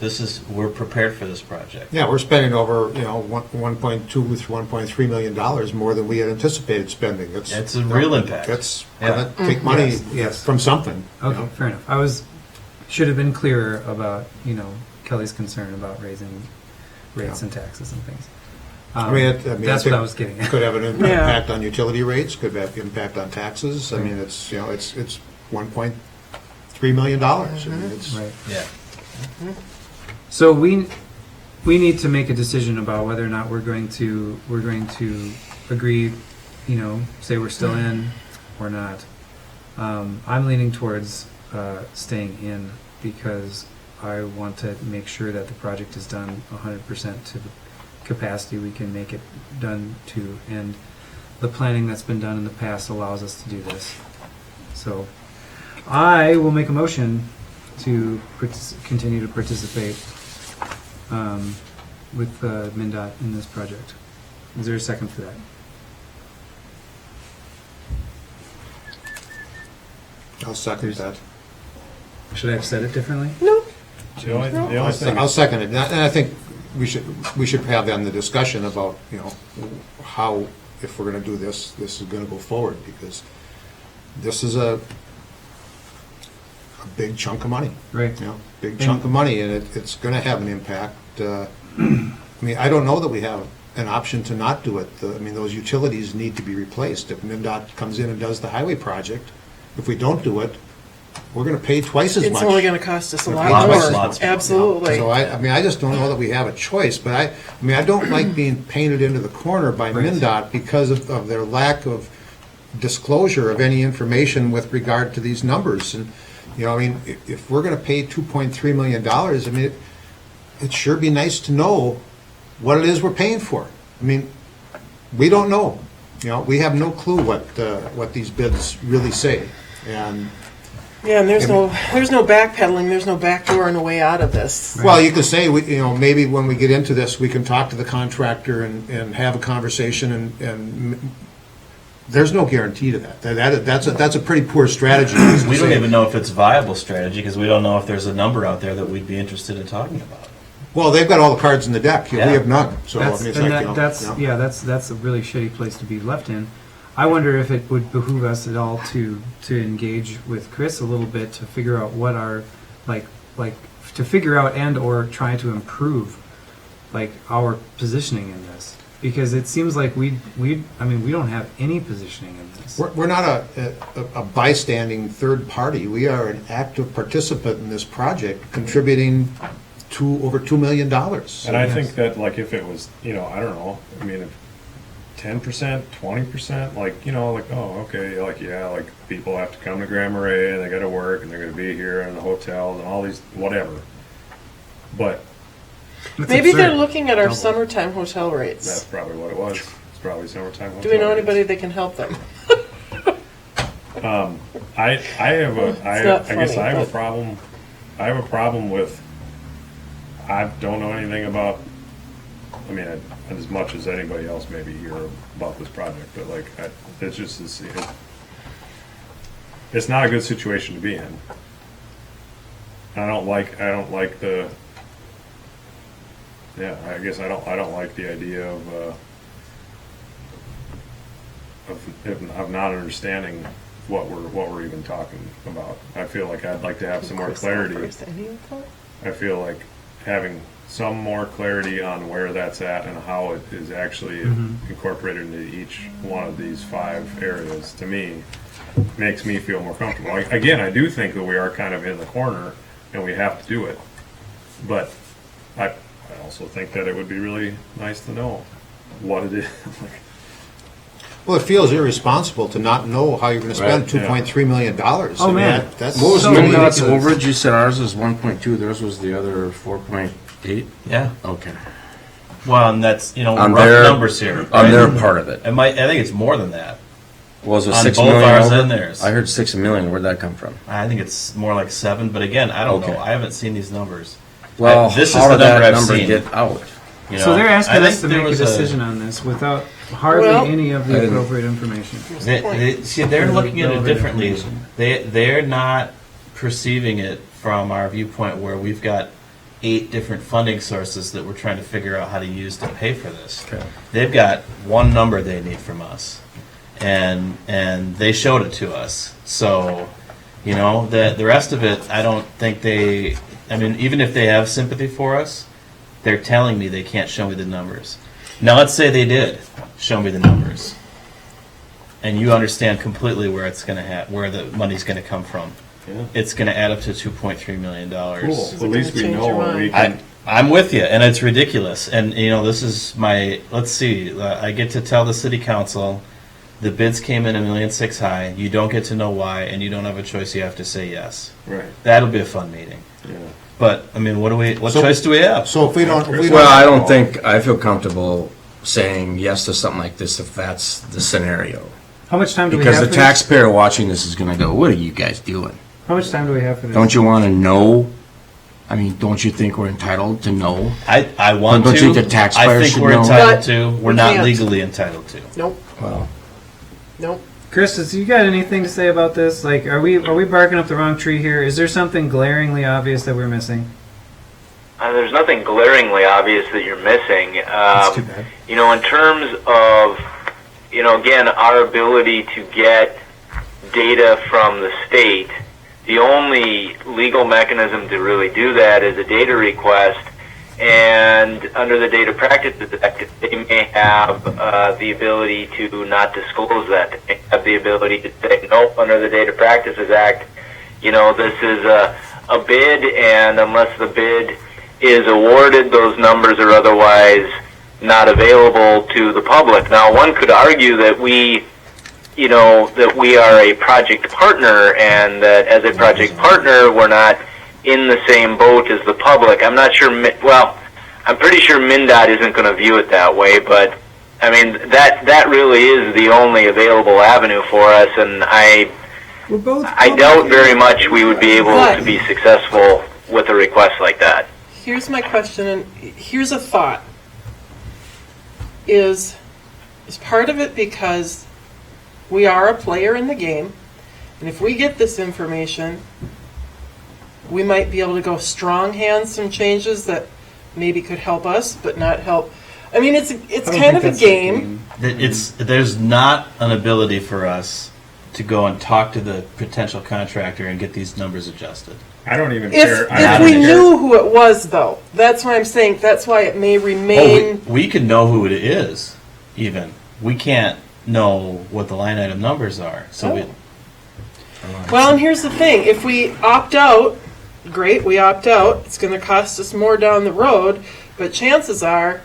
We're prepared for this project. Yeah, we're spending over, 1.2 to 1.3 million dollars more than we had anticipated spending. It's a real impact. That's Yeah. gonna take money Yes. from something. Okay, fair enough. Should have been clearer about, Kelly's concern about raising rates and taxes and things. That's what I was getting at. Could have an Yeah. impact on utility rates, could have impact on taxes. I mean, it's $1.3 million. I mean, it's, Right. Yeah. So we need to make a decision about whether or not we're going to agree, say we're still in or not. I'm leaning towards staying in because I want to make sure that the project is done 100% to the capacity we can make it done to, and the planning that's been done in the past allows us to do this. So I will make a motion to continue to participate with MnDOT in this project. Is there a second for that? I'll second that. Should I have said it differently? No. The only thing, I'll second it. And I think we should have then the discussion about, how, if we're going to do this, this is going to go forward, because this is a big chunk of money. Right. Big chunk of money, and it's going to have an impact. I mean, I don't know that we have an option to not do it. I mean, those utilities need to be replaced. If MnDOT comes in and does the highway project, if we don't do it, we're going to pay twice as much. It's only going to cost us a lot Lots more. more. Absolutely. So I just don't know that we have a choice, but I don't like being painted into the corner by MnDOT because of their lack of disclosure of any information with regard to these numbers. And, if we're going to pay $2.3 million, I mean, it'd sure be nice to know what it is we're paying for. I mean, we don't know. We have no clue what these bids really say. And Yeah, and there's no backpedaling, there's no backdoor and a way out of this. well, you could say, maybe when we get into this, we can talk to the contractor and have a conversation, and there's no guarantee to that. That's a pretty poor strategy. We don't even know if it's a viable strategy because we don't know if there's a number out there that we'd be interested in talking about. Well, they've got all the cards in the deck. We Yeah. have none. So That's, I mean, it's and like, that's a really shitty place to be left in. I wonder if it would behoove us at all to engage with Chris a little bit to figure out what our to figure out and or try to improve our positioning in this, because it seems like we don't have any positioning in this. We're not a bystanding third party. We are an active participant in this project, contributing to over $2 million. and I think that if it was, I don't know, I mean, if 10%, 20%, oh, okay, people have to come to Grand Marais and they got to work and they're going to be here in the hotels and all these, whatever. But Maybe they're looking at our summertime hotel that's rates. probably what it was. It's probably summertime hotel Do we know rates. anybody that can help them? I have not I guess funny, I have a but- problem. I have a problem with. I don't know anything about. I mean, as much as anybody else maybe hear about this project, but it's just it's not a good situation to be in. I don't like the. Yeah, I guess I don't like the idea of not understanding what we're even talking about. I feel like I'd like to have some more clarity. I feel like having some more clarity on where that's at and how it is actually incorporated into each one of these 5 areas, to me, makes me feel more comfortable. Again, I do think that we are kind of in the corner and we have to do it. But I also think that it would be really nice to know what it is. Well, it feels irresponsible to not know how you're gonna spend Right, yeah. $2.3 million. Oh, I mean, man. That's. What was So MnDOT's ridiculous. overage? You said ours was 1.2, theirs was the other 4.8? Yeah. Okay. Well, and that's, On rough their- numbers here. on right? their part of it. I think it's more than that. Was it On 6 both million ours over? and theirs. I heard 6 million. Where'd that come from? I think it's more like 7, but again, I don't Okay. know. I haven't seen these numbers. Well, This how is the did that number I've number seen. get out? You So know, they're I asking us think to there make a was decision on this without hardly Well, any of I the didn't- appropriate information. See, they're looking at it Relevant differently. information. They're not perceiving it from our viewpoint where we've got 8 different funding sources that we're trying to figure out how to use to pay for this. Okay. They've got one number they need from us, and they showed it to us. So, the rest of it, I don't think they. I mean, even if they have sympathy for us, they're telling me they can't show me the numbers. Now, let's say they did show me the numbers, and you understand completely where it's going to where the money's going to come from. Yeah. It's going to add up to $2.3 million. Cool. At least we know where we can. I'm with you, and it's ridiculous. And this is my. Let's see. I get to tell the city council, the bids came in $1.6 million high. You don't get to know why, and you don't have a choice. You have to say yes. Right. That'll be a fun meeting. Yeah. But I mean, what So- choice do we have? So if we don't. Well, I don't think I feel comfortable saying yes to something like this if that's the scenario. How much time do we Because have the for this? taxpayer watching this is going to go, "What are you guys doing? How much time do we have for this? Don't you want to know? I mean, don't you think we're entitled to know?" I want Don't to. you think the taxpayer I think should we're know? entitled But to. We're we not can't. legally entitled to. Nope, Well, nope. Chris, you got anything to say about this? Like, are we barking up the wrong tree here? Is there something glaringly obvious that we're missing? There's nothing glaringly obvious that you're missing. That's too bad. In terms of, again, our ability to get data from the state, the only legal mechanism to really do that is a data request. And under the Data Practices Act, they may have the ability to not disclose that. They have the ability to say, nope, under the Data Practices Act, this is a bid, and unless the bid is awarded, those numbers are otherwise not available to the public. Now, one could argue that we are a project partner, and that as a project partner, we're not in the same boat as the public. I'm not sure, I'm pretty sure MnDOT isn't going to view it that way, but I mean, that really is the only available avenue for us, and I doubt very much we would be able to be successful with a request like that. Here's my question, and here's a thought. Is part of it because we are a player in the game, and if we get this information, we might be able to go strong hand some changes that maybe could help us, but not help. I mean, it's kind of a game. There's not an ability for us to go and talk to the potential contractor and get these numbers adjusted. I don't even If we knew who it was, though, that's why I'm saying, that's why it may remain. We can know who it is, even. We can't know what the line item numbers are, so Well, and here's the thing, if we opt out, great, we opt out, it's gonna cost us more down the road, but chances are,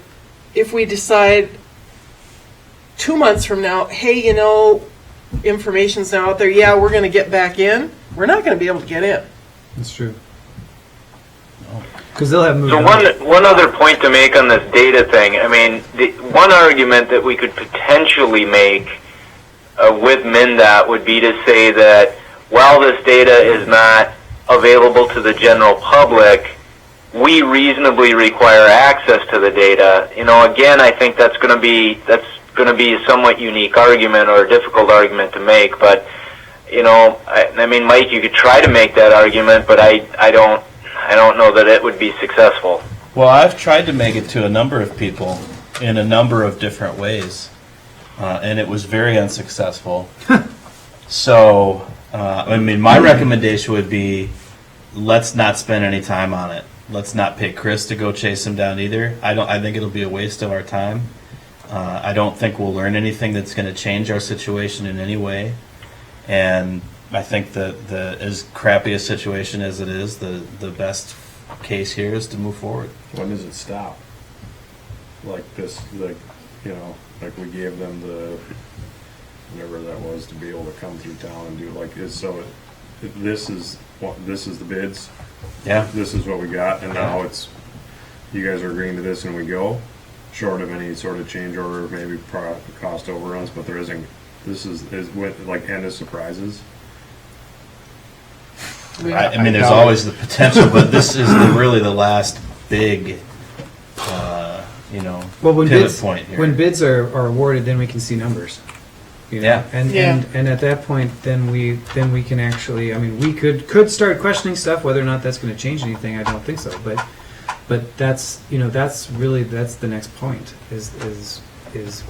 if we decide 2 months from now, hey, information's now out there, yeah, we're gonna get back in, we're not gonna be able to get in. That's true. Because they'll have moved So on. one other point to make on this data thing, I mean, one argument that we could potentially make with MnDOT would be to say that while this data is not available to the general public, we reasonably require access to the data. Again, I think that's going to be a somewhat unique argument or a difficult argument to make. But I mean, Mike, you could try to make that argument, but I don't know that it would be successful. Well, I've tried to make it to a number of people in a number of different ways, and it was very unsuccessful. So, I mean, my recommendation would be, let's not spend any time on it. Let's not pay Chris to go chase him down either. I think it'll be a waste of our time. I don't think we'll learn anything that's going to change our situation in any way. And I think that as crappy a situation as it is, the best case here is to move forward. When does it stop? Like this, like we gave them whatever that was, to be able to come through town and do like this. So this is the bids. Yeah. This is what we got, and now it's, you guys are agreeing to this and we go, short of any sort of change order, maybe cost overruns, but there isn't, this is with like end of surprises. I mean, there's always the potential, but this is really the last big, Well, when pivot bids, point here. when bids are awarded, then we can see numbers. You know? Yeah. And at that point, then we can actually, I mean, we could start questioning stuff, whether or not that's going to change anything. I don't think so, but that's that's the next point is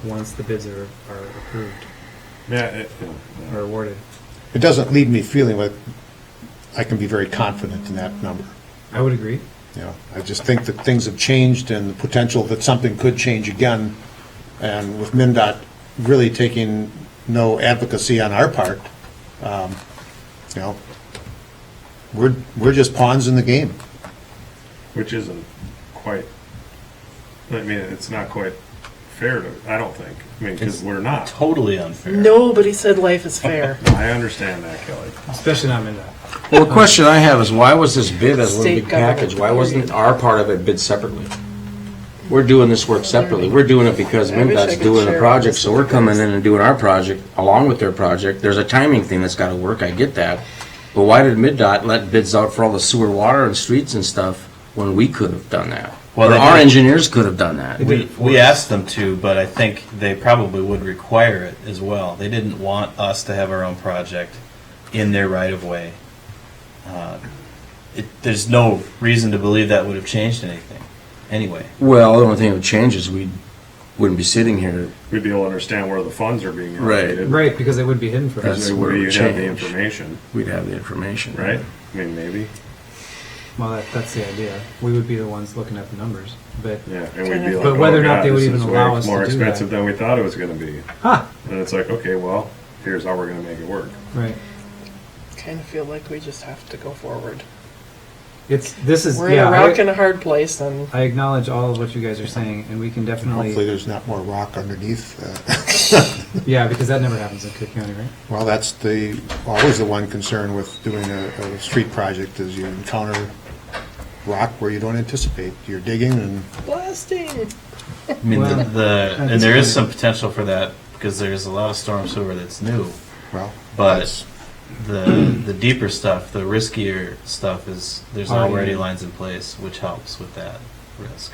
once the bids are approved. Yeah. Or awarded. It doesn't leave me feeling like I can be very confident in that number. I would agree. I just think that things have changed and the potential that something could change again. And with MnDOT really taking no advocacy on our part, we're just pawns in the game. Which isn't quite, I mean, it's not quite fair to, I don't think. I mean, because we're not. Totally unfair. Nobody said life is fair. I understand that, Kelly. Especially not MnDOT. Well, the question I have is, why was this bid as one State big package? Why wasn't our part of it bid separately? We're doing this work separately. We're doing it because I wish I MnDOT's could doing a share project, this so with we're coming you. in and doing our project along with their project. There's a timing thing that's gotta work, I get that. But why did MnDOT let bids out for all the sewer, water, and streets and stuff when we could have done that? Well, Or they our did. engineers could have done that. We asked them to, but I think they probably would require it as well. They didn't want us to have our own project in their right of way. There's no reason to believe that would have changed anything, anyway. Well, the only thing that would change is we wouldn't be sitting here. We'd be able to understand where the funds are being Right. allocated. Right, because it would be hidden from us. That's Where where it you'd would have the change. information, We'd have the information. right? I mean, maybe. Well, that's the idea. We would be the ones looking at the numbers, but Yeah, and we'd be like, But whether oh, or not God, they would this even is allow way us to more do expensive that. than we thought it was going to be. Huh. And it's like, okay, well, here's how we're going to make it work. Right. Kind of feel like we just have to go forward. This is We're in a rock and a hard place, and I acknowledge all of what you guys are saying, and we can definitely. Hopefully there's not more rock underneath. Yeah, because that never happens in Cook County, right? Well, that's always the one concern with doing a street project is you encounter rock where you don't anticipate. You're digging and blasting. I mean, Well, and there is some potential for that because there's a lot of storm sewer that's new. well, But the deeper stuff, the riskier stuff, there's Already already in. lines in place, which helps with that risk.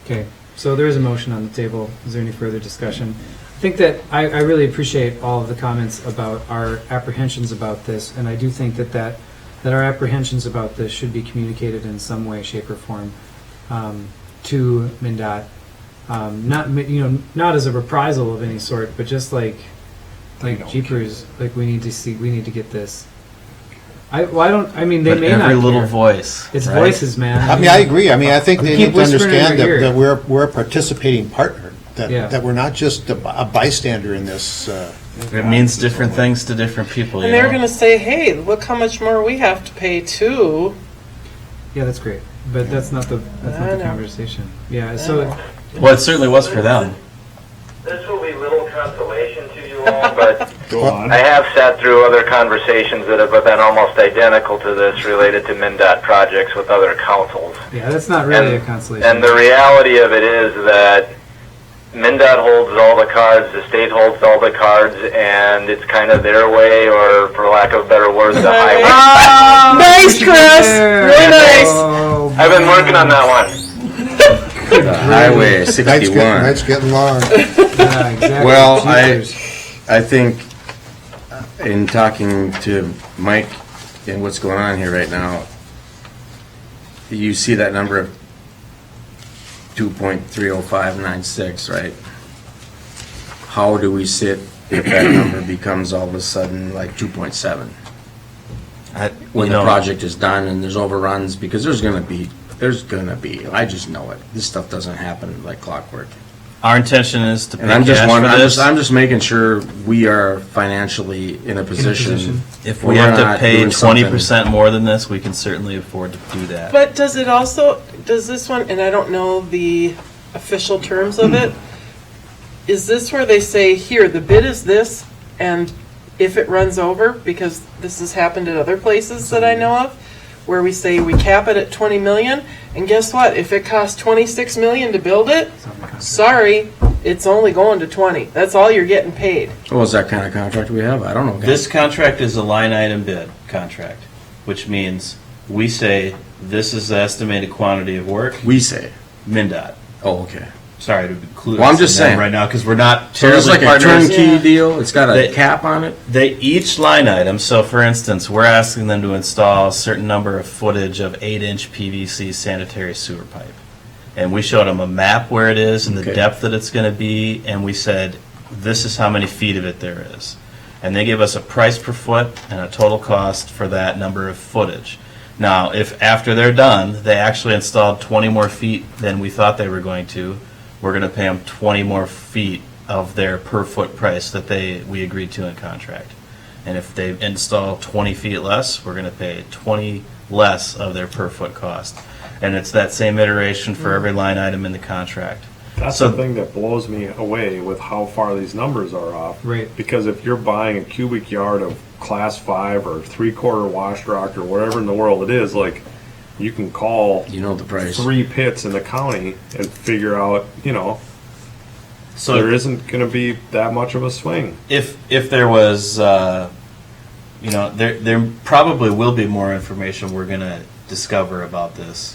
Okay, so there is a motion on the table. Is there any further discussion? I think that I really appreciate all of the comments about our apprehensions about this, and I do think that our apprehensions about this should be communicated in some way, shape, or form to MnDOT. Not as a reprisal of any sort, but just like jeepers, like we need to get this. They But may not every little care. voice. It's right? voices, man. I mean, I agree. I mean, I think We they keep need to whispering in understand their that ear. we're a participating partner, Yeah. that we're not just a bystander in this. It means different things to different people. And you they're know? going to say, hey, look how much more we have to pay too. Yeah, that's great, but that's not the I know. conversation. Yeah, so Well, it certainly was for them. This will be little consolation to you all, but Go on. I have sat through other conversations that have been almost identical to this related to MnDOT projects with other councils. yeah, that's not really a consolation. And the reality of it is that MnDOT holds all the cards, the state holds all the cards, and it's kind of their way, or for lack of better words, the highway. Nice, Chris. Really nice. Oh, I've been working on that one. The Highway Night's 61. getting long. yeah, exactly. Well, Jeepers. I think in talking to Mike and what's going on here right now, you see that number of 2.30596, right? How do we sit if that number becomes all of a sudden like 2.7? When the project is done and there's overruns, because there's gonna be, I just know it. This stuff doesn't happen like clockwork. Our intention is to pay And I'm just cash wondering, for this. I'm just making sure we are financially in a position. If where we have we're to not pay doing something- 20% more than this, we can certainly afford to do that. But does this one, and I don't know the official terms of it, is this where they say, here, the bid is this, and if it runs over, because this has happened at other places that I know of, where we say we cap it at 20 million, and guess what? If it costs 26 million to build it, sorry, it's only going to 20. That's all you're getting paid. Oh, is that kind of contract we have? I don't know. This contract is a line item bid contract, which means we say this is the estimated quantity of work. We say. MnDOT. Oh, okay. Sorry to include Well, I'm us just in that saying. right now because we're not So it's terribly like a partners. turnkey deal? It's got a cap on it? They each line item. So, for instance, we're asking them to install a certain number of footage of 8-inch PVC sanitary sewer pipe, and we showed them a map where it is and the Okay. depth that it's going to be, and we said this is how many feet of it there is, and they give us a price per foot and a total cost for that number of footage. Now, if after they're done, they actually installed 20 more feet than we thought they were going to, we're going to pay them 20 more feet of their per foot price that we agreed to in contract. And if they install 20 feet less, we're going to pay 20 less of their per foot cost. And it's that same iteration for every line item in the contract. That's the thing that blows me away with how far these numbers are off. Right. Because if you're buying a cubic yard of class 5 or 3/4 wash rock or whatever in the world it is, like, you can call the price. 3 pits in the county and figure out, So there isn't going to be that much of a swing. If there was, there probably will be more information we're going to discover about this.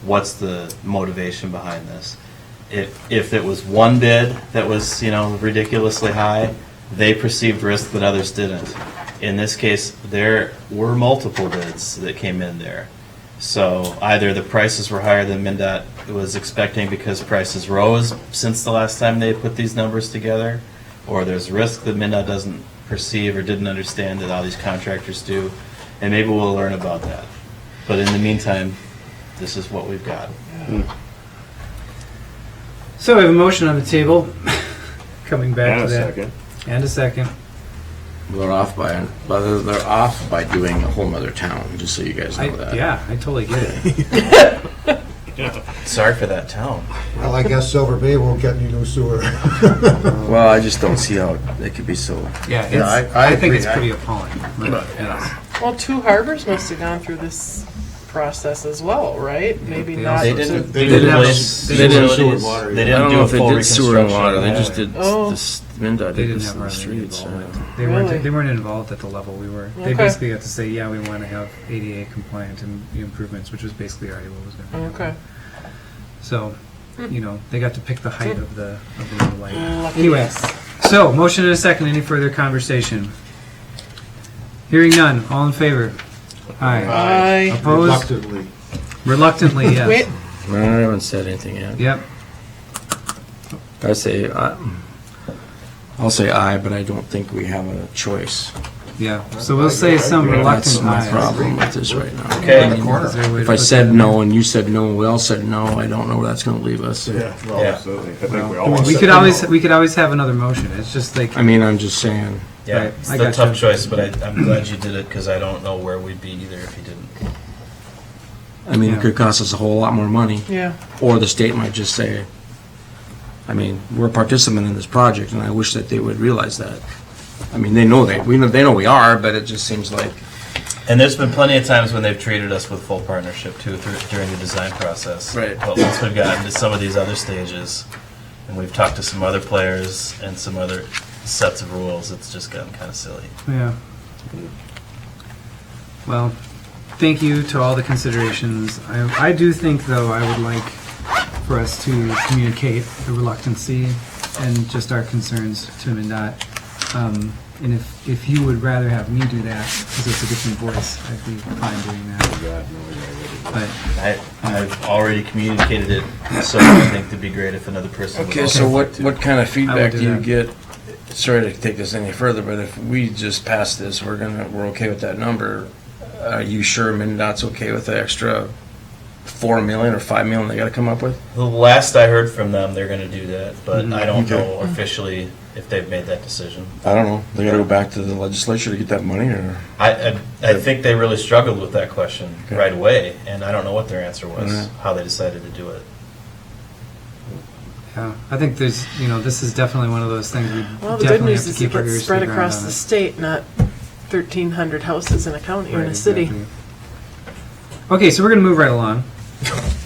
What's the motivation behind this? If it was one bid that was, ridiculously high, they perceived risk that others didn't. In this case, there were multiple bids that came in there. So either the prices were higher than MnDOT was expecting because prices rose since the last time they put these numbers together, or there's risk that MnDOT doesn't perceive or didn't understand that all these contractors do, and maybe we'll learn about that. But in the meantime, this is what we've got. So we have a motion on the table, coming back And to a that. second. And a second. They're off by doing a whole nother town, just so you guys know that. Yeah, I totally get it. Sorry for that town. Well, I guess Silver Bay won't get any new sewer. Well, I just don't see how it could be so. Yeah, I think it's pretty appalling. Well, Two Harbors must have gone through this process as well, right? Maybe not. They didn't replace utilities. They didn't do a full did sewer and water. They just reconstruction. did this. MnDOT They did didn't this have in the really streets. involvement. They Really? weren't involved at the level we were. They Okay. basically got to say, yeah, we want to have ADA compliant and improvements, which was basically already what was going to be. Okay. So, they got to pick the height of the new light. Lucky Anyway, us. so motion and a second. Any further conversation? Hearing none. All in favor? Aye. Aye. Opposed? Reluctantly. Reluctantly, yes. Wait. I haven't said anything yet. Yep. I'll say aye, but I don't think we have a choice. Yeah. So we'll say some That's reluctant my ayes. problem with this right now. Okay. I mean, Is there a way to if I put said that in no and you said no and we all said no, I don't know where that's going to leave us. Well, absolutely. I think we there? all Well, want we to- could always have another motion. It's just like I mean, I'm just saying. Yeah, Right, it's I the gotcha. tough choice, but I'm glad you did it because I don't know where we'd be either if you didn't. I mean, Yeah. it could cost us a whole lot more money. Yeah. Or the state might just say, I mean, we're a participant in this project, and I wish that they would realize that. I mean, they know we are, but it just seems like. And there's been plenty of times when they've treated us with full partnership too during the design process. Right. But once we've gotten to some of these other stages, and we've talked to some other players and some other sets of rules, it's just gotten kind of silly. Yeah. Well, thank you to all the considerations. I do think, though, I would like for us to communicate the reluctancy and just our concerns to MnDOT. And if you would rather have me do that, because it's a different voice, I'd be fine doing that. But I've already communicated it, so I think it'd be great if another person would Okay, also so like to. what kind of feedback do do you that. get? Sorry to take this any further, but if we just pass this, we're okay with that number. Are you sure MnDOT's okay with the extra $4 million or $5 million they got to come up with? The last I heard from them, they're going to do that, but I don't Okay. know officially if they've made that decision. I don't know. They got to go back to the legislature to get that money, or I think they really struggled with that question right away, and I don't know what their answer was, Yeah. how they decided to do it. Yeah, I think there's, this is definitely one of those things we Well, the good definitely news have to is keep it our gets ears to spread the ground across on the it. state, not 1,300 houses in a county or in Right, a city. exactly. Okay, so we're gonna move right along.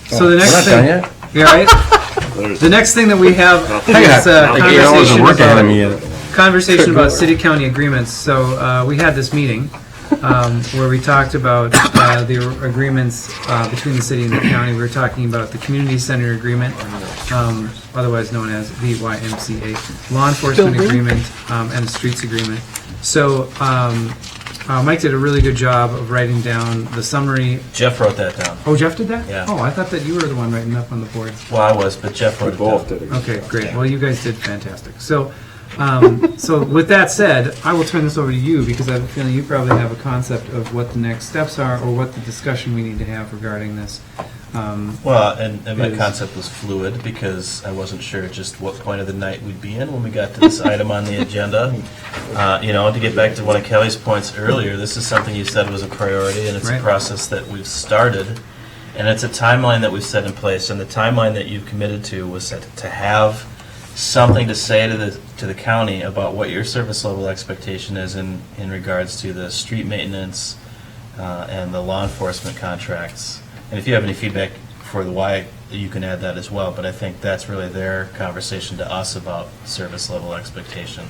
So the We're next not thing, done yet? yeah, right? The next thing that we have is conversation about city-county agreements. So we had this meeting where we talked about the agreements between the city and the county. We were talking about the community center agreement, otherwise known as the YMCA, law enforcement agreement, and the streets agreement. So Mike did a really good job of writing down the summary. Jeff wrote that down. Oh, Jeff did that? Yeah. Oh, I thought that you were the one writing up on the board. Well, I was, but Jeff wrote it down. Both did. Okay, great. Well, you guys did fantastic. So, so with that said, I will turn this over to you because I have a feeling you probably have a concept of what the next steps are or what the discussion we need to have regarding this. Well, and my concept was fluid because I wasn't sure just what point of the night we'd be in when we got to this item on the agenda. To get back to one of Kelly's points earlier, this is something you said was a priority, and it's a process that we've started, and it's a timeline that we've set in place, and the timeline that you've committed to was to have something to say to the county about what your service level expectation is in regards to the street maintenance and the law enforcement contracts. And if you have any feedback for the why, you can add that as well. But I think that's really their conversation to us about service level expectation.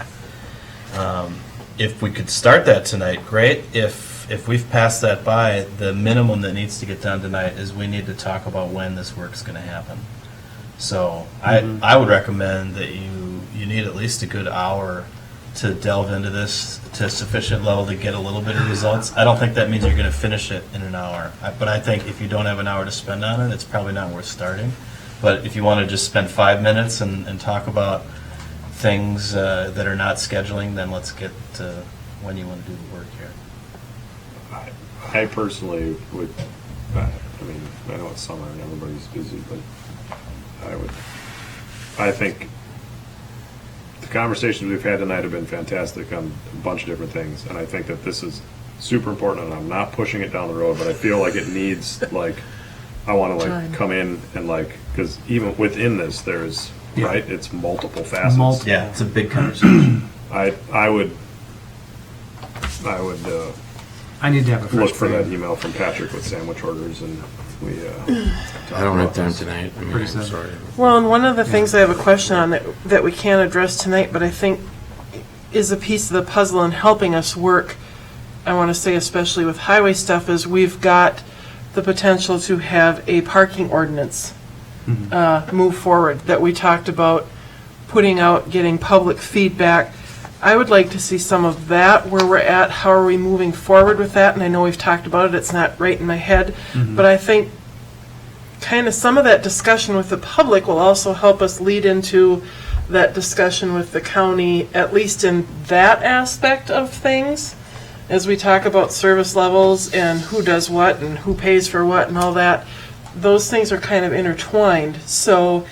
If we could start that tonight, great. If we've passed that by, the minimum that needs to get done tonight is we need to talk about when this work's going to happen. So I would recommend that you need at least a good hour to delve into this to a sufficient level to get a little bit of results. I don't think that means you're going to finish it in an hour. But I think if you don't have an hour to spend on it, it's probably not worth starting. But if you want to just spend 5 minutes and talk about things that are not scheduling, then let's get to when you want to do the work here. I personally would, I know it's summer and everybody's busy, but I think the conversations we've had tonight have been fantastic on a bunch of different things, and I think that this is super important, and I'm not pushing it down the road, but I feel like it needs, I want to, come in and, because even within this, there's, right, it's multiple facets. Yeah, it's a big conversation. I would I need to have a look fresh for that brain. email from Patrick with sandwich orders, and we I don't have time tonight. I'm sorry. Well, and one of the things I have a question on that we can't address tonight, but I think is a piece of the puzzle in helping us work, I want to say especially with highway stuff, is we've got the potential to have a parking ordinance move forward that we talked about putting out, getting public feedback. I would like to see some of that, where we're at, how are we moving forward with that, and I know we've talked about it, it's not right in my head, but I think kind of some of that discussion with the public will also help us lead into that discussion with the county, at least in that aspect of things, as we talk about service levels and who does what and who pays for what and all that. Those things are kind of intertwined. So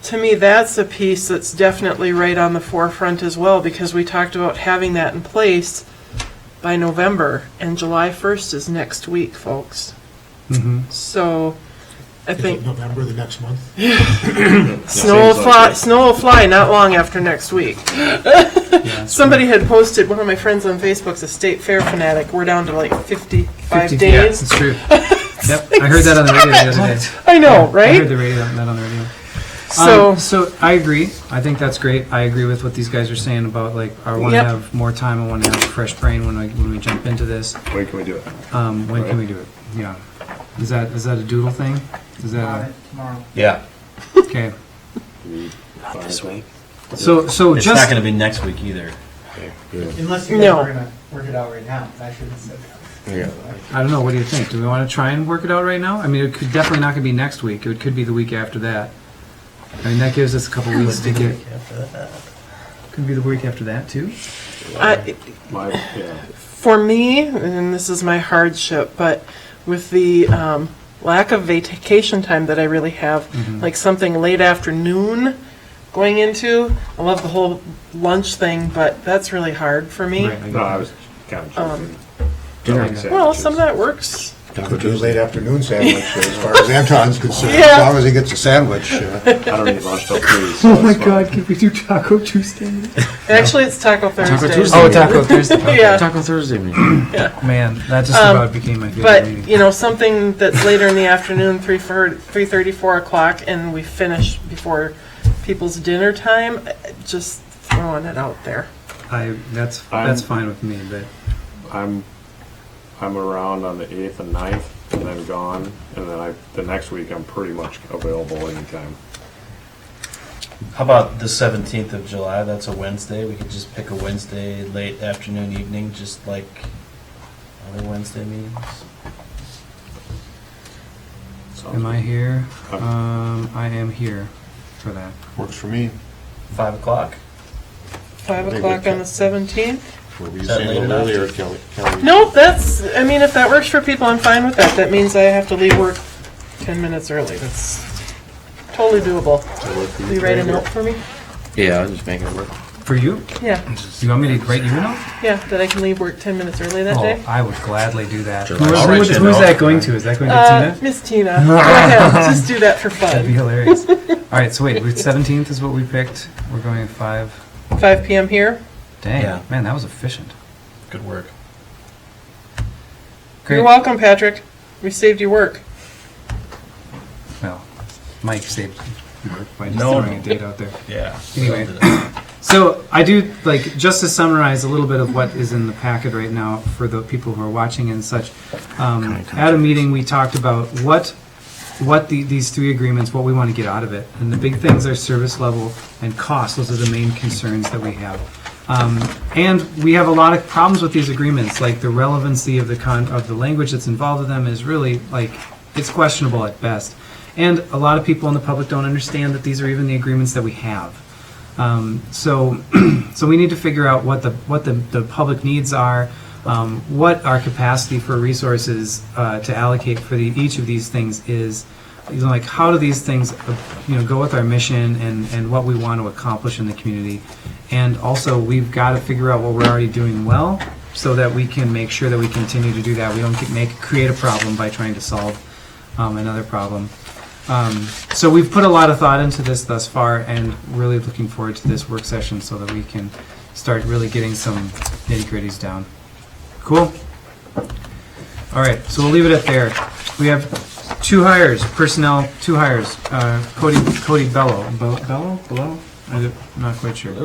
to me, that's a piece that's definitely right on the forefront as well, because we talked about having that in place by November, and July 1st is next week, folks. So I think November, the next month. Snow will fly not long after next week. Somebody had posted, one of my friends on Facebook's a state fair fanatic. We're down to like 55 days. Yeah, that's true. Yep, I heard that on the radio the other day. I know, right? I heard that on the radio. So I agree. I think that's great. I agree with what these guys are saying about I want to have more time. I want to have a fresh brain when we jump into this. When can we do it? When can we do it? Yeah. Is that a doodle thing? Is that tomorrow? Yeah. Okay. Not this week. So it's just not going to be next week either. Unless you guys are going to work it out right now. I shouldn't have said that. I don't know. What do you think? Do we want to try and work it out right now? I mean, it could definitely not going to be next week. It could be the week after that. I mean, that gives us a couple weeks to get. Could be the week after that too. For me, and this is my hardship, but with the lack of vacation time that I really have, like something late afternoon going into, I love the whole lunch thing, but that's really hard for me. No, I was kind of joking. Well, some of that works Could do a late afternoon sandwich, as far as Anton's concerned, Yeah. as long as he gets a sandwich. I don't eat lunch till 3. Oh my God, can we do Taco Tuesday? Actually, it's Taco Thursday. Tuesday. Oh, Taco Thursday. Yeah. Taco Thursday meeting. Man, that just about became my favorite But, meeting. you know, something that's later in the afternoon, 3:30, 4 o'clock, and we finish before people's dinner time, just throwing it out there. That's fine with me, but I'm around on the 8th and 9th, and then gone, and then the next week I'm pretty much available anytime. How about the 17th of July? That's a Wednesday. We could just pick a Wednesday, late afternoon, evening, just like other Wednesday meetings. am I here? I am here for that. Works for me. 5 o'clock? 5 o'clock on the 17th? Were we Is that saying a late little enough? earlier, Kelly? Nope, that's, I mean, if that works for people, I'm fine with that. That means I have to leave work 10 minutes early. That's totally doable. Will you write a note for me? Yeah, I'll just make it work. For you? Yeah, You want me to write you a note? yeah, that I can leave work 10 minutes early that Oh, day. I would gladly do that. Sure. Who I'll write you a is note. that going to? Is that going to Tina? Miss Tina. Go ahead, just do that for That'd be fun. hilarious. All right, so wait, 17th is what we picked. We're going at 5. 5 p.m. here? Dang, Yeah. man, that was efficient. Good work. Great. You're welcome, Patrick. We saved you work. Well, Mike saved your work by just No, throwing no. a date out there. Yeah. Anyway, so I do, like, just to summarize a little bit of what is in the packet right now for the people who are watching and such. At a meeting, we talked about what these 3 agreements, what we want to get out of it. And the big things are service level and cost. Those are the main concerns that we have. And we have a lot of problems with these agreements, like the relevancy of the language that's involved with them is really, like, it's questionable at best. And a lot of people in the public don't understand that these are even the agreements that we have. So we need to figure out what the public needs are, what our capacity for resources to allocate for each of these things is. You know, like, how do these things go with our mission and what we want to accomplish in the community. And also, we've got to figure out what we're already doing well so that we can make sure that we continue to do that. We don't create a problem by trying to solve another problem. So we've put a lot of thought into this thus far, and really looking forward to this work session so that we can start really getting some nitty-gritties down. Cool? All right, so we'll leave it at there. We have 2 hires, personnel, 2 hires. Cody Bello. Bello? I'm not quite sure.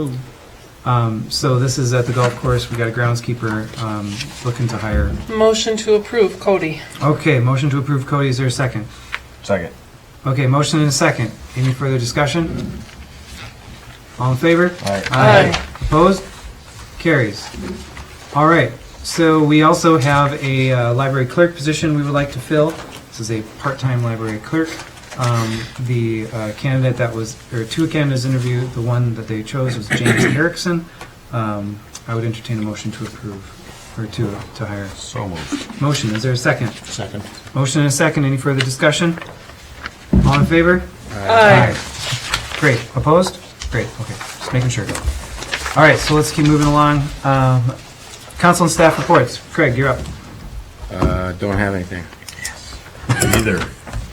So this is at the golf course. We got a groundskeeper looking to hire. Motion to approve, Cody. Okay, motion to approve Cody. Is there a second? Second. Okay, motion and a second. Any further discussion? All in favor? Aye. Opposed? Carries. All right, so we also have a library clerk position we would like to fill. This is a part-time library clerk. The candidate that was, or 2 candidates interviewed, the one that they chose was James Erickson. I would entertain a motion to approve, or to hire. So moved. Motion, is there a second? Second. Motion and a second, any further discussion? All in favor? Aye. Great, opposed? Great, okay, just making sure. All right, so let's keep moving along. Council and staff reports. Craig, you're up. Don't have anything. Either.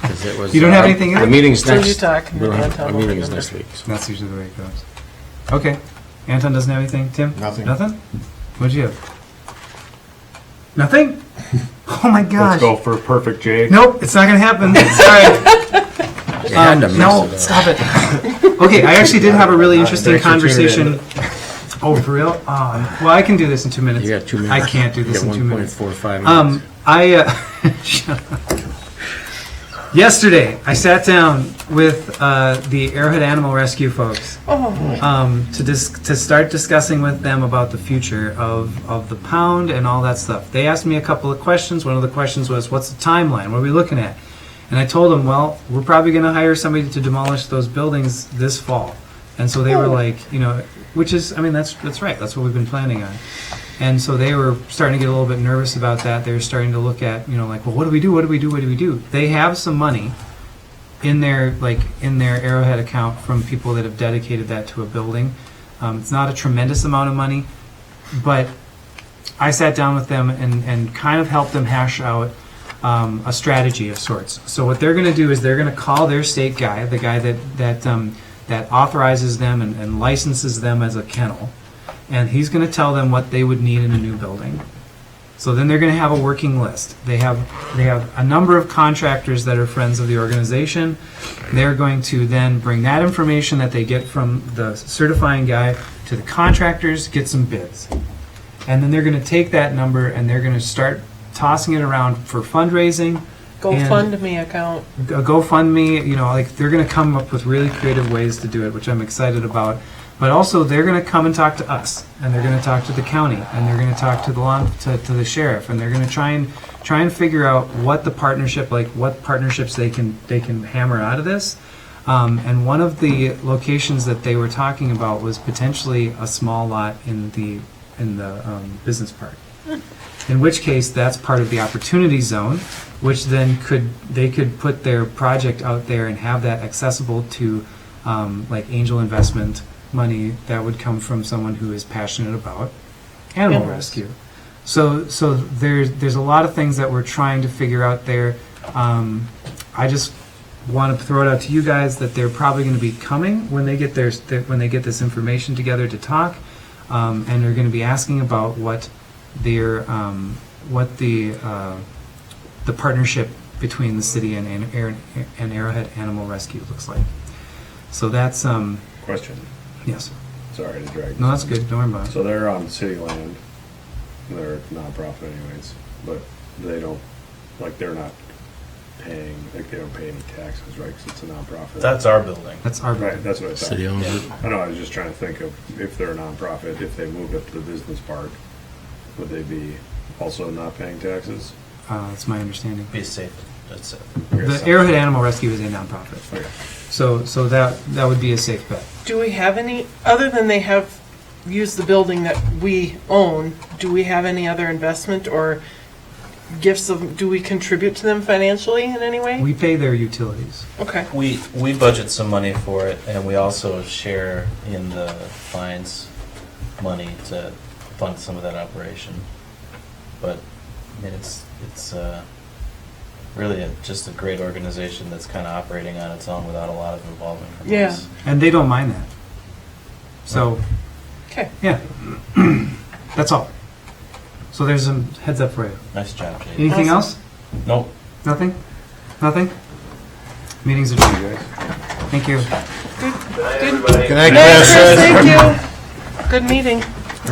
'Cause it was, You don't have anything either? The meeting's So next. you talk, and we don't then have- Anton Our will meeting is remember. next week. So. That's usually the way it goes. Okay, Anton doesn't have anything. Tim? Nothing. Nothing? What'd you have? Nothing? Oh my gosh. Let's go for perfect J. Nope, it's not gonna happen. Sorry. You had to mess No, it up. stop it. Okay, I actually did have a really interesting conversation. Oh, for real? Well, I can do this in 2 minutes. You got 2 minutes. I can't do this You in got 2 minutes. 1.45 minutes. Shut up. Yesterday, I sat down with the Arrowhead Animal Rescue folks to start discussing with them about the future of the pound and all that stuff. They asked me a couple of questions. One of the questions was, what's the timeline? What are we looking at? And I told them, well, we're probably going to hire somebody to demolish those buildings this fall. And so they were like, which is, I mean, that's right. That's what we've been planning on. And so they were starting to get a little bit nervous about that. They were starting to look at, like, well, what do we do? What do we do? What do we do? They have some money in their Arrowhead account from people that have dedicated that to a building. It's not a tremendous amount of money, but I sat down with them and kind of helped them hash out a strategy of sorts. So what they're going to do is they're going to call their state guy, the guy that authorizes them and licenses them as a kennel, and he's going to tell them what they would need in a new building. So then they're going to have a working list. They have a number of contractors that are friends of the organization. They're going to then bring that information that they get from the certifying guy to the contractors, get some bids. And then they're going to take that number and they're going to start tossing it around for fundraising. GoFundMe account. A GoFundMe, like they're going to come up with really creative ways to do it, which I'm excited about. But also, they're going to come and talk to us, and they're going to talk to the county, and they're going to talk to the sheriff, and they're going to try and figure out what the partnership, what partnerships they can hammer out of this. And one of the locations that they were talking about was potentially a small lot in the business park. In which case, that's part of the opportunity zone, which then they could put their project out there and have that accessible to like angel investment money that would come from someone who is passionate about animal rescue. So there's a lot of things that we're trying to figure out there. I just want to throw it out to you guys that they're probably going to be coming when they get this information together to talk, and they're going to be asking about what the partnership between the city and Arrowhead Animal Rescue looks like. So that's Question. Yes. Sorry to drag. No, that's good. Don't worry about it. So they're on city land. They're nonprofit anyways, but they don't, they're not paying, they don't pay any taxes, right? Because it's a nonprofit. That's our building. That's our building. Right, that's what I thought. City owns it. I know, I was just trying to think of if they're a nonprofit, if they moved up to the business park, would they be also not paying taxes? That's my understanding. Be safe. That's it. The Arrowhead Animal Rescue is a nonprofit. Okay. So that would be a safe bet. Do we have any, other than they have used the building that we own, do we have any other investment or gifts do we contribute to them financially in any way? We pay their utilities. Okay. We budget some money for it, and we also share in the fines money to fund some of that operation. But I mean, it's really just a great organization that's kind of operating on its own without a lot of involvement from us. And they don't mind that. So, okay. Yeah, that's all. So there's some heads up for you. Nice job, Jay. Anything else? Nope. Nothing? Nothing? Meetings adjourned. Thank you. Good. Good night, Chris. Chris. Thank you. Good meeting.